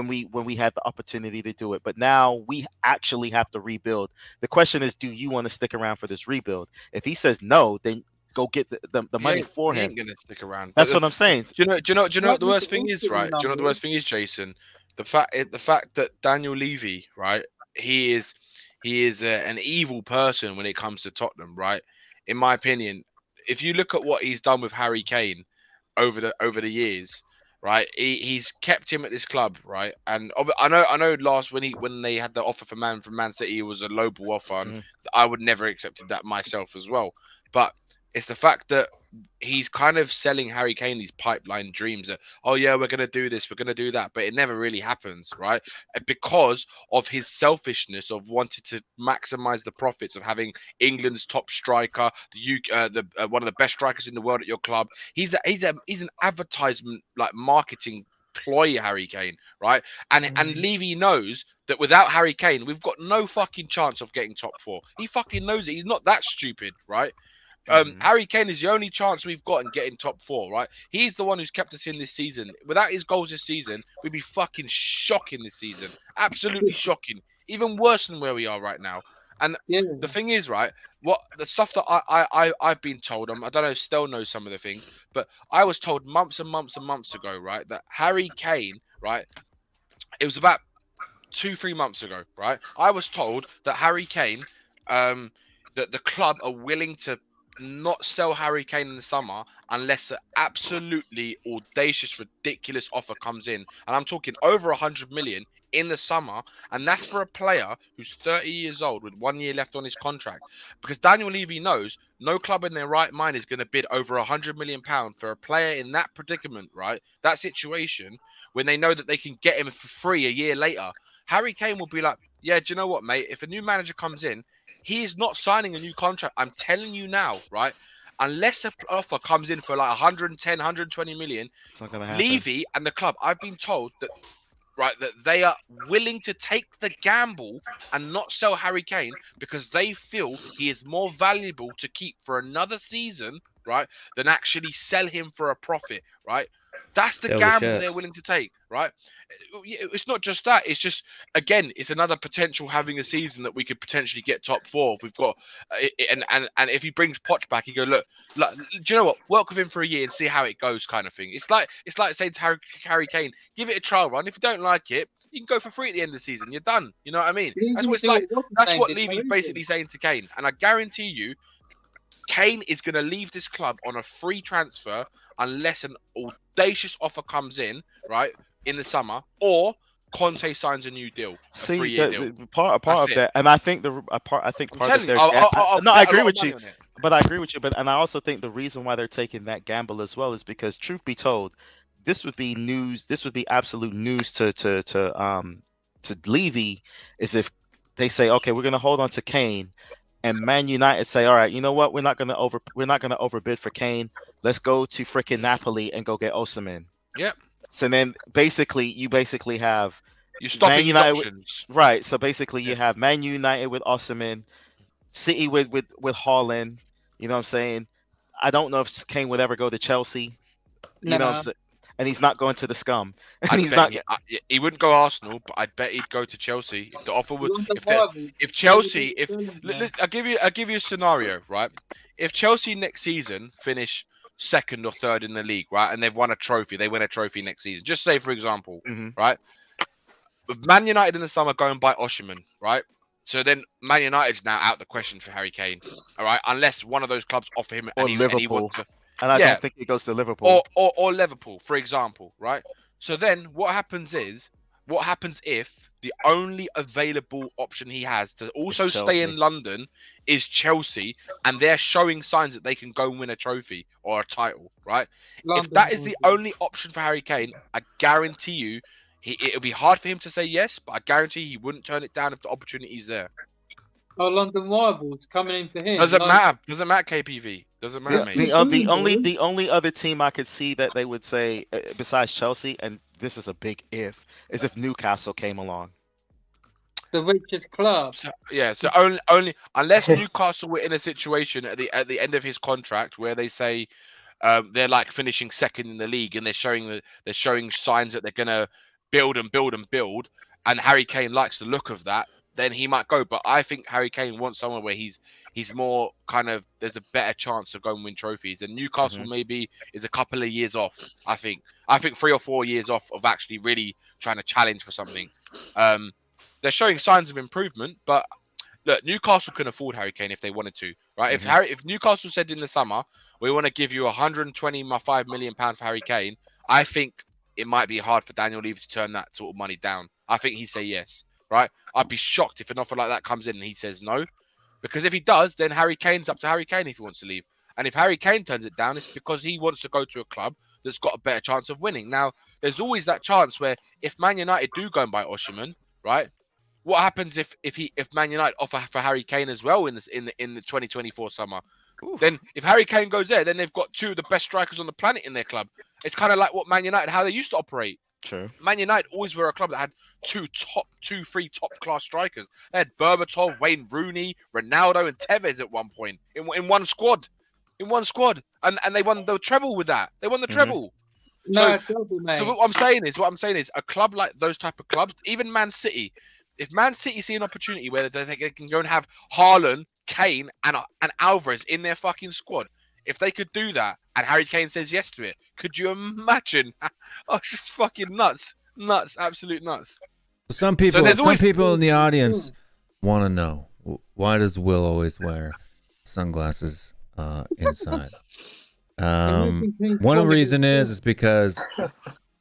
we had the opportunity to do it, but now we actually have to rebuild. The question is, do you want to stick around for this rebuild? If he says no, then go get the money for him. He ain't gonna stick around. That's what I'm saying. Do you know what the worst thing is, right? Do you know what the worst thing is, Jason? The fact that Daniel Levy, right? He is an evil person when it comes to Tottenham, right? In my opinion, if you look at what he's done with Harry Kane over the years, right? He's kept him at this club, right? And I know last when they had the offer from Man City, it was a lowball offer, and I would never accepted that myself as well. But it's the fact that he's kind of selling Harry Kane these pipeline dreams that, oh yeah, we're going to do this, we're going to do that, but it never really happens, right? Because of his selfishness of wanting to maximize the profits of having England's top striker, the one of the best strikers in the world at your club. He's an advertisement, like marketing ploy, Harry Kane, right? And Levy knows that without Harry Kane, we've got no fucking chance of getting top 4. He fucking knows it. He's not that stupid, right? Harry Kane is the only chance we've got in getting top 4, right? He's the one who's kept us in this season. Without his goals this season, we'd be fucking shocking this season. Absolutely shocking. Even worse than where we are right now. And the thing is, right, what the stuff that I've been told, I don't know if Stel knows some of the things, but I was told months and months and months ago, right, that Harry Kane, right, it was about 2-3 months ago, right, I was told that Harry Kane, that the club are willing to not sell Harry Kane in the summer unless an absolutely audacious, ridiculous offer comes in. And I'm talking over 100 million in the summer, and that's for a player who's 30 years old with 1 year left on his contract. Because Daniel Levy knows no club in their right mind is going to bid over £100 million for a player in that predicament, right? That situation, when they know that they can get him for free a year later. Harry Kane will be like, yeah, do you know what, mate? If a new manager comes in, he is not signing a new contract. I'm telling you now, right? Unless an offer comes in for like 110, 120 million, It's not gonna happen. Levy and the club, I've been told that, right, that they are willing to take the gamble and not sell Harry Kane because they feel he is more valuable to keep for another season, right, than actually sell him for a profit, right? That's the Sell the gamble they're shirts. willing to take, right? It's not just that. It's just, again, it's another potential having a season that we could potentially get top 4. If we've got, and if he brings Poch back, he go, look, do you know what? Work with him for a year and see how it goes, kind of thing. It's like saying to Harry Kane, give it a trial run. If you don't like it, you can go for free at the end of the season. You're done. You know what I mean? That's what it's like. That's what Levy's basically saying to Kane. And I guarantee you, Kane is going to leave this club on a free transfer unless an audacious offer comes in, right, in the summer, or Conte signs a new deal. See, 3-year deal. part of that, and I think part of their. No, I agree with you, but I agree with you. But and I also think the reason why they're taking that gamble as well is because, truth be told, this would be news. This would be absolute news to Levy, is if they say, okay, we're going to hold on to Kane. And Man United say, all right, you know what? We're not gonna overbid for Kane. Let's go to freaking Napoli and go get Osimhen. Yep. So then you have you're stopping Man United options. Right. So basically you have Man United with Osimhen, City with Haaland. You know what I'm saying? I don't know if Kane would ever go to Chelsea. You know what I'm saying? And he's not going to the scum. And he's not. He wouldn't go Arsenal, but I bet he'd go to Chelsea if the offer would. If Chelsea, I'll give you a scenario, right? If Chelsea next season finish 2nd or 3rd in the league, right, and they've won a trophy, they win a trophy next season. Just say, for example, right, with Man United in the summer going by Osimhen, right? So then Man United's now out the question for Harry Kane, all right, unless one of those clubs offer him Or Liverpool. and he wants to. And I don't think he goes to Liverpool. Or Liverpool, for example, right? So then what happens if the only available option he has to also stay in London is Chelsea, and they're showing signs that they can go and win a trophy or a title, right? If that is the only option for Harry Kane, I guarantee you, it'll be hard for him to say yes, but I guarantee he wouldn't turn it down if the opportunity is there. Oh, London rivals coming in for him. Doesn't matter, KPV. Doesn't matter, mate. The only other team I could see that they would say, besides Chelsea, and this is a big if, is if Newcastle came along. The richest club. So only unless Newcastle were in a situation at the end of his contract where they say they're like finishing 2nd in the league and they're showing signs that they're gonna build, and Harry Kane likes the look of that, then he might go. But I think Harry Kane wants somewhere where he's more kind of, there's a better chance of going and win trophies. And Newcastle maybe is a couple of years off. I think 3 or 4 years off of actually really trying to challenge for something. They're showing signs of improvement, but look, Newcastle can afford Harry Kane if they wanted to, right? If Newcastle said in the summer, we want to give you 125 million pounds for Harry Kane, I think it might be hard for Daniel Levy to turn that sort of money down. I think he'd say yes. Right, I'd be shocked if an offer like that comes in and he says no, because if he does, then Harry Kane's up to Harry Kane if he wants to leave. And if Harry Kane turns it down, it's because he wants to go to a club that's got a better chance of winning. Now, there's always that chance where if Man United do go and buy Osimhen, right? What happens if Man United offer for Harry Kane as well in the 2024 summer? Oof. Then if Harry Kane goes there, then they've got 2 of the best strikers on the planet in their club. It's kind of like what Man United, how they used to operate. True. Man United always were a club that had 3 top class strikers. They had Berbatov, Wayne Rooney, Ronaldo, and Tevez at one point in one squad. And they won the treble with that. They won the treble. No, so what I'm saying is a club like those type of clubs, even Man City, if Man City see an opportunity where they can go and have Haaland, Kane, and Alvarez in their fucking squad, if they could do that and Harry Kane says yes to it, could you imagine? Oh, it's just fucking nuts, absolute nuts. Some people in the audience want to know, why does Will always wear sunglasses inside? One reason is because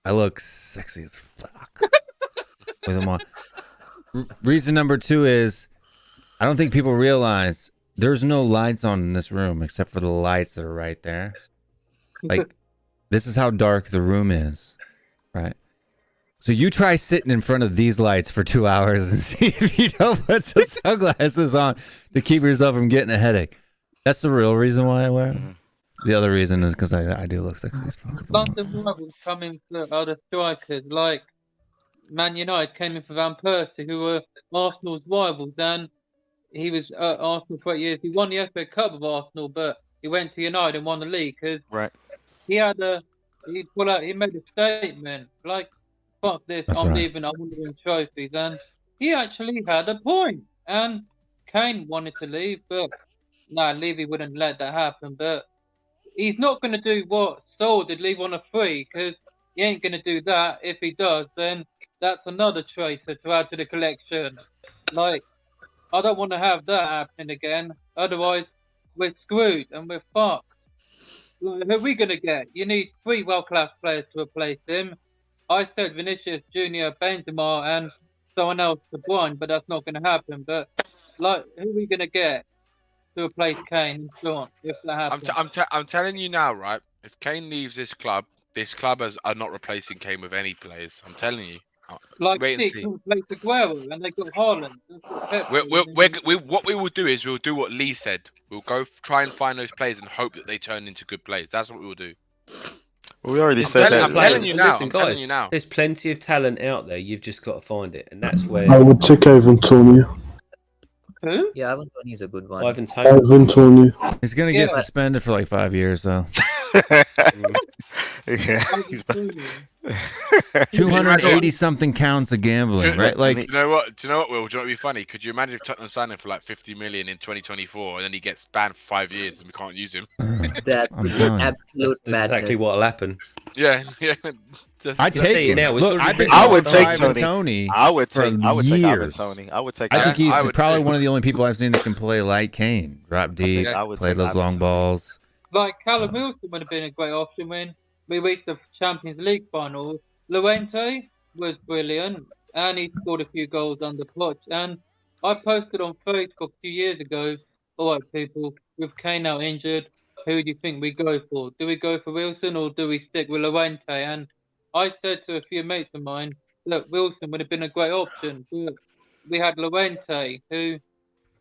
I look sexy as fuck with them on. Reason number 2 is I don't think people realize there's no lights on in this room except for the lights that are right there. Like, this is how dark the room is, right? So you try sitting in front of these lights for 2 hours and see if you don't put some sunglasses on to keep yourself from getting a headache. That's the real reason why I wear them. The other reason is because I do look sexy as fuck. London rivals coming for other strikers, like Man United came in for Van Persie, who were Arsenal's rivals, and he was at Arsenal for 8 years. He won the FA Cup with Arsenal, but he went to United and won the league because he had he made a statement like, "Fuck this, I'm leaving. I want to win trophies," and he actually had a point. And Kane wanted to leave, but Levy wouldn't let that happen. But he's not going to do what Saul did, leave on a free, because he ain't going to do that. If he does, then that's another traitor to add to the collection. Like, I don't want to have that happening again. Otherwise, we're screwed and we're fucked. Like, who are we going to get? You need 3 world-class players to replace him. I said Vinicius Junior, Benzema, and someone else, De Bruyne, but that's not going to happen. But, like, who are we going to get to replace Kane and so on, if that happens? I'm telling you now, right? If Kane leaves this club are not replacing Kane with any players. I'm telling you. Like, wait and see. Can replace Aguero, and they got Haaland. What we will do is we'll do what Lee said. We'll go try and find those players and hope that they turn into good players. That's what we will do. We already said that. I'm telling you now. Listen, guys, there's plenty of talent out there. You've just got to find it, and that's where. I would take Ivan Toney. Who? Yeah, Ivan Toney is a good one. Ivan Toney. He's gonna get suspended for like 5 years though. Yeah, 280 something counts of gambling, right? Like, do you know what? Will? Do you know what would be funny? Could you imagine if Tottenham signed him for like 50 million in 2024, and then he gets banned for 5 years and we can't use him? That would be absolute That's exactly what'll happen. Yeah. I take it now. Look, I would take Tony. I would take Ivan years. Tony. I would take. I think he's probably one of the only people I've seen that can play like Kane, drop deep, play those long balls. Like Callum Wilson would have been a great option when we reached the Champions League final. Llorente was brilliant, and he scored a few goals under Poch. And I posted on Facebook a few years ago, all right, people, with Kane now injured, who do you think we go for? Do we go for Wilson or do we stick with Llorente? And I said to a few mates of mine, look, Wilson would have been a great option, but we had Llorente, who...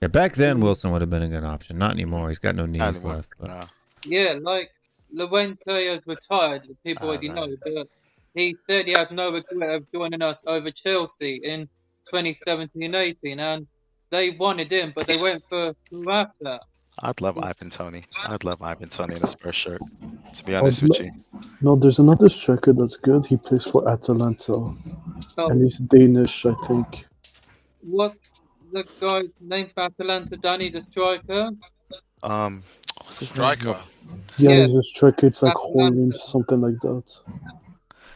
Yeah, back then Wilson would have been a good option. Not anymore. He's got no knees left. But... Yeah, like Llorente has retired, people already know, but he said he has no regret of joining us over Chelsea in 2017-18, and they wanted him, but they went for Rafa. I'd love Ivan Toney. I'd love Ivan Toney in a Spurs shirt, to be honest with you. No, there's another striker that's good. He plays for Atalanta, and he's Danish, I think. What's the guy's name for Atalanta, Danny, the striker? What's his striker? Yeah, he's a striker. It's like Holland, something like that.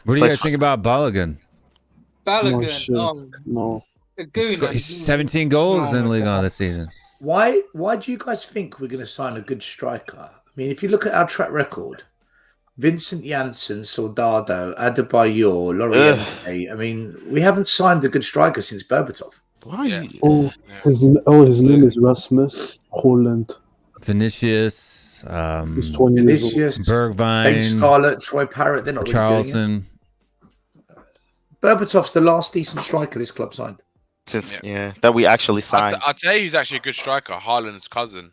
What do you guys think about Balogun? Balogun? No. He's 17 goals in League on this season. Why do you guys think we're going to sign a good striker? I mean, if you look at our track record, Vincent Janssen, Soldado, Adebayor, Loriente, I mean, we haven't signed a good striker since Berbatov. Why? His name is Rasmus Holland. Vinicius, he's 20 Vinicius, Bergwijn, Ben Scarlett, Troy Parrott, they're not Charleston. Really doing it. Berbatov's the last decent striker this club signed. Since that we actually signed. I'll tell you who's actually a good striker, Haaland's cousin.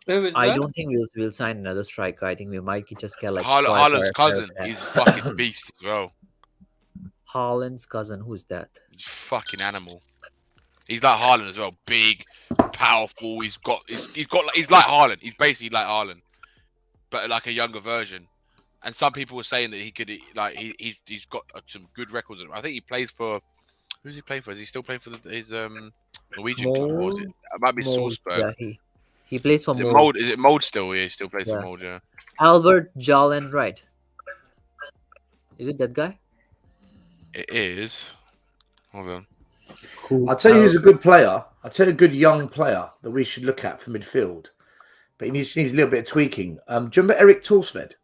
I don't think we'll sign another striker. I think we might just get like Haaland's cousin. He's a fucking beast as well. Haaland's cousin, who's that? He's a fucking animal. He's like Haaland as well, big, powerful. He's like Haaland. He's basically like Haaland, but like a younger version. And some people were saying that he could he's got some good records. I think he plays for. Who's he playing for? Is he still playing for his Norwegian club? Or is it might be Salzburg. Yeah, he plays for Mold. Is it Mold still? Yeah, he still plays for Mold. Yeah. Albert Jalen Wright. Is it that guy? It is. Hold on. Cool. I'll tell you who's a good player. I'll tell you a good young player that we should look at for midfield. But he needs a little bit of tweaking. Do you remember Eric Torsved?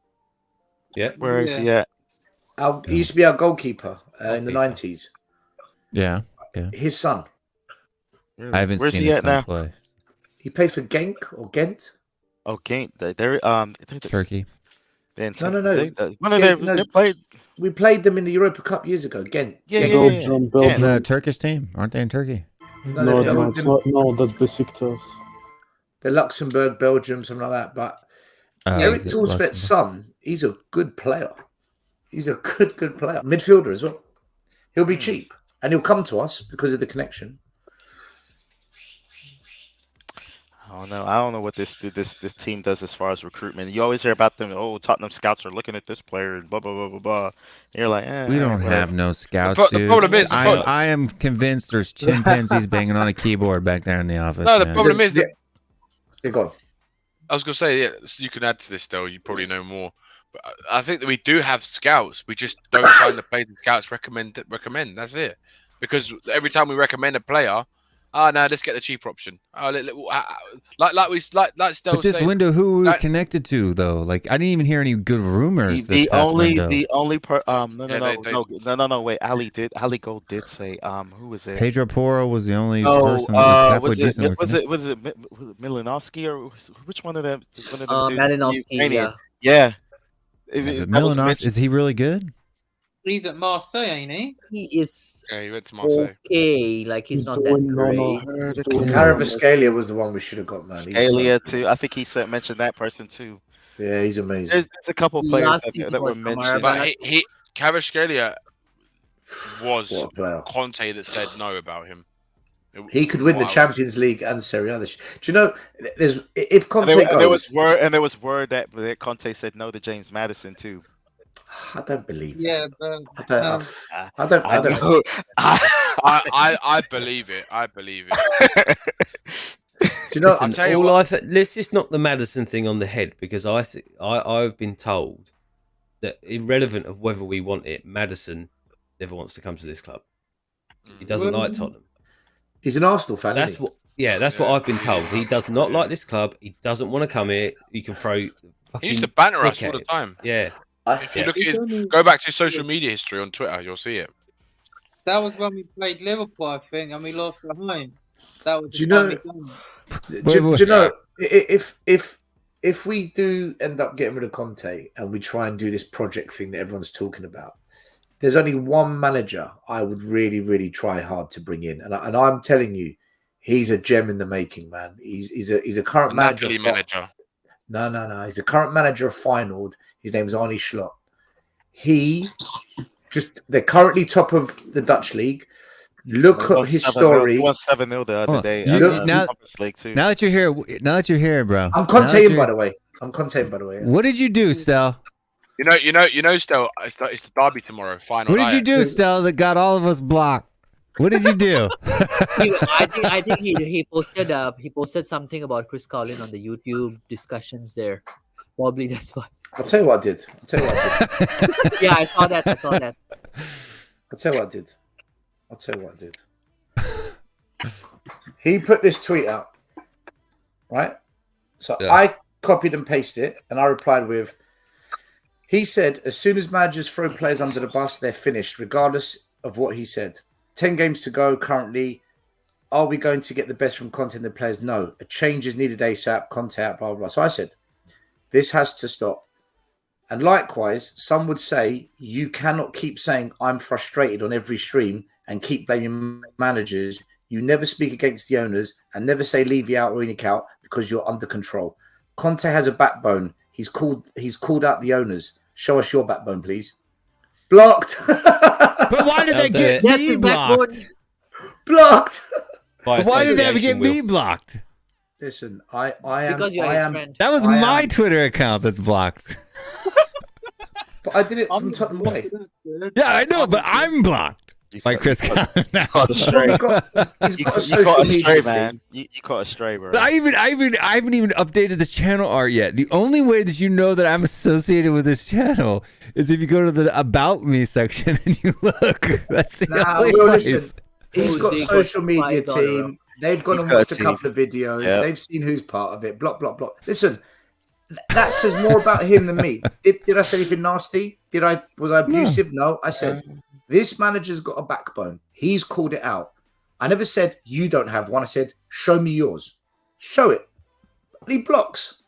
Yeah. Where is he at? He used to be our goalkeeper in the 90s. Yeah. His son. I haven't seen his son play. He plays for Genk or Ghent. Oh, Ghent. They're Turkey. No. No. They played. We played them in the Europa Cup years ago. Ghent. Belgium, Isn't that a Belgium. Turkish team? Aren't they in Turkey? No, it's not. No, that's Besiktas. They're Luxembourg, Belgium, something like that. But Oh, Eric is it Torsvedt's Luxembourg? son, he's a good player. He's a good player. Midfielder as well. He'll be cheap. And he'll come to us because of the connection. I don't know what this team does as far as recruitment. You always hear about them. Oh, Tottenham scouts are looking at this player and blah blah blah blah blah. And you're like, We don't whatever. have no scouts, The dude. problem is- I am convinced there's chimpanzees banging on a keyboard back there in the office. No, the man. problem is that They're gone. I was gonna say, yeah, you can add to this though. You probably know more, but I think that we do have scouts. We just don't sign the players the scouts recommend. That's it. Because every time we recommend a player, no, let's get the cheaper option. Like Stell But this saying, window, who were we connected to though? Like, I didn't even hear any good rumors. The this past only window. no wait, Ali Gold did say who was it? Pedro Porro was the only No, person that was halfway was decent. it Milanovsky or which one of them? Malinowski, Ukrainian. Yeah. But That was Milanovsky, mentioned. is he really good? He's at Marseille, ain't he? He is Yeah, he went to Marseille. okay. Like he's not that great. Kvaratskhelia was the one we should have got, man. Scalia too. I think he mentioned that person too. Yeah, he's amazing. There's a couple players Last that, season that were was mentioned. But Kvaratskhelia was What a player. Conte that said no about him. He could win the Wow. Champions League and Serie A. Do you know? There's if Conte And goes, there was word that Conte said no to James Madison too. I don't believe. Yeah, but I believe it. I believe it. Do you know? Listen, I'll tell you all what. let's just knock the Madison thing on the head, because I've been told that, irrelevant of whether we want it, Madison never wants to come to this club. He doesn't like Tottenham. He's an Arsenal fan. That's isn't he? what. Yeah, that's what I've been told. He does not like this club. He doesn't want to come here. You can throw. He fucking used to banter us prick all at the him. time. Yeah. If you look at his, go back to his social media history on Twitter, you'll see it. that was when we played Liverpool, I think, and we lost at home. That was. Do you know? Do you know? If we do end up getting rid of Conte and we try and do this project thing that everyone's talking about, there's only one manager I would really, really try hard to bring in, and I'm telling you, he's a gem in the making, man. He's a current manager. No. He's the current manager of Feyenoord. His name's Arne Slot. They're currently top of the Dutch league. Look at his story. He won 7-0 the other day. Now that you're here, bro. I'm contained, by the way. What did you do, Stel? You know, Stel. It's the derby tomorrow. Final. What did you do, Stel, that got all of us blocked? What did you do? I think he posted something about Chris Collin on the YouTube discussions there. Probably that's why. I'll tell you what I did. Yeah, I saw that. I'll tell you what I did. He put this tweet out, right? So I copied and pasted it, and I replied with, he said, as soon as managers throw players under the bus, they're finished, regardless of what he said. 10 games to go currently. Are we going to get the best from Conte and the players? No. A change is needed ASAP. Conte out, blah, blah, blah. So I said, this has to stop. And likewise, some would say, you cannot keep saying, I'm frustrated on every stream and keep blaming managers. You never speak against the owners and never say Levy out or Enoch out because you're under control. Conte has a backbone. He's called out the owners. Show us your backbone, please. Blocked. But why did they get me blocked? Blocked. Why did they ever get me blocked? Listen, I am. Because you're I his am. friend. That was my Twitter account that's blocked. But I did it from Tottenham way. Yeah, I know, but I'm blocked by Chris Collin. You caught a stray. You caught a stray, man. You caught a stray, bro. But I haven't even updated the channel art yet. The only way that you know that I'm associated with this channel is if you go to the About Me section and you look. That's the only place. Listen, he's got a social media team. They've gone and watched a couple of videos. Yep. They've seen who's part of it. Block, block, block. Listen, that says more about him than me. Did I say anything nasty? Was I abusive? No. I said this manager's got a backbone. He's called it out. I never said you don't have one. I said show me yours. Show it. And he blocks.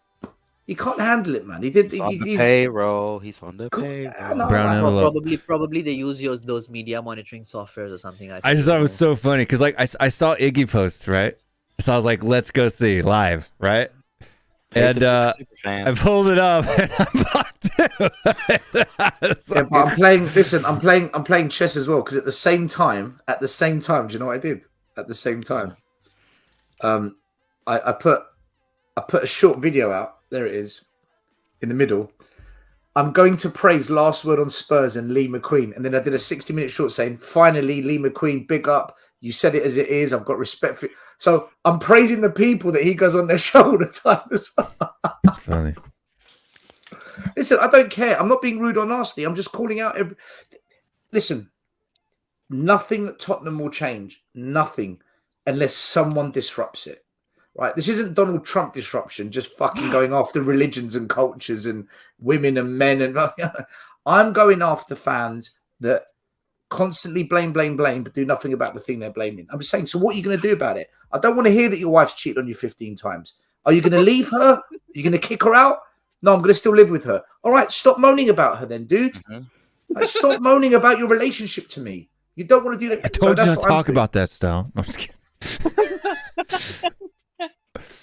He can't handle it, man. He did. He's on the payroll. He's on the payroll. Brown envelope. Probably they use those media monitoring softwares or something. I just thought it was so funny because like I saw Iggy post, right? So I was like, let's go see live, right? And I pulled it up and I'm locked in. But I'm playing. Listen, I'm playing chess as well because at the same time, do you know what I did? At the same time, I put a short video out. There it is, in the middle. I'm going to praise Last Word on Spurs and Lee McQueen, and then I did a 60-minute short saying, "Finally, Lee McQueen, big up. You said it as it is. I've got respect for you." So I'm praising the people that he goes on their show all the time as well. That's funny. Listen, I don't care. I'm not being rude or nasty. I'm just calling out Listen, nothing at Tottenham will change. Nothing unless someone disrupts it. Right? This isn't Donald Trump disruption, just fucking going after religions and cultures and women and men. And I'm going after fans that constantly blame, but do nothing about the thing they're blaming. I'm just saying, so what are you going to do about it? I don't want to hear that your wife's cheated on you 15 times. Are you going to leave her? Are you going to kick her out? No, I'm going to still live with her. All right, stop moaning about her then, dude. Like, stop moaning about your relationship to me. You don't want to do that. I told you not to talk about that, Stel. No, I'm just kidding.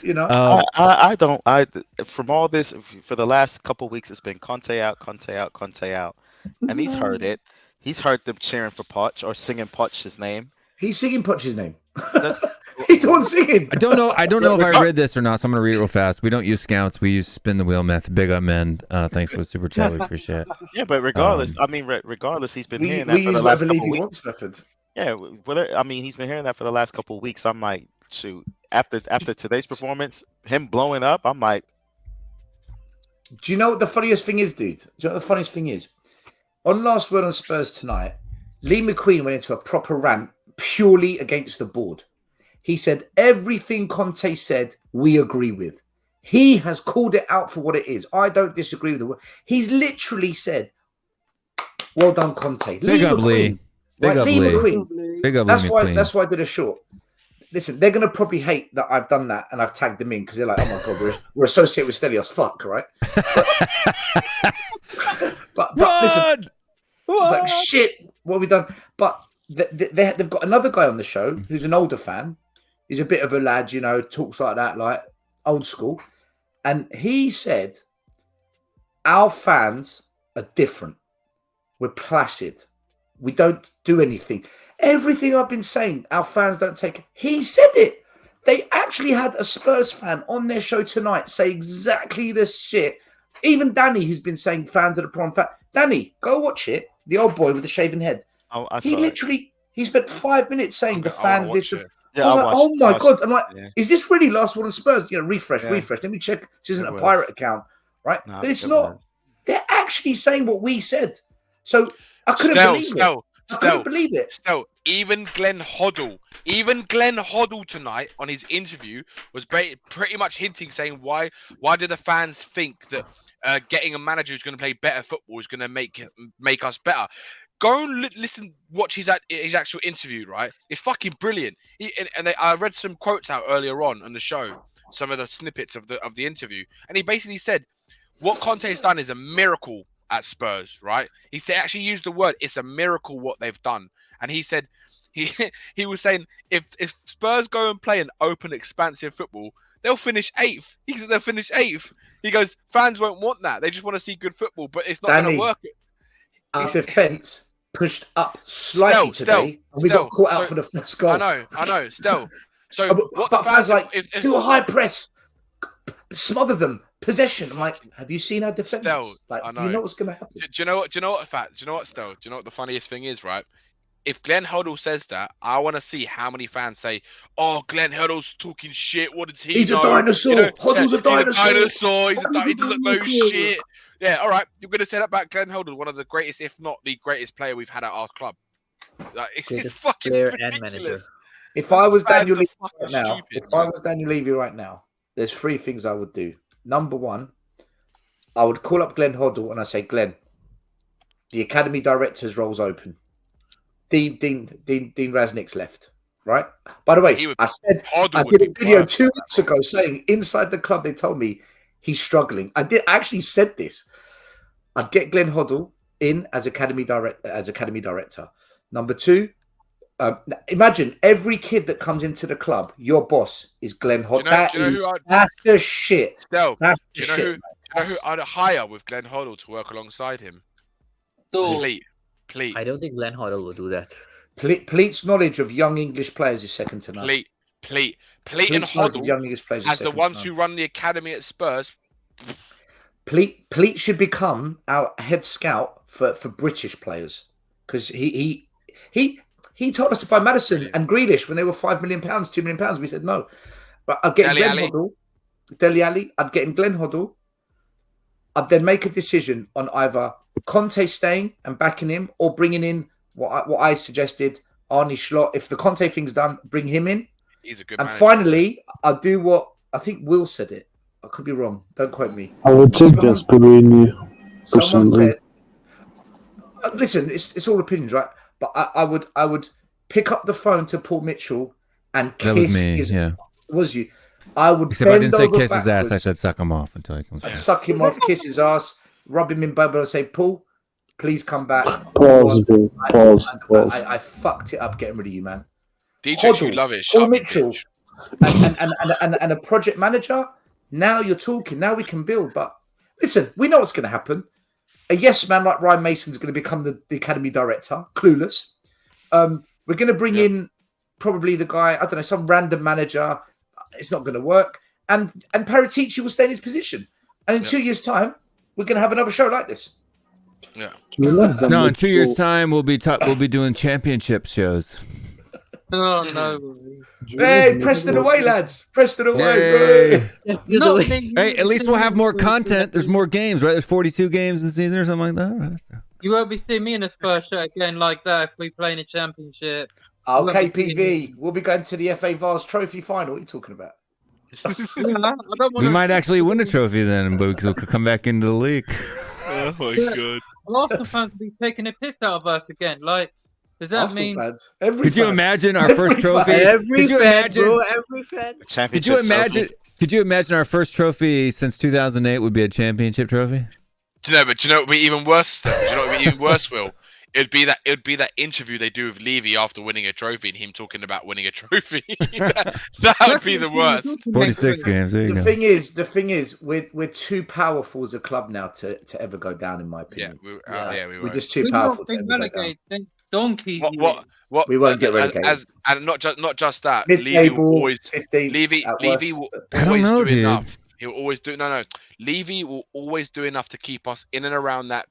You know, I don't. From all this for the last couple weeks, it's been Conte out, and he's heard it. He's heard them cheering for Poch or singing Poch's name. He's singing Poch's name. He's the one singing. I don't know if I read this or not, so I'm gonna read it real fast. We don't use scouts. We use spin the wheel method. Big up, man. Thanks for the super chat. We appreciate it. Yeah, but regardless, regardless, he's been hearing that we for the use last whatever couple league he weeks. wants, method. Yeah, he's been hearing that for the last couple of weeks. I'm like, shoot. After today's performance, him blowing up, I'm like, do you know what the funniest thing is, dude? Do you know what the funniest thing is? On Last Word on Spurs tonight, Lee McQueen went into a proper rant purely against the board. He said everything Conte said, we agree with. He has called it out for what it is. I don't disagree with the word. He's literally said, "Well done, Conte." Big up, Lee. Big up, Lee. McQueen. Big up, That's Lee why. McQueen. That's why I did a short. Listen, they're gonna probably hate that I've done that and I've tagged them in because they're like, "Oh my god, we're associated with Stelios." Fuck, right? But listen, it's like shit. What have we done? But they've got another guy on the show who's an older fan. He's a bit of a lad, you know, talks like that, like old school. And he said, "Our fans are different. We're placid. We don't do anything." Everything I've been saying, our fans don't take it. He said it. They actually had a Spurs fan on their show tonight say exactly this shit. Even Danny, who's been saying fans are the problem. Danny, go watch it. The old boy with the shaven head. Oh, he spent 5 minutes saying the fans this. Yeah, I was like, oh my god! I'm like, yeah. Is this really Last Word on Spurs? You know, refresh. Let me check. This isn't a pirate account, right? No, but it's not. They're actually saying what we said. So I couldn't believe it. I couldn't believe it. Still, even Glenn Hoddle tonight on his interview was pretty much hinting, saying why do the fans think that getting a manager who's going to play better football is going to make us better? Go and watch his actual interview. Right, it's fucking brilliant. I read some quotes out earlier on the show, some of the snippets of the interview, and he basically said what Conte's done is a miracle at Spurs, right? He actually used the word, it's a miracle what they've done. And he said, he was saying, if Spurs go and play an open, expansive football, they'll finish 8th. He said they'll finish 8th. He goes, fans won't want that. They just want to see good football, but it's not going to work. Our defence pushed up slightly today, and we got caught out for the first goal. I know, still. So but the fans like, do a high press, smother them. Possession. I'm like, have you seen our defenders? Like, do you know what's going to happen? Do you know what? Do you know what the funniest thing is, right? If Glenn Hoddle says that, I want to see how many fans say, "Oh, Glenn Hoddle's talking shit. What does he He's know? a dinosaur. You know, Hoddle's a dinosaur. He doesn't know shit." Yeah, all right. You're going to say that about Glenn Hoddle, one of the greatest, if not the greatest player we've had at our club. Like, it's fucking player ridiculous. and manager. If I was Fans Daniel are Levy fucking right now, stupid, there's 3 things I would do. Number 1, I would call up Glenn Hoddle and I say, Glenn, the academy director's role's open. Dean Raznick's left, right? By the way, I did a video 2 weeks ago saying inside the club they told me he's struggling. I actually said this. I'd get Glenn Hoddle in as academy director. Number 2, imagine every kid that comes into the club, your boss is Glenn Hoddle. That's the shit. Still, that's the do you know shit. who I'd hire with Glenn Hoddle to work alongside him? Pleat. I don't think Glenn Hoddle will do that. Pleat's knowledge of young English players is second to none. Pleat and Hoddle young English players as the ones who run the academy at Spurs. Pleat should become our head scout for British players, because he told us to buy Maddison and Grealish when they were £5 million, £2 million. We said no. But I'd get Glenn Hoddle, Dele Alli. I'd get in Glenn Hoddle. I'd then make a decision on either Conte staying and backing him, or bringing in what I suggested, Arne Slot. If the Conte thing's done, bring him in. He's a good And manager. finally, I'll do what I think Will said it. I could be wrong. Don't quote me. I would take Gasperini personally. Listen, it's all opinions, right? But I would pick up the phone to Paul Mitchell and kiss That was me, his. yeah. Was you? I would. Except I bend didn't say over kiss his ass. I backwards. said suck him off until he comes I'd back. suck him off, kiss his ass, rub him in bubble, and say, "Paul, please come back." Pause, bro. Pause. I fucked it up getting rid of you, man. DJ, you love it. Paul Shut up, Mitchell, and a project manager. Now you're talking. Now we can build. But listen, we know what's going to happen. A yes man like Ryan Mason's going to become the academy director. Clueless. We're going to bring in probably the guy, I don't know, some random manager. It's not going to work. And Paratici will stay in his position. And in 2 years' time, we're going to have another show like this. Yeah. No, in 2 years' time, we'll be doing championship shows. Oh, no. Hey, Preston away, lads. Preston away. Hey, at least we'll have more content. There's more games, right? There's 42 games in the season or something like that. Right? You won't be seeing me in a Spurs shirt again like that if we play in a championship. Oh, KPV. We'll be going to the FA Vase Trophy final. What are you talking about? We might actually win a trophy then, but we'll come back into the league. Oh, my God. Arsenal fans will be taking a piss out of us again. Like, does that Arsenal mean... fans. Could you imagine our first trophy? Every Could you fan, imagine? bro, every fan. Could you imagine? Could you imagine our first trophy since 2008 would be a championship trophy? Do you know what would be even worse? Though? Do you know what would be even worse, Will? It'd be that interview they do with Levy after winning a trophy, and him talking about winning a trophy. that would be the worst. 46 games. There you go. The thing is, we're too powerful as a club now to ever go down, in my opinion. We're just too powerful to ever go down. Donkeys. What? We won't get relegated. And not just that. Mid-table, Levy will always 15th Levy at will worst. I don't know, always do dude. enough. He'll always do Levy will always do enough to keep us in and around that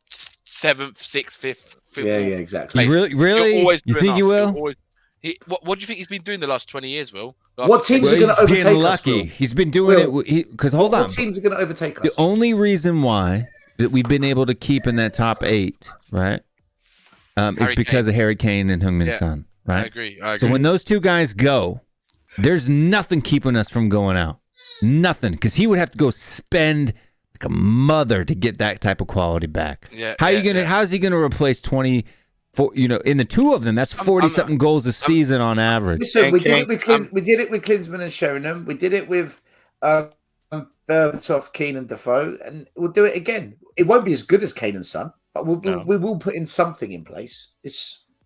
7th, 6th, 5th. Yeah, exactly. You really? He'll always You do think enough. he will? He'll always- what do you think he's been doing the last 20 years, Will? What teams are going to overtake getting us? lucky. Will? He's been doing it because hold on. What teams are going to overtake us? The only reason why that we've been able to keep in that top 8, right, is because of Harry Kane and Heung-min Son, right? I agree. So when those two guys go, there's nothing keeping us from going out. Nothing, because he would have to go spend like a mother to get that type of quality back. Yeah, How's he gonna replace 24? You know, in the two of them, that's 40-something goals a season on average. Listen, we did it with Klinsmann and Sheringham. We did it with Berbatov, Keane, and Defoe, and we'll do it again. It won't be as good as Kane and Son, but we will put in something in place.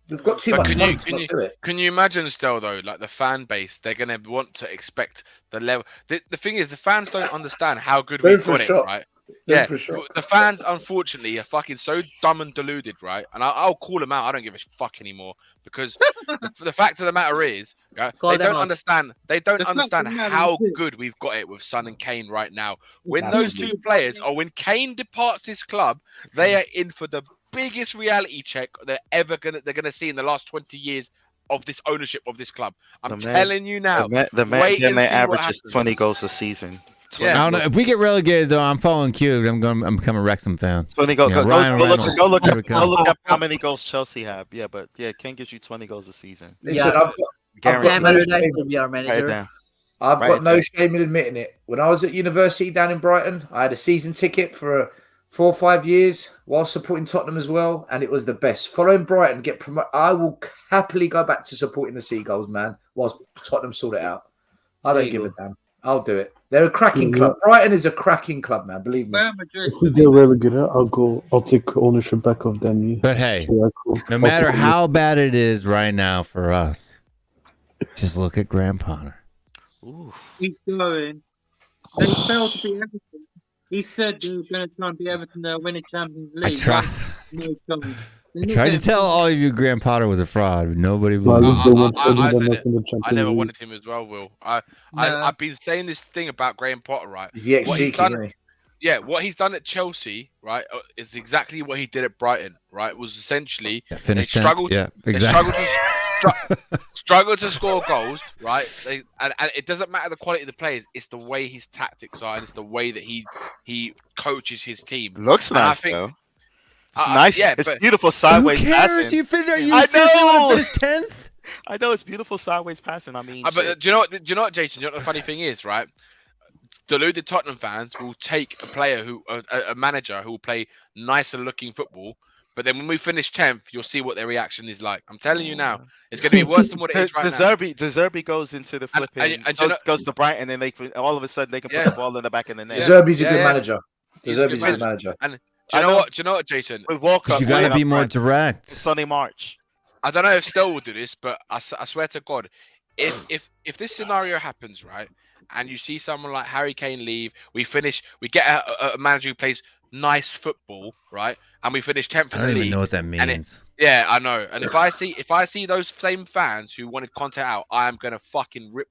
We've got too much money to not do it. Can you imagine still though, like the fan base, they're gonna want to expect the level. The thing is, the fans don't understand how good we've got it, right? Yeah, the fans unfortunately are fucking so dumb and deluded, right? And I'll call them out. I don't give a fuck anymore because the fact of the matter is, right, they don't understand. They don't understand how good we've got it with Son and Kane right now. When those two players, or when Kane departs this club, they are in for the biggest reality check they're gonna see in the last 20 years of this ownership of this club. I'm telling you now. The man averages 20 goals a season. I don't know. If we get relegated, though, I'm following Q. I'm becoming a Wrexham fan. 20 goals. Yeah, Go look up how many goals Chelsea have. Yeah, but Ken gives you 20 goals a season. Listen, I've got no shame. Will be our manager. I've got no shame in admitting it. When I was at university down in Brighton, I had a season ticket for 4 or 5 years while supporting Tottenham as well, and it was the best. Following Brighton get promoted, I will happily go back to supporting the Seagulls, man, whilst Tottenham sort it out. I don't give a damn. I'll do it. They're a cracking club. Brighton is a cracking club, man. Believe me. If we get relegated, I'll take ownership back of Danny. But hey, no matter how bad it is right now for us, just look at Graham Potter. He's going. They failed to beat Everton. He said they were going to try and beat Everton to win a Champions League. I tried to tell all of you Graham Potter was a fraud. But nobody believed. I never wanted him as well, Will. I've been saying this thing about Graham Potter, right? Is the XG Yeah, what he's done at Chelsea, right, is exactly what he did at Brighton, right? Was essentially they struggled. Yeah, exactly. Struggled to score goals, right? And it doesn't matter the quality of the players; it's the way his tactics are, and it's the way that he coaches his team. Looks nice, though. It's nice. Yeah, it's beautiful sideways passing. You seriously want to finish 10th? I know it's beautiful sideways passing. I mean, but do you know what, Jason? Do you know what the funny thing is, right? Deluded Tottenham fans will take a player a manager who will play nicer looking football, but then when we finish 10th, you'll see what their reaction is like. I'm telling you now, it's going to be worse than what it is right now. De Zerbi goes into the flipping, goes to Brighton, and then all of a sudden they can put the ball in the back of the net. De Zerbi's a good manager. De Zerbi's a good manager. And do you know what, Jason? With Walker, you got to be more direct. Sonny March. I don't know if Stell will do this, but I swear to God, if this scenario happens, right, and you see someone like Harry Kane leave, we get a manager who plays nice football, right, and we finish 10th in the league. I don't even know what that means. Yeah, I know. And if I see those same fans who wanted Conte out, I am gonna fucking rip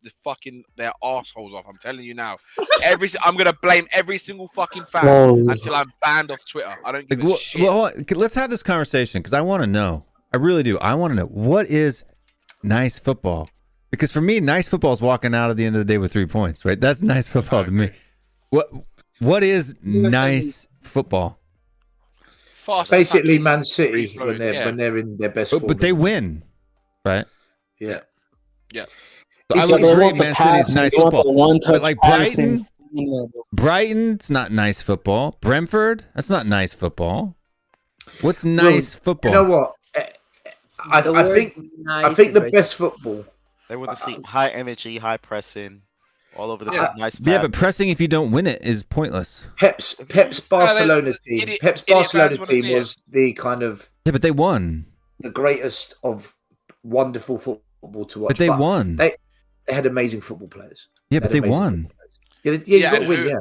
their assholes off. I'm telling you now. I'm gonna blame every single fucking fan until I'm banned off Twitter. I don't give a shit. Well, let's have this conversation because I want to know. I really do. I want to know what is nice football. Because for me, nice football is walking out at the end of the day with 3 points, right? That's nice football to me. What is nice football? Basically, Man City when they're in their best form. But they win, right? Yeah. Yeah. So I would agree, Man City is nice football. But like Brighton's not nice football. Brentford, that's not nice football. What's nice football? You know what? I think the best football. They want to see high energy, high pressing, all over the nice. Yeah, but pressing if you don't win it is pointless. Pep's Barcelona team. Pep's Barcelona team was the kind of but they won. The greatest of wonderful football to watch. But they won. They had amazing football players. Yeah, but they won. Yeah, you got to win. Yeah.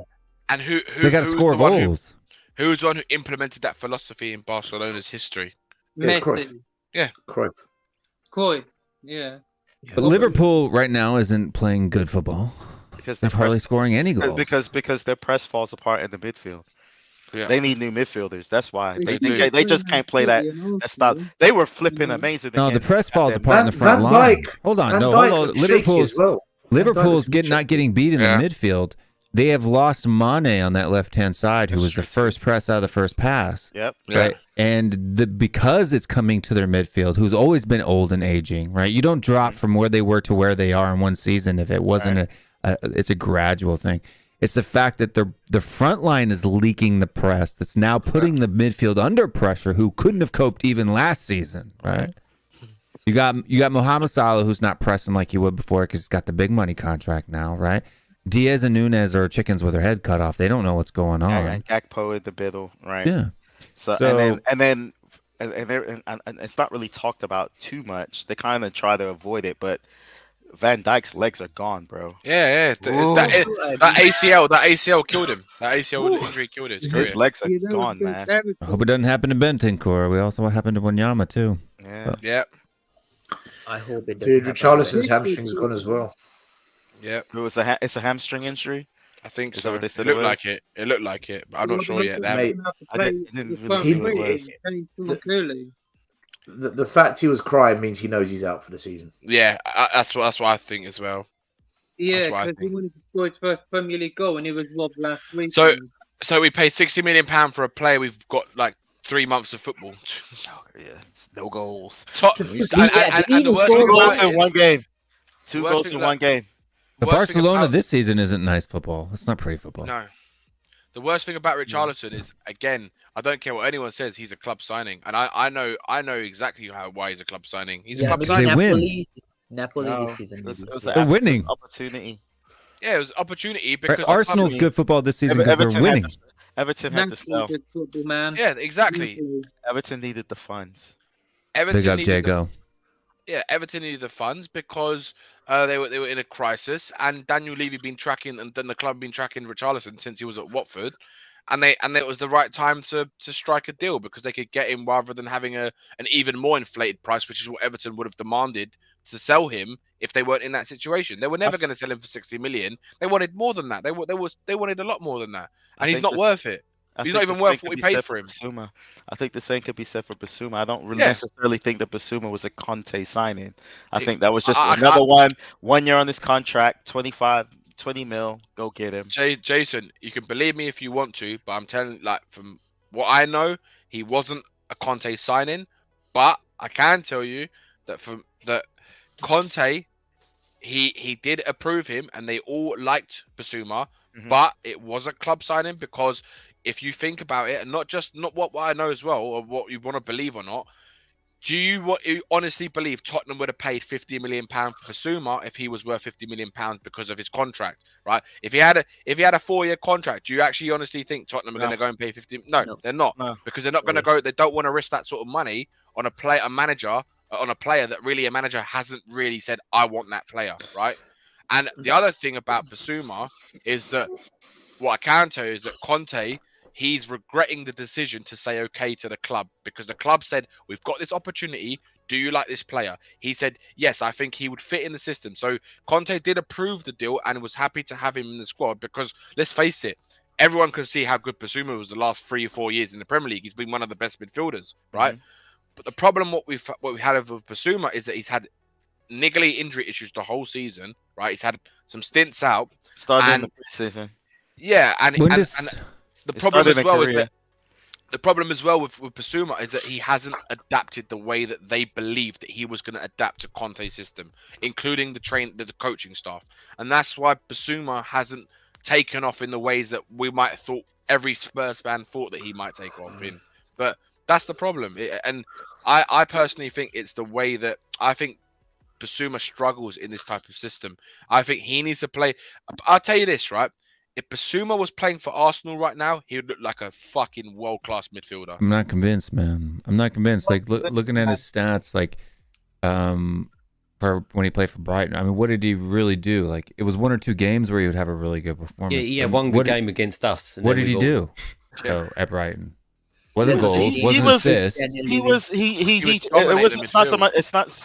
And who they got to score goals. Who was the one who implemented that philosophy in Barcelona's history? Cruyff. Yeah, Cruyff. Yeah. But Liverpool right now isn't playing good football because they're hardly scoring any goals. Because their press falls apart in the midfield. Yeah. They need new midfielders. That's why they just can't play that style. They were flipping amazing. No, the press falls apart in the front line. Hold on, Liverpool's not getting beat in the midfield. They have lost Mane on that left-hand side, who was the first press out of the first pass. Yep. Right. And because it's coming to their midfield, who's always been old and aging, right? You don't drop from where they were to where they are in one season if it wasn't it's a gradual thing. It's the fact that the front line is leaking the press that's now putting the midfield under pressure, who couldn't have coped even last season, right? You got Mohamed Salah, who's not pressing like he would before because he's got the big money contract now, right? Diaz and Nunez are chickens with their head cut off. They don't know what's going on. And Gakpo in the middle, right? Yeah. So and it's not really talked about too much. They kind of try to avoid it, but Van Dijk's legs are gone, bro. Yeah. That ACL killed him. That ACL injury killed his career. His legs are gone, man. I hope it doesn't happen to Bentancur. We also happened to Wanyama too. Yeah. I hope it doesn't. Dude, Richarlison's hamstring's gone as well. Yeah. It's a hamstring injury. I think so. Is that what they said it looked like it. It looked like it, but I'm not sure yet. I didn't really see what it was. The fact he was crying means he knows he's out for the season. Yeah, that's what I think as well. Yeah, because he wanted to score his first Premier League goal and he was robbed last week. So we paid £60 million for a player we've got like 3 months of football. No goals. And the worst 2 goals in one game. 2 goals in one game. The Barcelona this season isn't nice football. It's not pretty football. No. The worst thing about Richarlison is, again, I don't care what anyone says, he's a club signing. And I know exactly why he's a club signing. He's a club signing. They win. Napoli this season. They're winning. Opportunity. Yeah, it was opportunity because Arsenal's good football this season because they're winning. Everton had to sell. Good football, man. Yeah, exactly. Everton needed the funds. Big up Jago. Everton needed the funds because they were in a crisis, and Daniel Levy been tracking, and then the club been tracking Richarlison since he was at Watford, and it was the right time to strike a deal because they could get him rather than having an even more inflated price, which is what Everton would have demanded to sell him if they weren't in that situation. They were never going to sell him for 60 million. They wanted more than that. They wanted a lot more than that, and he's not worth it. He's not even worth what we paid for him. Basuma. I think the same could be said for Basuma. I don't really necessarily think that Basuma was a Conte signing. I think that was just another 1 year on this contract, 20 mil, go get him. Jason, you can believe me if you want to, but I'm telling, like, from what I know, he wasn't a Conte signing. But I can tell you that Conte, he did approve him, and they all liked Basuma, but it was a club signing because if you think about it, and not what I know as well, or what you want to believe or not, do you honestly believe Tottenham would have paid £50 million for Basuma if he was worth £50 million because of his contract, right? If he had a 4-year contract, do you actually honestly think Tottenham are going to go and pay 50? No, they're not, because they're not going to go. They don't want to risk that sort of money on a manager that really a manager hasn't really said, I want that player, right? And the other thing about Basuma is that what I can tell you is that Conte, he's regretting the decision to say okay to the club because the club said, we've got this opportunity. Do you like this player? He said, yes, I think he would fit in the system. So Conte did approve the deal and was happy to have him in the squad because, let's face it, everyone can see how good Basuma was the last 3 or 4 years in the Premier League. He's been one of the best midfielders, right? But the problem what we had with Basuma is that he's had niggly injury issues the whole season, right? He's had some stints out. Started in the preseason. Yeah, and the problem as well with Basuma is that he hasn't adapted the way that they believed that he was going to adapt to Conte's system, including the coaching staff, and that's why Basuma hasn't taken off in the ways that we might have thought every Spurs fan thought that he might take off in. But that's the problem, and I personally think it's the way that I think Basuma struggles in this type of system. I think he needs to play. I'll tell you this, right? If Basuma was playing for Arsenal right now, he would look like a fucking world-class midfielder. I'm not convinced, man. I'm not convinced. Like looking at his stats, like for when he played for Brighton, I mean, what did he really do? Like it was 1 or 2 games where he would have a really good performance. Yeah, one good game against us. What did he do at Brighton? Wasn't goals, wasn't assists. It's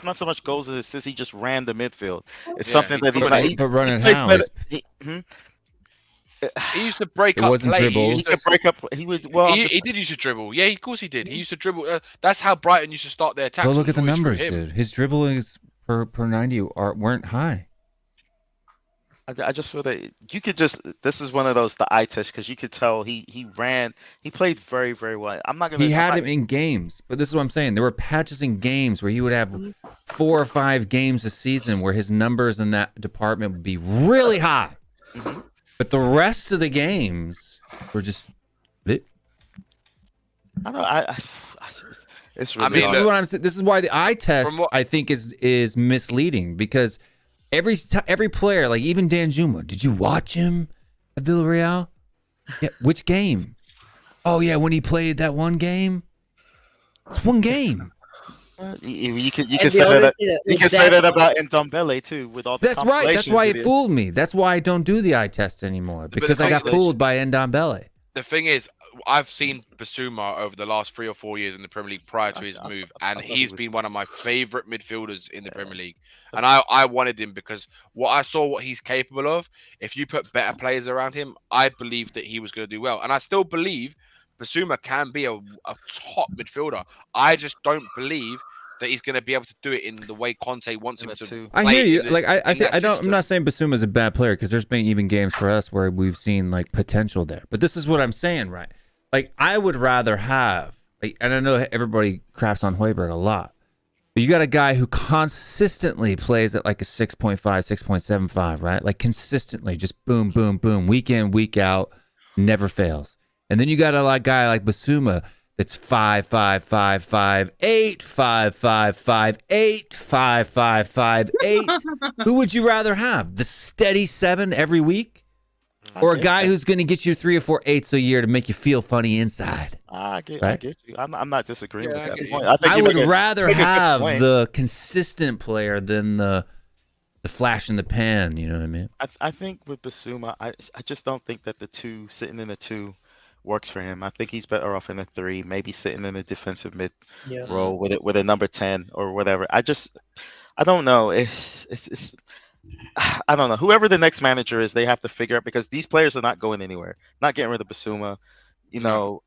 not so much goals as assists. He just ran the midfield. It's something that he's not. But running how? He used to break up. It wasn't dribbles. He could break up. He would. Well, he did use to dribble. Yeah, of course he did. He used to dribble. That's how Brighton used to start their attacks. Go look at the numbers, dude. His dribblings per 90 weren't high. I just feel that you could just. This is one of those the eye test because you could tell he ran. He played very, very well. I'm not gonna. He had him in games, but this is what I'm saying. There were patches in games where he would have 4 or 5 games a season where his numbers in that department would be really high. But the rest of the games were just. I know. It's really. This is why the eye test I think is misleading because every player, like even Danjuma, did you watch him at Villarreal? Yeah, which game? Oh yeah, when he played that one game. It's one game. You can say that about Ndombele too. With all the that's right. That's why it fooled me. That's why I don't do the eye test anymore because I got fooled by Ndombele. The thing is, I've seen Basuma over the last 3 or 4 years in the Premier League prior to his move, and he's been one of my favourite midfielders in the Premier League. And I wanted him because I saw what he's capable of. If you put better players around him, I believed that he was going to do well, and I still believe Basuma can be a top midfielder. I just don't believe that he's going to be able to do it in the way Conte wants him to. I hear you. I'm not saying Basuma is a bad player because there's been even games for us where we've seen like potential there. But this is what I'm saying, right? Like I would rather have, and I know everybody craps on Højbjerg a lot, but you got a guy who consistently plays at like a 6.5, 6.75, right? Like consistently, just boom, boom, boom, week in, week out, never fails. And then you got a guy like Basuma It's 5555 5558. Who would you rather have? The steady 7 every week? Or a guy who's going to get you 3 or 4 8s a year to make you feel funny inside? I get you. I'm not disagreeing with that point. I would rather have the consistent player than the flash in the pan. You know what I mean? I think with Basuma, I just don't think that the 2 sitting in the 2 works for him. I think he's better off in a 3, maybe sitting in a defensive mid role with a number 10 or whatever. I don't know. It's I don't know. Whoever the next manager is, they have to figure out, because these players are not going anywhere. Not getting rid of Basuma. You know,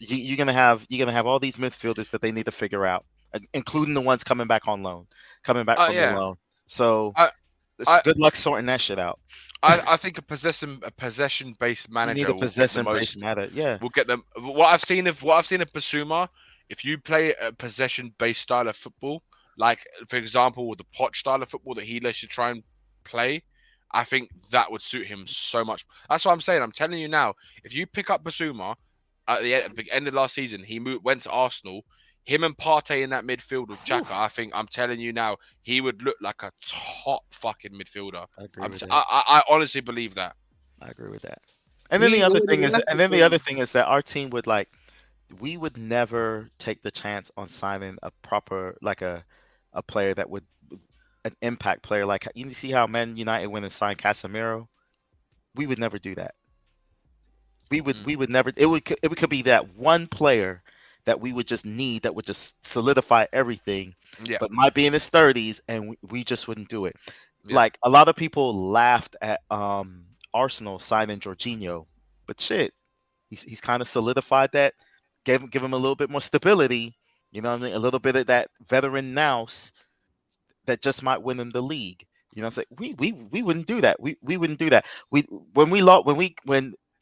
you're gonna have all these midfielders that they need to figure out, including the ones coming back on loan, coming back from the loan. So good luck sorting that shit out. I think a possession-based manager. You need a possession-based manager. Yeah, will get them. What I've seen of Basuma, if you play a possession-based style of football, like for example the Poch style of football that he lets you try and play, I think that would suit him so much. That's what I'm saying. I'm telling you now, if you pick up Basuma at the end of last season, he went to Arsenal. Him and Partey in that midfield with Xhaka, I'm telling you now, he would look like a top fucking midfielder. I honestly believe that. I agree with that. And then the other thing is that our team would we would never take the chance on signing a proper a player that would an impact player. Like you see how Man United went and signed Casemiro. We would never do that. We would never. It could be that one player that we would just need that would just solidify everything. Yeah. But might be in his 30s, and we just wouldn't do it. Yeah. Like a lot of people laughed at Arsenal signing Jorginho, but shit, he's kind of solidified that. Give him a little bit more stability. You know what I mean? A little bit of that veteran nous that just might win him the league. You know what I'm saying? We wouldn't do that. We wouldn't do that. When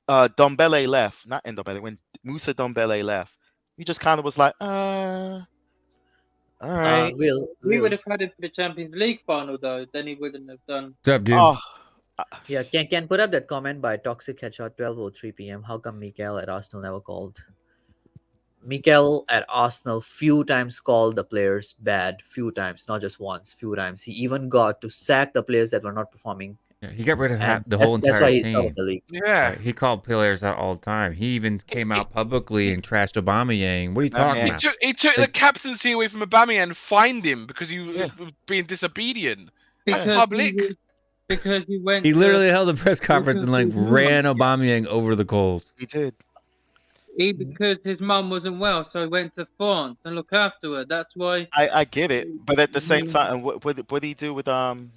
Dombele left, not Ndombele, when Musa Dombele left, we just kind of was like, all right. We would have had it for the Champions League final though. Then he wouldn't have done. What's up, dude? Yeah, can put up that comment by Toxic Headshot 12:03 p.m. How come Mikel at Arsenal never called? Mikel at Arsenal few times called the players bad, few times, not just once, few times. He even got to sack the players that were not performing. Yeah, he got rid of the whole entire that's why he's team. out of the league. Yeah, he called players out all the time. He even came out publicly and trashed Aubameyang. What are you talking about? He took the captaincy away from Aubameyang and fined him because he was being disobedient. That's public. Because he went. He literally held a press conference and ran Aubameyang over the coals. He did. Because his mum wasn't well, so he went to France and looked after her. That's why. I get it, but at the same time, what did he do with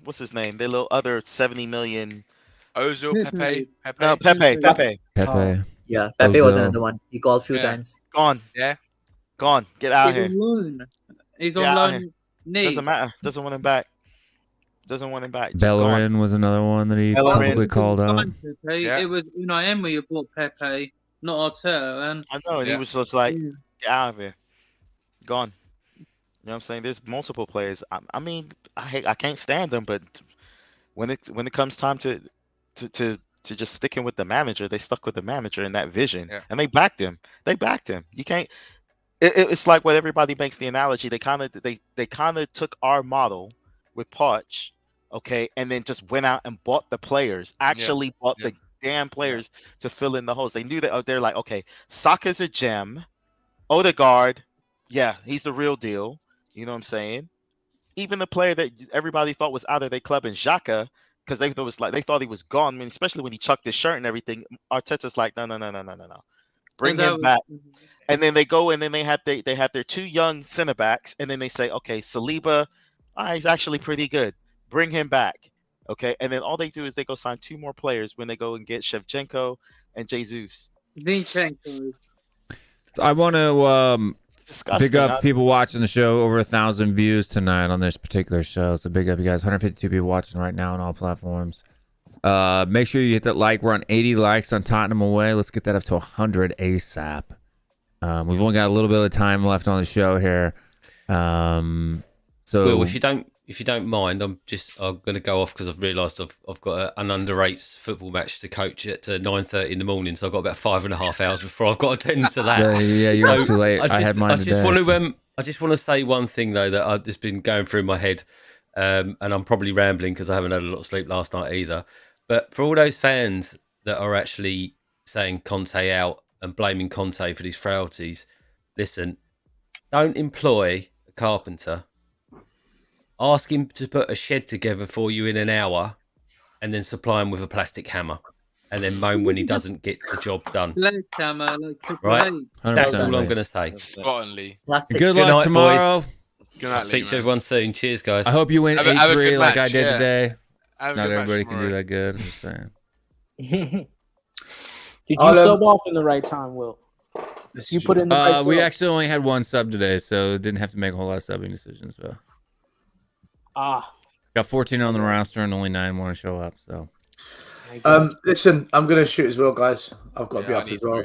what's his name? The little other 70 million. Ozil, Pepe. No, Pepe. Yeah, Pepe was another one. He called a few times. Gone. Yeah. Gone. Get out of here. He's on loan. Doesn't matter. Doesn't want him back. Bellerin was another one that he publicly called out. It was Unai Emery who bought Pepe, not Arteta. And I know, and he was just like, get out of here. Gone. You know what I'm saying? There's multiple players. I mean, I can't stand them, but when it comes time to just sticking with the manager, they stuck with the manager and that vision, and they backed him. You can't. It's like what everybody makes the analogy. They kind of took our model with Poch, okay, and then just went out and bought the players. Actually bought the damn players to fill in the holes. They knew that they're like, okay, Saka's a gem. Odegaard, he's the real deal. You know what I'm saying? Even the player that everybody thought was out of their club in Xhaka, because they thought he was gone. I mean, especially when he chucked his shirt and everything. Arteta's like, no. Bring him back. And then they go and then they have their 2 young center backs, and then they say, okay, Saliba, he's actually pretty good. Bring him back. Okay. And then all they do is they go sign 2 more players when they go and get Shevchenko and Jesus. Zinchenko. So I want to big up people watching the show. Over 1,000 views tonight on this particular show. So big up you guys. 152 people watching right now on all platforms. Make sure you hit that like. We're on 80 likes on Tottenham away. Let's get that up to 100 ASAP. We've only got a little bit of time left on the show here. So Will, if if you don't mind, I'm going to go off because I've realised I've got an under-8s football match to coach at 9:30 in the morning, so I've got about 5.5 hours before I've got to attend to that. Yeah, you're up too late. I had mine today. I just want to say one thing though that I've just been going through my head, and I'm probably rambling because I haven't had a lot of sleep last night either. But for all those fans that are actually saying Conte out and blaming Conte for these frailties, listen, don't employ a carpenter. Ask him to put a shed together for you in an hour and then supply him with a plastic hammer and then moan when he doesn't get the job done. Hammer, right? That's all I'm going to say. Scotlandly. Good luck night, tomorrow. Boys. I'll speak to everyone soon. Cheers, guys. I hope you win 8-3 like I did today. Not everybody can do that good. I'm just saying. Did you sub off in the right time, Will? You put in the right we sub? actually only had one sub today, so didn't have to make a whole lot of subbing decisions. But got 14 on the roster and only 9 want to show up. So listen, I'm gonna shoot as well, guys. I've got to be up as well.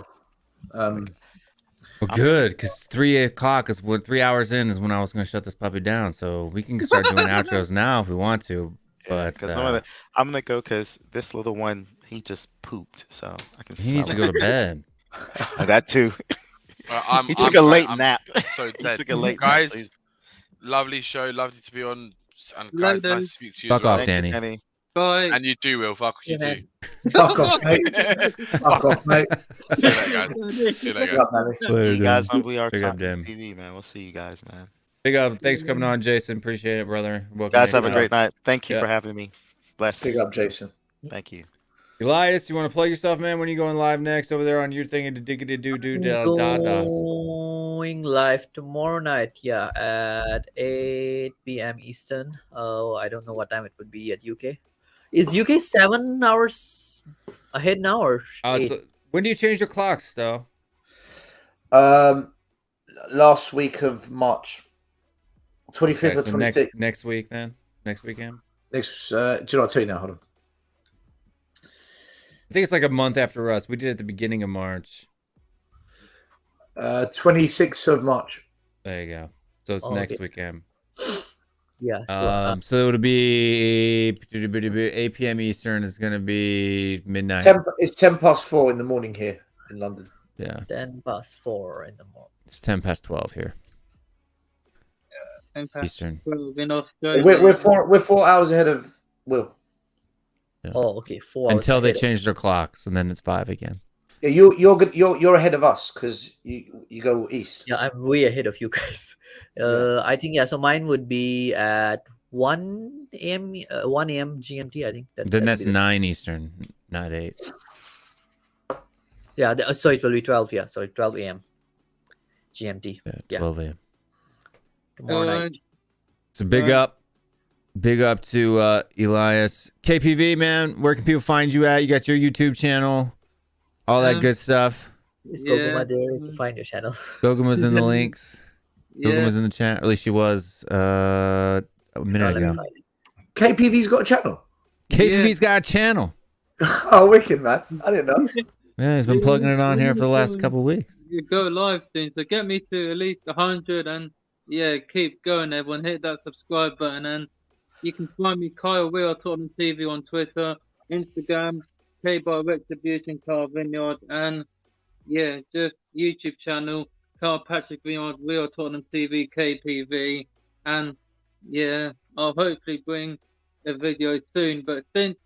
Well, good, because 3 o'clock is when 3 hours in is when I was going to shut this puppy down. So we can start doing outros now if we want to. But I'm gonna go because this little one, he just pooped, so I can. He needs to go to bed. That too. He took a late nap. So He took a late guys. nap, so Lovely show, lovely to be on, and guys, nice to speak to you. Fuck as well. off, Danny. Bye. And you too, Will. Fuck you too. Fuck off, mate. Fuck off, mate. See you later, guys. See you later, guys. See you guys on We Are Big up, Talking Dan. TV, man. We'll see you guys, man. Big up. Thanks for coming on, Jason. Appreciate it, brother. Welcome Guys, have a anytime. great night. Thank you for having me. Bless. Big up, Jason. Thank you. Elias, you want to plug yourself, man? When are you going live next over there on your thing? Going live tomorrow night, at 8 p.m. Eastern. I don't know what time it would be at UK. Is UK 7 hours ahead now or 8? So when do you change your clocks, though? Last week of March, 25th or so 26th. next week, then? Next weekend? Next, do you know what I'll tell you now? Hold on. I think it's like a month after us. We did it at the beginning of March. 26th of March. There you go. So it's next weekend. Yeah. So it'll be 8 p.m. Eastern. It's going to be midnight. It's 10 past 4 in the morning here in London. Yeah. 10 past 4 in the morning. It's 10 past 12 here. Eastern. We're 4 hours ahead of Will. Yeah. Oh, okay. 4 hours Until they ahead. change their clocks, and then it's 5 again. Yeah, you're ahead of us because you go east. Yeah, I'm way ahead of you guys. I think so mine would be at 1 a.m. GMT. I think Then that's 9 Eastern, not 8. Yeah, so it will be 12. Yeah, sorry, 12 a.m. GMT. Yeah, 12 a.m. Tomorrow night. So big up to Elias. KPV, man, where can people find you at? You got your YouTube channel, all that good stuff. Is Goguma there to find your channel? Goguma's in the links. Goguma's in the chat. Or at least she was a minute ago. KPV's got a channel. KPV's got a channel. Oh, wicked, man. I didn't know. Yeah, he's been plugging it on here for the last couple of weeks. You go live soon, so get me to at least 100 and keep going, everyone. Hit that subscribe button, and you can find me, Kyle Will, Tottenham TV on Twitter, Instagram, K-Bar Retribution, Carl Vineyard, and just YouTube channel, Carl Patrick Vineyard, Will Tottenham TV, KPV, and I'll hopefully bring a video soon. But since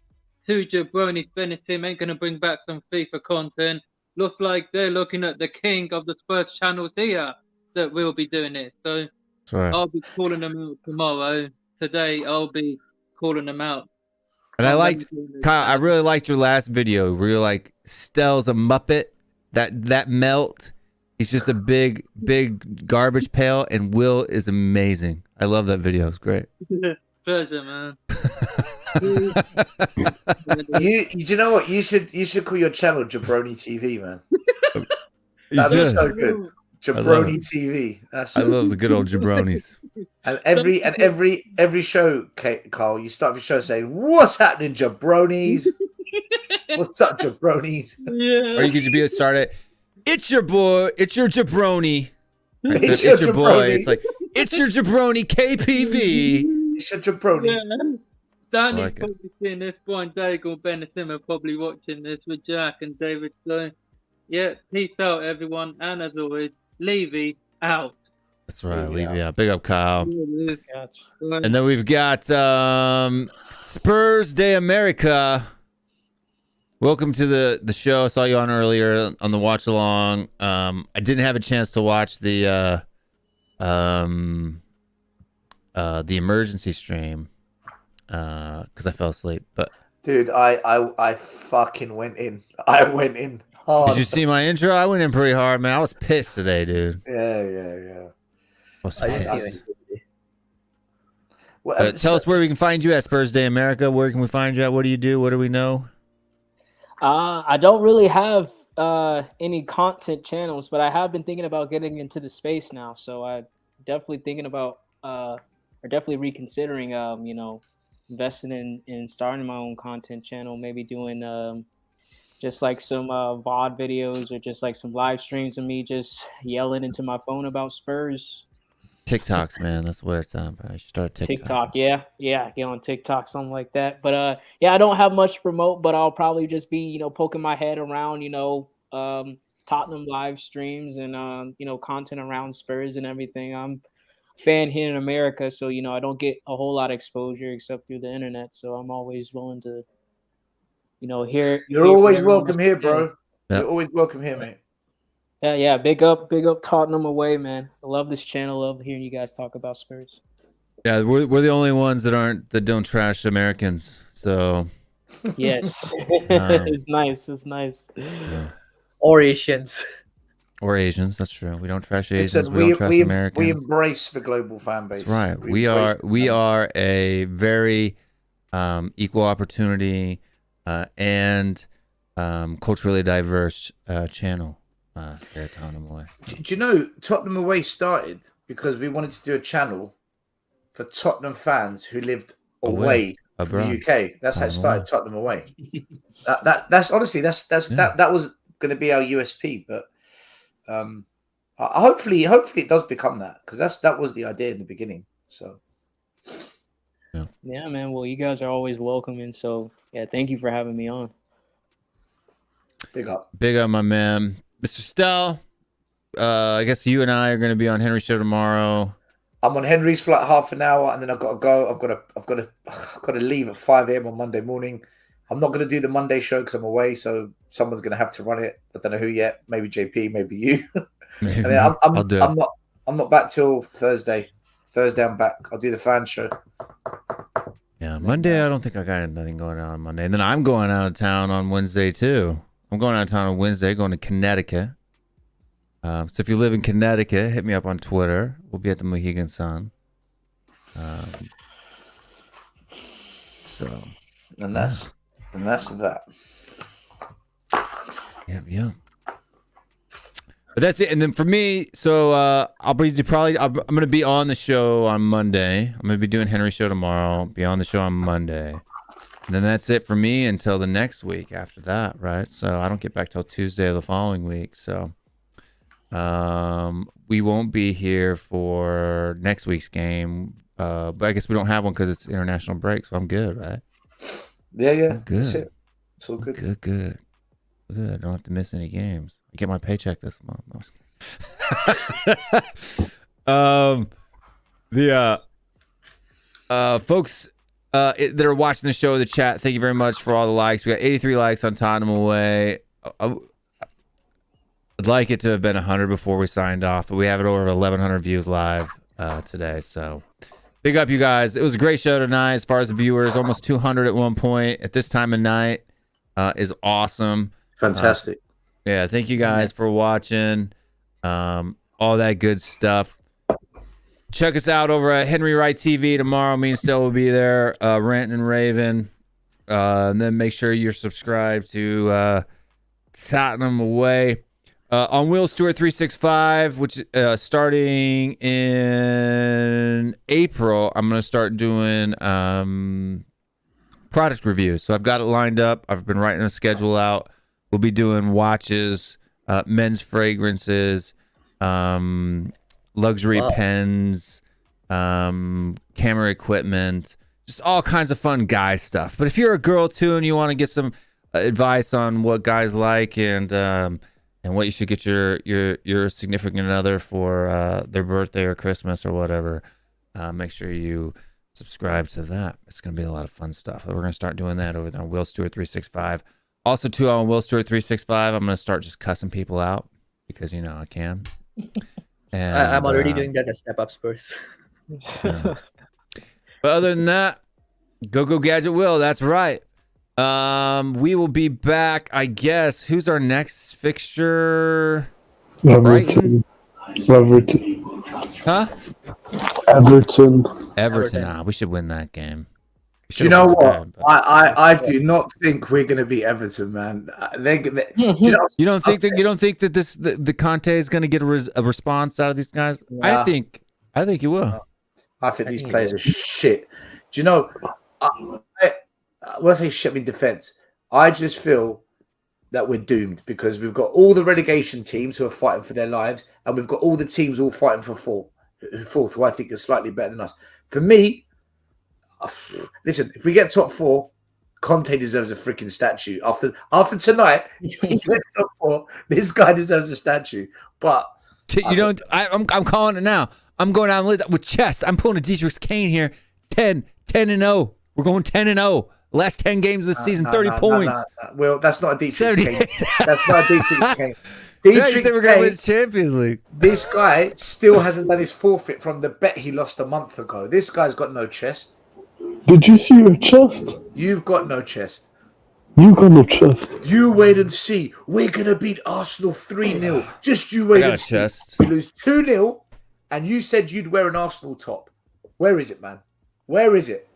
2 Jabroni Spanish team ain't gonna bring back some FIFA content, looks like they're looking at the king of the Spurs channels here that will be doing it. So That's right. I'll be calling them out tomorrow. Today I'll be calling them out. And Kyle, I really liked your last video where you're like, Stell's a Muppet. That melt. He's just a big garbage pail, and Will is amazing. I love that video. It's great. Pleasure, man. You know what? You should call your channel Jabroni TV, man. That was so good. Jabroni TV. I love the good old jabronis. And every show, Carl, you start your show saying, "What's happening, jabronis? What's up, jabronis?" Yeah. Or you could be started. It's your boy. It's your jabroni. It's your your boy. jabroni. It's like it's your jabroni KPV. He's a jabroni. Yeah. Danny's like it. probably seeing this. Brian Daigle, Ben Sim are probably watching this with Jack and David. So, yeah, peace out, everyone. And as always, Levy out. That's right. Levy out. Big up, Kyle. Gotcha. And then we've got Spurs Day America. Welcome to the show. I saw you on earlier on the watch along. I didn't have a chance to watch the emergency stream because I fell asleep. But Dude, I fucking went in. I went in hard. did you see my intro? I went in pretty hard, man. I was pissed today, dude. Yeah. I was I didn't see pissed. it. Well, Tell us where we can find you at Spurs Day America. Where can we find you at? What do you do? What do we know? I don't really have any content channels, but I have been thinking about getting into the space now. So I'm definitely thinking about or definitely reconsidering investing in starting my own content channel, maybe doing just like some VOD videos or just like some live streams of me just yelling into my phone about Spurs. TikToks, man. That's where it's at, bro. You should start TikTok. Yeah, get on TikTok, something like that. But I don't have much to promote, but I'll probably just be, poking my head around, Tottenham live streams and content around Spurs and everything. I'm a fan here in America, so I don't get a whole lot of exposure except through the internet. So I'm always willing to, hear. You're always welcome here, bro. Yep. You're always welcome here, mate. Yeah. Big up Tottenham away, man. I love this channel. Love hearing you guys talk about Spurs. Yeah, we're the only ones that don't trash Americans. So yes, it's nice. Yeah. Or Asians. Or Asians. That's true. We don't trash Asians. Listen, we don't trash Americans. We embrace the global fan base. That's right. We are a very equal opportunity and culturally diverse channel. Here at Tottenham Away. Do you know Tottenham Away started because we wanted to do a channel for Tottenham fans who lived away from the UK. That's how it started. Tottenham Away. That's honestly that was going to be our USP, but hopefully it does become that because that was the idea in the beginning. So yeah, man. Well, you guys are always welcoming. So yeah, thank you for having me on. Big up, my man. Mr. Stell, I guess you and I are going to be on Henry's show tomorrow. I'm on Henry's for like half an hour, and then I've got to go. I've got to leave at 5 a.m. on Monday morning. I'm not going to do the Monday show because I'm away, so someone's going to have to run it. I don't know who yet. Maybe JP, maybe you. Maybe. And then I'll do it. I'm not back till Thursday. Thursday I'm back. I'll do the fan show. Yeah, Monday I don't think I got anything going on Monday, and then I'm going out of town on Wednesday too. I'm going out of town on Wednesday, going to Connecticut. So if you live in Connecticut, hit me up on Twitter. We'll be at the Mohegan Sun. And that's that. Yeah. But that's it. And then for me, so I'm going to be on the show on Monday. I'm going to be doing Henry's show tomorrow. Be on the show on Monday. And then that's it for me until the next week after that, right? So I don't get back till Tuesday of the following week. So we won't be here for next week's game. But I guess we don't have one because it's international break, so I'm good, right? Yeah. I'm good. That's it. It's all good. Good. I don't have to miss any games. I get my paycheck this month. No, I'm just kidding. Folks that are watching the show in the chat, thank you very much for all the likes. We got 83 likes on Tottenham Away. I'd like it to have been 100 before we signed off, but we have it over 1,100 views live today. So big up, you guys. It was a great show tonight as far as the viewers. Almost 200 at one point at this time of night is awesome. Fantastic. Yeah, thank you guys for watching. All that good stuff. Check us out over at Henry Wright TV tomorrow. Me and Stell will be there, ranting and raving. And then make sure you're subscribed to Tottenham Away. On WillStewart365, which starting in April, I'm going to start doing product reviews. So I've got it lined up. I've been writing a schedule out. We'll be doing watches, men's fragrances, luxury pens, camera equipment, just all kinds of fun guy stuff. But if you're a girl too and you want to get some advice on what guys like and what you should get your significant other for their birthday or Christmas or whatever, make sure you subscribe to that. It's going to be a lot of fun stuff. We're going to start doing that over there on WillStewart365. Also, too, on WillStewart365, I'm going to start just cussing people out because, you know, I can. And, I'm already doing that as Step Up Spurs. Yeah. But other than that, go Gadget Will. That's right. We will be back, I guess. Who's our next fixture? Everton. Huh? Everton. Nah, we should win that game. Do you know what? I do not think we're going to beat Everton, man. You don't think that the Conte is going to get a response out of these guys? Yeah. I think he will. I think these players are shit. Do you know? When I say shit in defense, I just feel that we're doomed because we've got all the relegation teams who are fighting for their lives, and we've got all the teams all fighting for fourth, who I think are slightly better than us. For me, listen, if we get top 4, Conte deserves a freaking statue. After tonight, if he gets top 4, this guy deserves a statue. But you don't. I'm calling it now. I'm going down the list with chest. I'm pulling a Dietrich Kane here. 10-0. We're going 10-0. Last 10 games of the season, 30 points. Well, that's not a Dietrich Kane. That's not a Dietrich Kane. Dietrich Kane, we're going to win Champions League. This guy still hasn't done his forfeit from the bet he lost a month ago. This guy's got no chest. Did you see your chest? You've got no chest. You got no chest. You wait and see. We're going to beat Arsenal 3-0. Just you wait and see. Chest. We lose 2-0, and you said you'd wear an Arsenal top. Where is it, man? Where is it?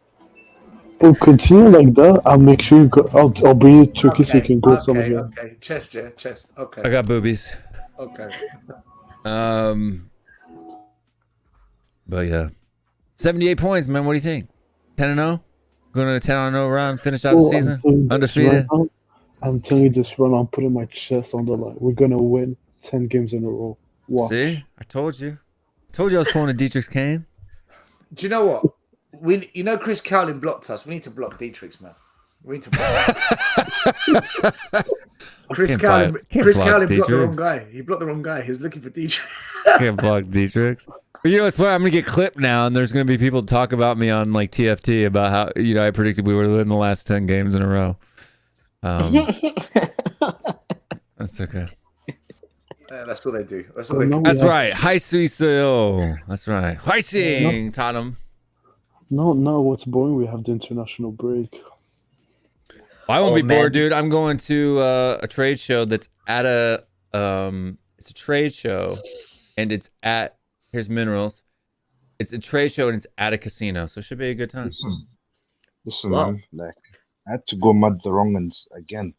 Oh, continue like that. I'll make sure you go. I'll bring you Turkey so you can go some again. Okay, chest. Okay. I got boobies. Okay. But yeah, 78 points, man. What do you think? 10-0, going on a 10-0 run, finish out the season undefeated. I'm telling you this run. I'm putting my chest on the line. We're gonna win 10 games in a row. Watch. See, I told you. I was pulling a Dietrich Kane. Do you know what? Chris Cowling blocked us. We need to block Dietrich's, man. We need to block Chris Cowling blocked the wrong guy. He blocked the wrong guy. He was looking for Dietrich. Can't block Dietrich's. You know, it's funny. I'm gonna get clipped now, and there's gonna be people talk about me on like TFT about how I predicted we were in the last 10 games in a row. That's okay. That's what they do. That's right. Hi, Suiso. That's right. Hi, Tottenham. No, what's boring? We have the international break. I won't be bored, dude. I'm going to a trade show that's at it's a trade show, and it's at here's Minerals. It's a trade show and it's at a casino, so it should be a good time. Listen, man, like I had to go mad the wrong ones again.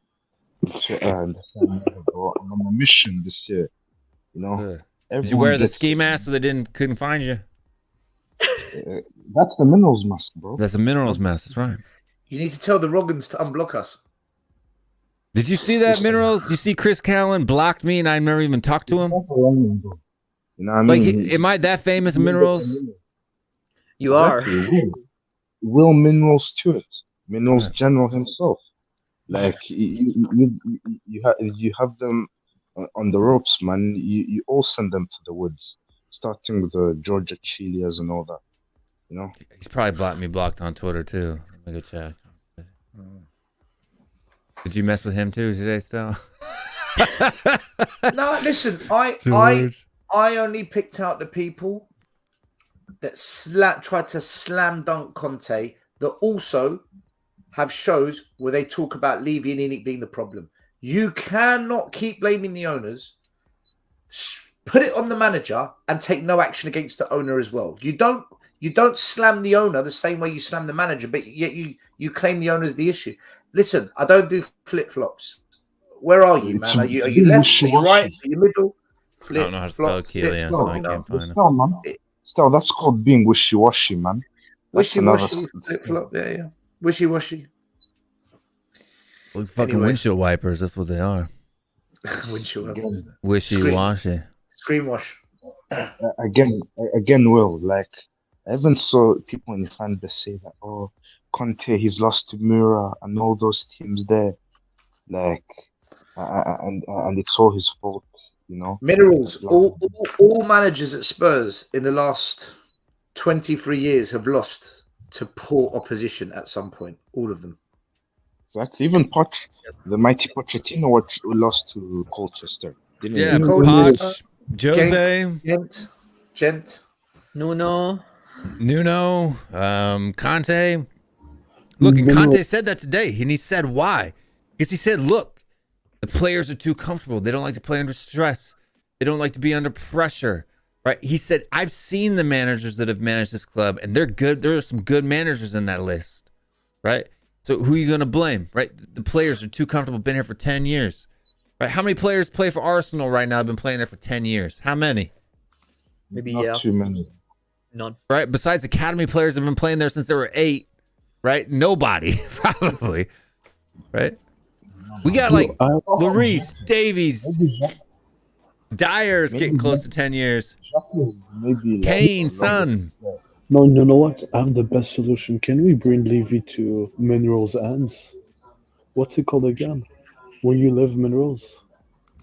I'm on a mission this year. Did you wear the ski mask so they couldn't find you? That's the Minerals mask, bro. That's a Minerals mask. That's right. You need to tell the Roggans to unblock us. Did you see that, Minerals? You see Chris Callan blocked me and I never even talked to him? You know what I mean? Like, am I that famous, Minerals? You are. Will Minerals to it. Minerals General himself. Like, you have them on the ropes, man. You all send them to the woods, starting with the Georgia Chilias and all that. He's probably blocked on Twitter too. Let me go check. Did you mess with him too today, still? No, listen. I only picked out the people that tried to slam dunk Conte that also have shows where they talk about Levy and Enoch being the problem. You cannot keep blaming the owners. Put it on the manager and take no action against the owner as well. You don't slam the owner the same way you slam the manager, but yet you claim the owner's the issue. Listen, I don't do flip-flops. Where are you, man? Are you left? Are you right? Are you middle? I don't know how to spell Keelian, so I can't find it. Still, that's called being wishy-washy, man. Wishy-washy, flip-flop, yeah. Wishy-washy. Those fucking windshield wipers, that's what they are. Windshield wipers. Wishy-washy. Screen wash. Again, Will, like, I even saw people in the fan base say that, oh, Conte, he's lost to Mura and all those teams there, like, and it's all his fault, you know. Minerals. All managers at Spurs in the last 23 years have lost to poor opposition at some point. All of them. Exactly. Even the mighty Pochettino lost to Colchester. Didn't Yeah, he? Poch, Jose, Gent, Nuno, Conte. Look, and Conte said that today, and he said why? Because he said, look, the players are too comfortable. They don't like to play under stress. They don't like to be under pressure, right? He said, I've seen the managers that have managed this club, and they're good. There are some good managers in that list, right? So who are you going to blame, right? The players are too comfortable, been here for 10 years, right? How many players play for Arsenal right now have been playing there for 10 years? How many? maybe Not too many. None. Right? Besides academy players have been playing there since they were 8, right? Nobody, probably, right? We got like Lloris, Davies, Dyer's getting close to 10 years. Kane, Son. No, you know what? I have the best solution. Can we bring Levy to Minerals Ends? What's it called again? Where you live, Minerals?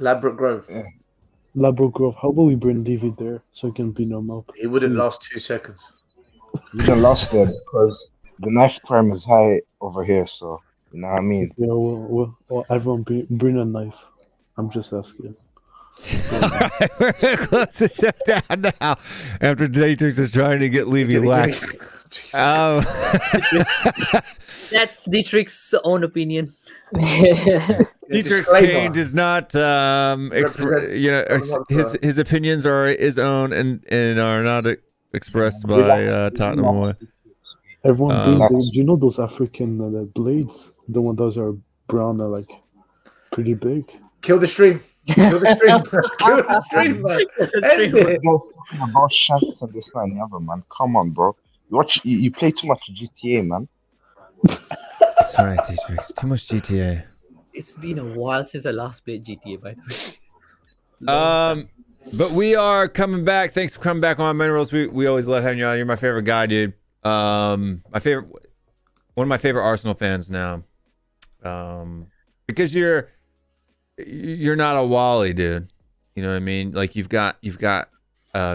Ladbroke Grove. Yeah. Ladbroke Grove. How about we bring Levy there so it can be normal? It wouldn't last 2 seconds. You can last there because the knife crime is high over here, so you know what I mean. Yeah, well everyone bring a knife. I'm just asking. All right, we're gonna close the show down now after Datrix is trying to get Levy whacked. That's Dietrich's own opinion. Dietrich Kane does not, his opinions are his own and are not expressed by Tottenham. Everyone, do you know those African blades? The one those are brown, are like pretty big. Kill the stream. Kill the stream, bro. Kill the stream, man. End it. Talking about shanks and this and the other, man. Come on, bro. You play too much GTA, man. That's right, Dietrich. Too much GTA. It's been a while since I last played GTA, by the way. But we are coming back. Thanks for coming back on Minerals. We always love having you on. You're my favorite guy, dude. One of my favorite Arsenal fans now. Because you're not a Wally, dude. You know what I mean? Like you've got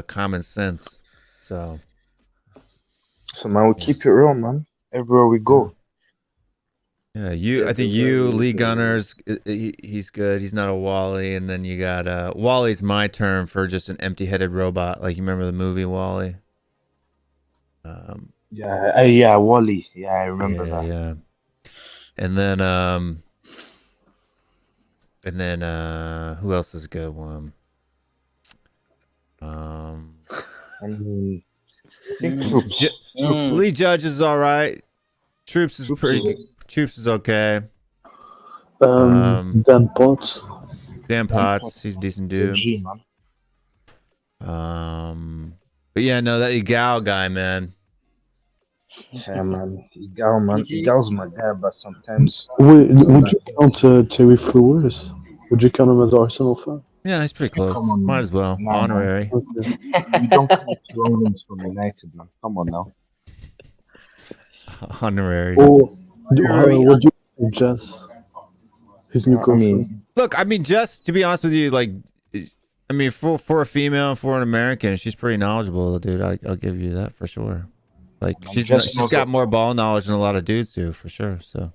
common sense. So man, we keep it real, man. Everywhere we go. Yeah, I think you, Lee Gunners, he's good. He's not a Wally. And then you got Wally's my term for just an empty-headed robot. Like you remember the movie Wally? Yeah, Wally. Yeah, I remember that. Yeah. And then who else is a good one? I think Troops. Lee Judge is all right. Troops is pretty good. Troops is okay. Dan Potts. Dan Potts, he's a decent dude. But yeah, no, that Egal guy, man. Yeah, man. Egal's my guy, but sometimes. Wait, would you count Terry Flowers? Would you count him as an Arsenal fan? Yeah, he's pretty close. Might as well. No, honorary. Okay. You don't count Romans from United, man. Come on now. Honorary. Oh, what do you think, Jess? His new girlfriend. Look, I mean, just to be honest with you, like, I mean, for a female and for an American, she's pretty knowledgeable, dude. I'll give you that for sure. Like, she's got more ball knowledge than a lot of dudes do, for sure. So.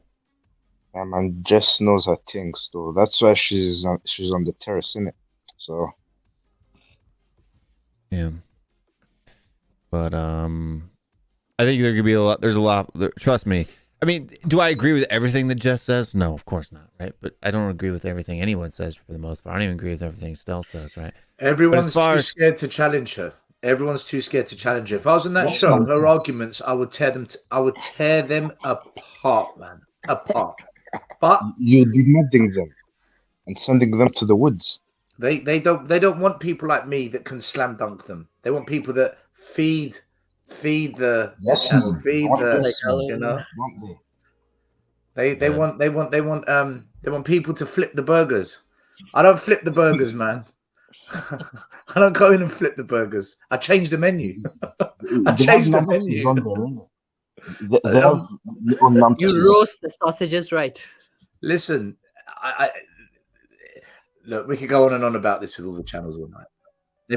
Yeah, man, Jess knows her things, though. That's why she's on the terrace, innit? So. Yeah. But I think there could be a lot. There's a lot. Trust me. I mean, do I agree with everything that Jess says? No, of course not, right? But I don't agree with everything anyone says for the most part. I don't even agree with everything Stell says, right? Everyone's too scared to challenge her. Everyone's too scared to challenge her. If I was in that show, her arguments, I would tear them apart, man. Apart. But you're demodding them and sending them to the woods. They don't want people like me that can slam dunk them. They want people that feed the channel, you know. They want people to flip the burgers. I don't flip the burgers, man. I don't go in and flip the burgers. I change the menu. I change the menu. You roast the sausages right. Listen, look, we could go on and on about this with all the channels all night. They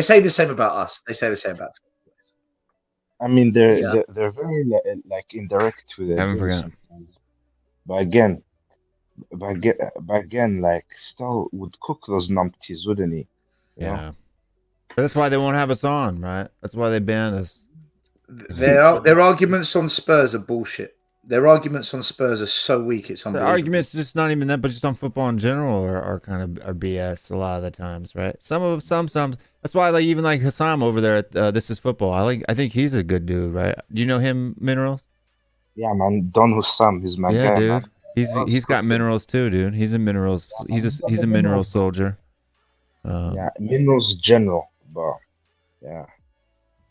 say the same about us. They say the same about us. I mean, they're very like indirect with it. Haven't forgotten. But again, like Stel would cook those numpties, wouldn't he? You know? That's why they won't have us on, right? That's why they banned us. Their arguments on Spurs are bullshit. Their arguments on Spurs are so weak. It's The unbelievable. arguments, just not even that, but just on football in general, are kind of are BS a lot of the times, right? Some. That's why, like, even like Hassam over there at This Is Football. I think he's a good dude, right? Do you know him, Minerals? Yeah, man. Don Hussam, he's my guy, dude. man. He's got minerals too, dude. He's a minerals. He's a mineral soldier. Yeah, minerals general, but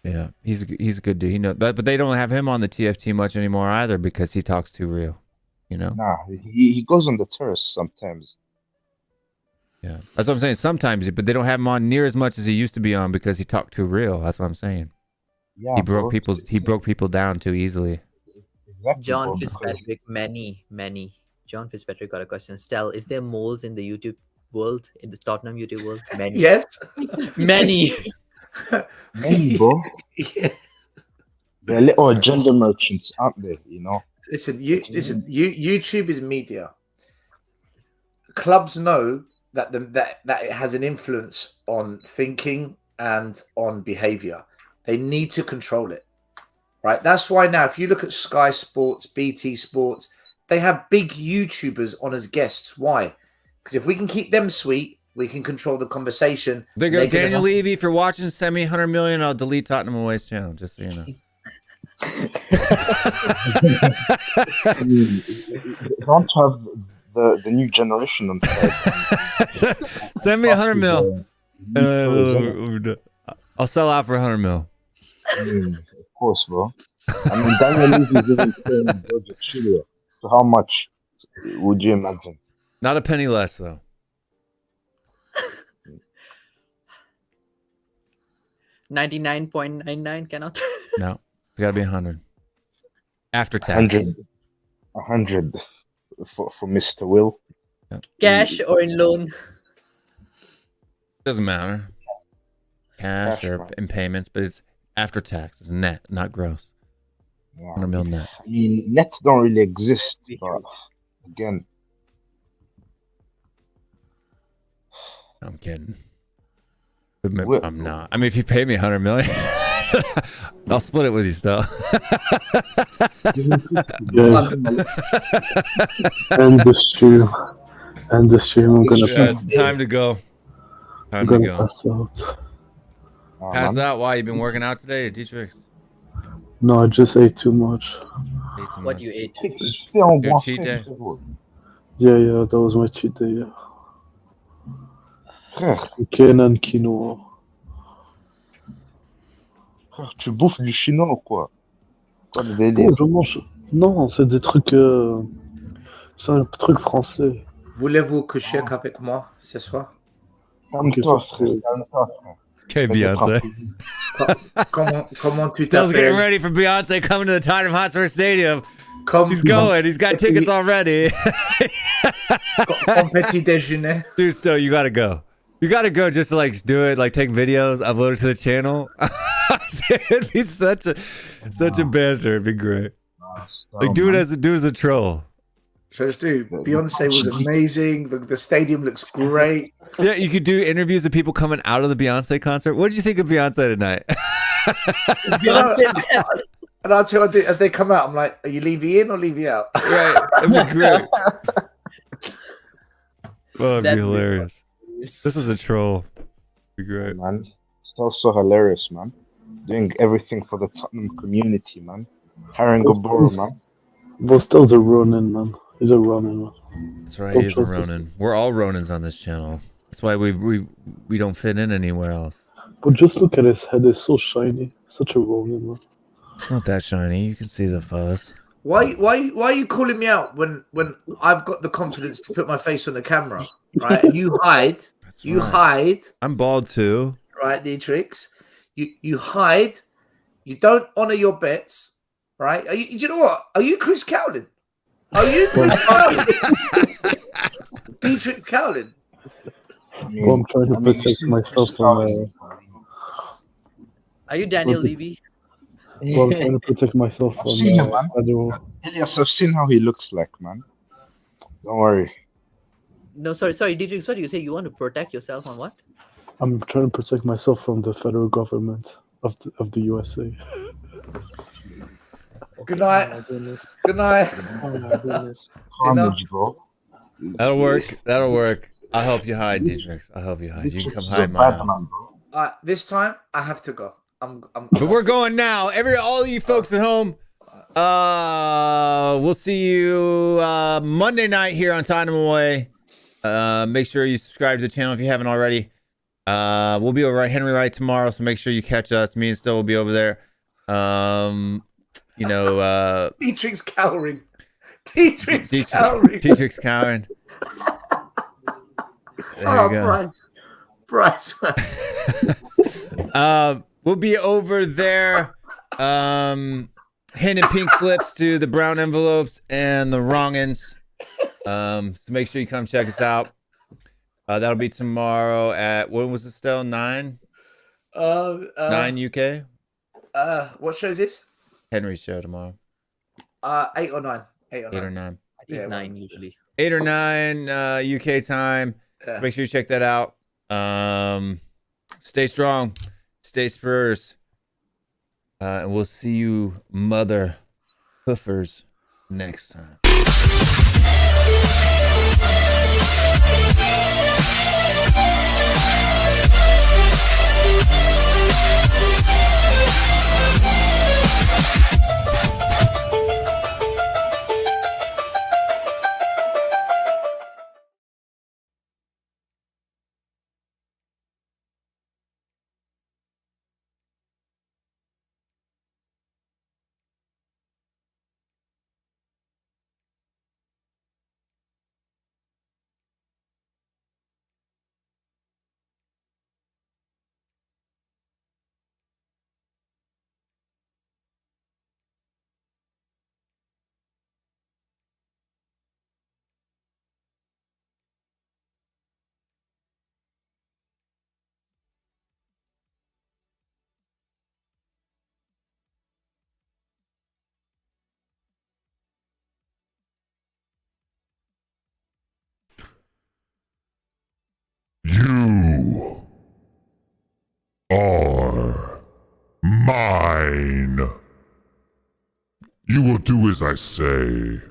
yeah, he's a good dude. He knows, but they don't have him on the TFT much anymore either because he talks too real. You know. Nah, he goes on the terrace sometimes. Yeah, that's what I'm saying. Sometimes, but they don't have him on near as much as he used to be on because he talked too real. That's what I'm saying. Yeah, he broke people down too easily. Exactly, John Fitzpatrick, many. John Fitzpatrick got a question. Stel, is there moles in the YouTube world, in the Tottenham YouTube world? Many. Yes. Many. Many, bro. Yes. They're little gender merchants, aren't they? You know. Listen, YouTube is media. Clubs know that it has an influence on thinking and on behavior. They need to control it, right? That's why now, if you look at Sky Sports, BT Sports, they have big YouTubers on as guests. Why? Because if we can keep them sweet, we can control the conversation. There you go, Daniel Levy. If you're watching, send me 100 million. I'll delete Tottenham Away's channel, just so you know. Don't have the new generation on side. Send me 100 mil. I'll sell out for 100 mil. Of course, bro. I mean, Daniel Levy is even playing Georgia Chile. So how much would you imagine? Not a penny less, though. 99.99 cannot. No, it's got to be 100 after tax. 100 for Mr. Will. Cash or in loan? Doesn't matter. Cash or in payments, but it's after tax. It's net, not gross. 100 mil net. I mean, nets don't really exist, but again. I'm kidding. I'm not. I mean, if you pay me 100 million, I'll split it with you still. End the stream. I'm gonna. Yeah, it's time to go. Time to go. Pass out. Pass out? Why? You been working out today, Dietrich? No, I just ate too much. What you ate? Your cheat day? Yeah, that was my cheat day. Yeah. Chicken and quinoa. Tu bouffes du chinois ou quoi? Quoi de délire? Oh, je mange. Non, c'est des trucs. C'est un truc français. Voulez-vous coucher avec moi ce soir? Okay, Beyonce. Comment tu Still getting t'appelles? ready for Beyonce coming to the Tottenham Hotspur Stadium. He's going. He's got tickets already. Petit déjeuner. Dude, still, you gotta go. You gotta go just to like do it, like take videos, upload it to the channel. It'd be such a banter. It'd be great. Like do it as a troll. Just do. Beyonce was amazing. The stadium looks great. Yeah, you could do interviews of people coming out of the Beyonce concert. What did you think of Beyonce tonight? Beyonce. And I'll tell you, as they come out, I'm like, are you Levy in or Levy out? Right. It'd be great. Oh, it'd be hilarious. This is a troll. It'd be great. Man, it's also hilarious, man. Doing everything for the Tottenham community, man. Harry Gaboro, man. But still a Ronin, man. He's a Ronin, man. That's right, he's a Ronin. We're all Ronins on this channel. That's why we don't fit in anywhere else. But just look at his head, it's so shiny. Such a Ronin, man. It's not that shiny. You can see the fuzz. Why are you calling me out when I've got the confidence to put my face on the camera, right? And you hide. You hide. I'm bald too. Right, Dietrich. You hide. You don't honor your bets. Right? Do you know what? Are you Chris Cowlin? Are you Chris Cowlin? Dietrich Cowlin. Well, I'm trying to protect myself from. Are you Daniel Levy? Well, I'm trying to protect myself from. I've seen how he looks like, man. Don't worry. No, sorry, Dietrich. What do you say? You want to protect yourself on what? I'm trying to protect myself from the federal government of the USA. Good night. Oh my goodness. Good night. Oh my goodness. That'll work. I'll help you hide, Dietrich. I'll help you hide. You can come hide in my house. This time I have to go. But we're going now. All you folks at home, we'll see you Monday night here on Tottenham Away. Make sure you subscribe to the channel if you haven't already. We'll be over at Henry Wright tomorrow, so make sure you catch us. Me and Still will be over there. Dietrich's cowering. Dietrich's cowering. Dietrich's cowering. There you go. Bryce. We'll be over there. Handing pink slips to the brown envelopes and the wrongins. So make sure you come check us out. That'll be tomorrow at, when was it still? 9 UK? What show is this? Henry's show tomorrow. 8 or 9. 8 or 9. I think it's 9 usually. 8 or 9 UK time. Yeah. So make sure you check that out. Stay strong. Stay Spurs. And we'll see you mother hoofers next time. You are mine. You will do as I say.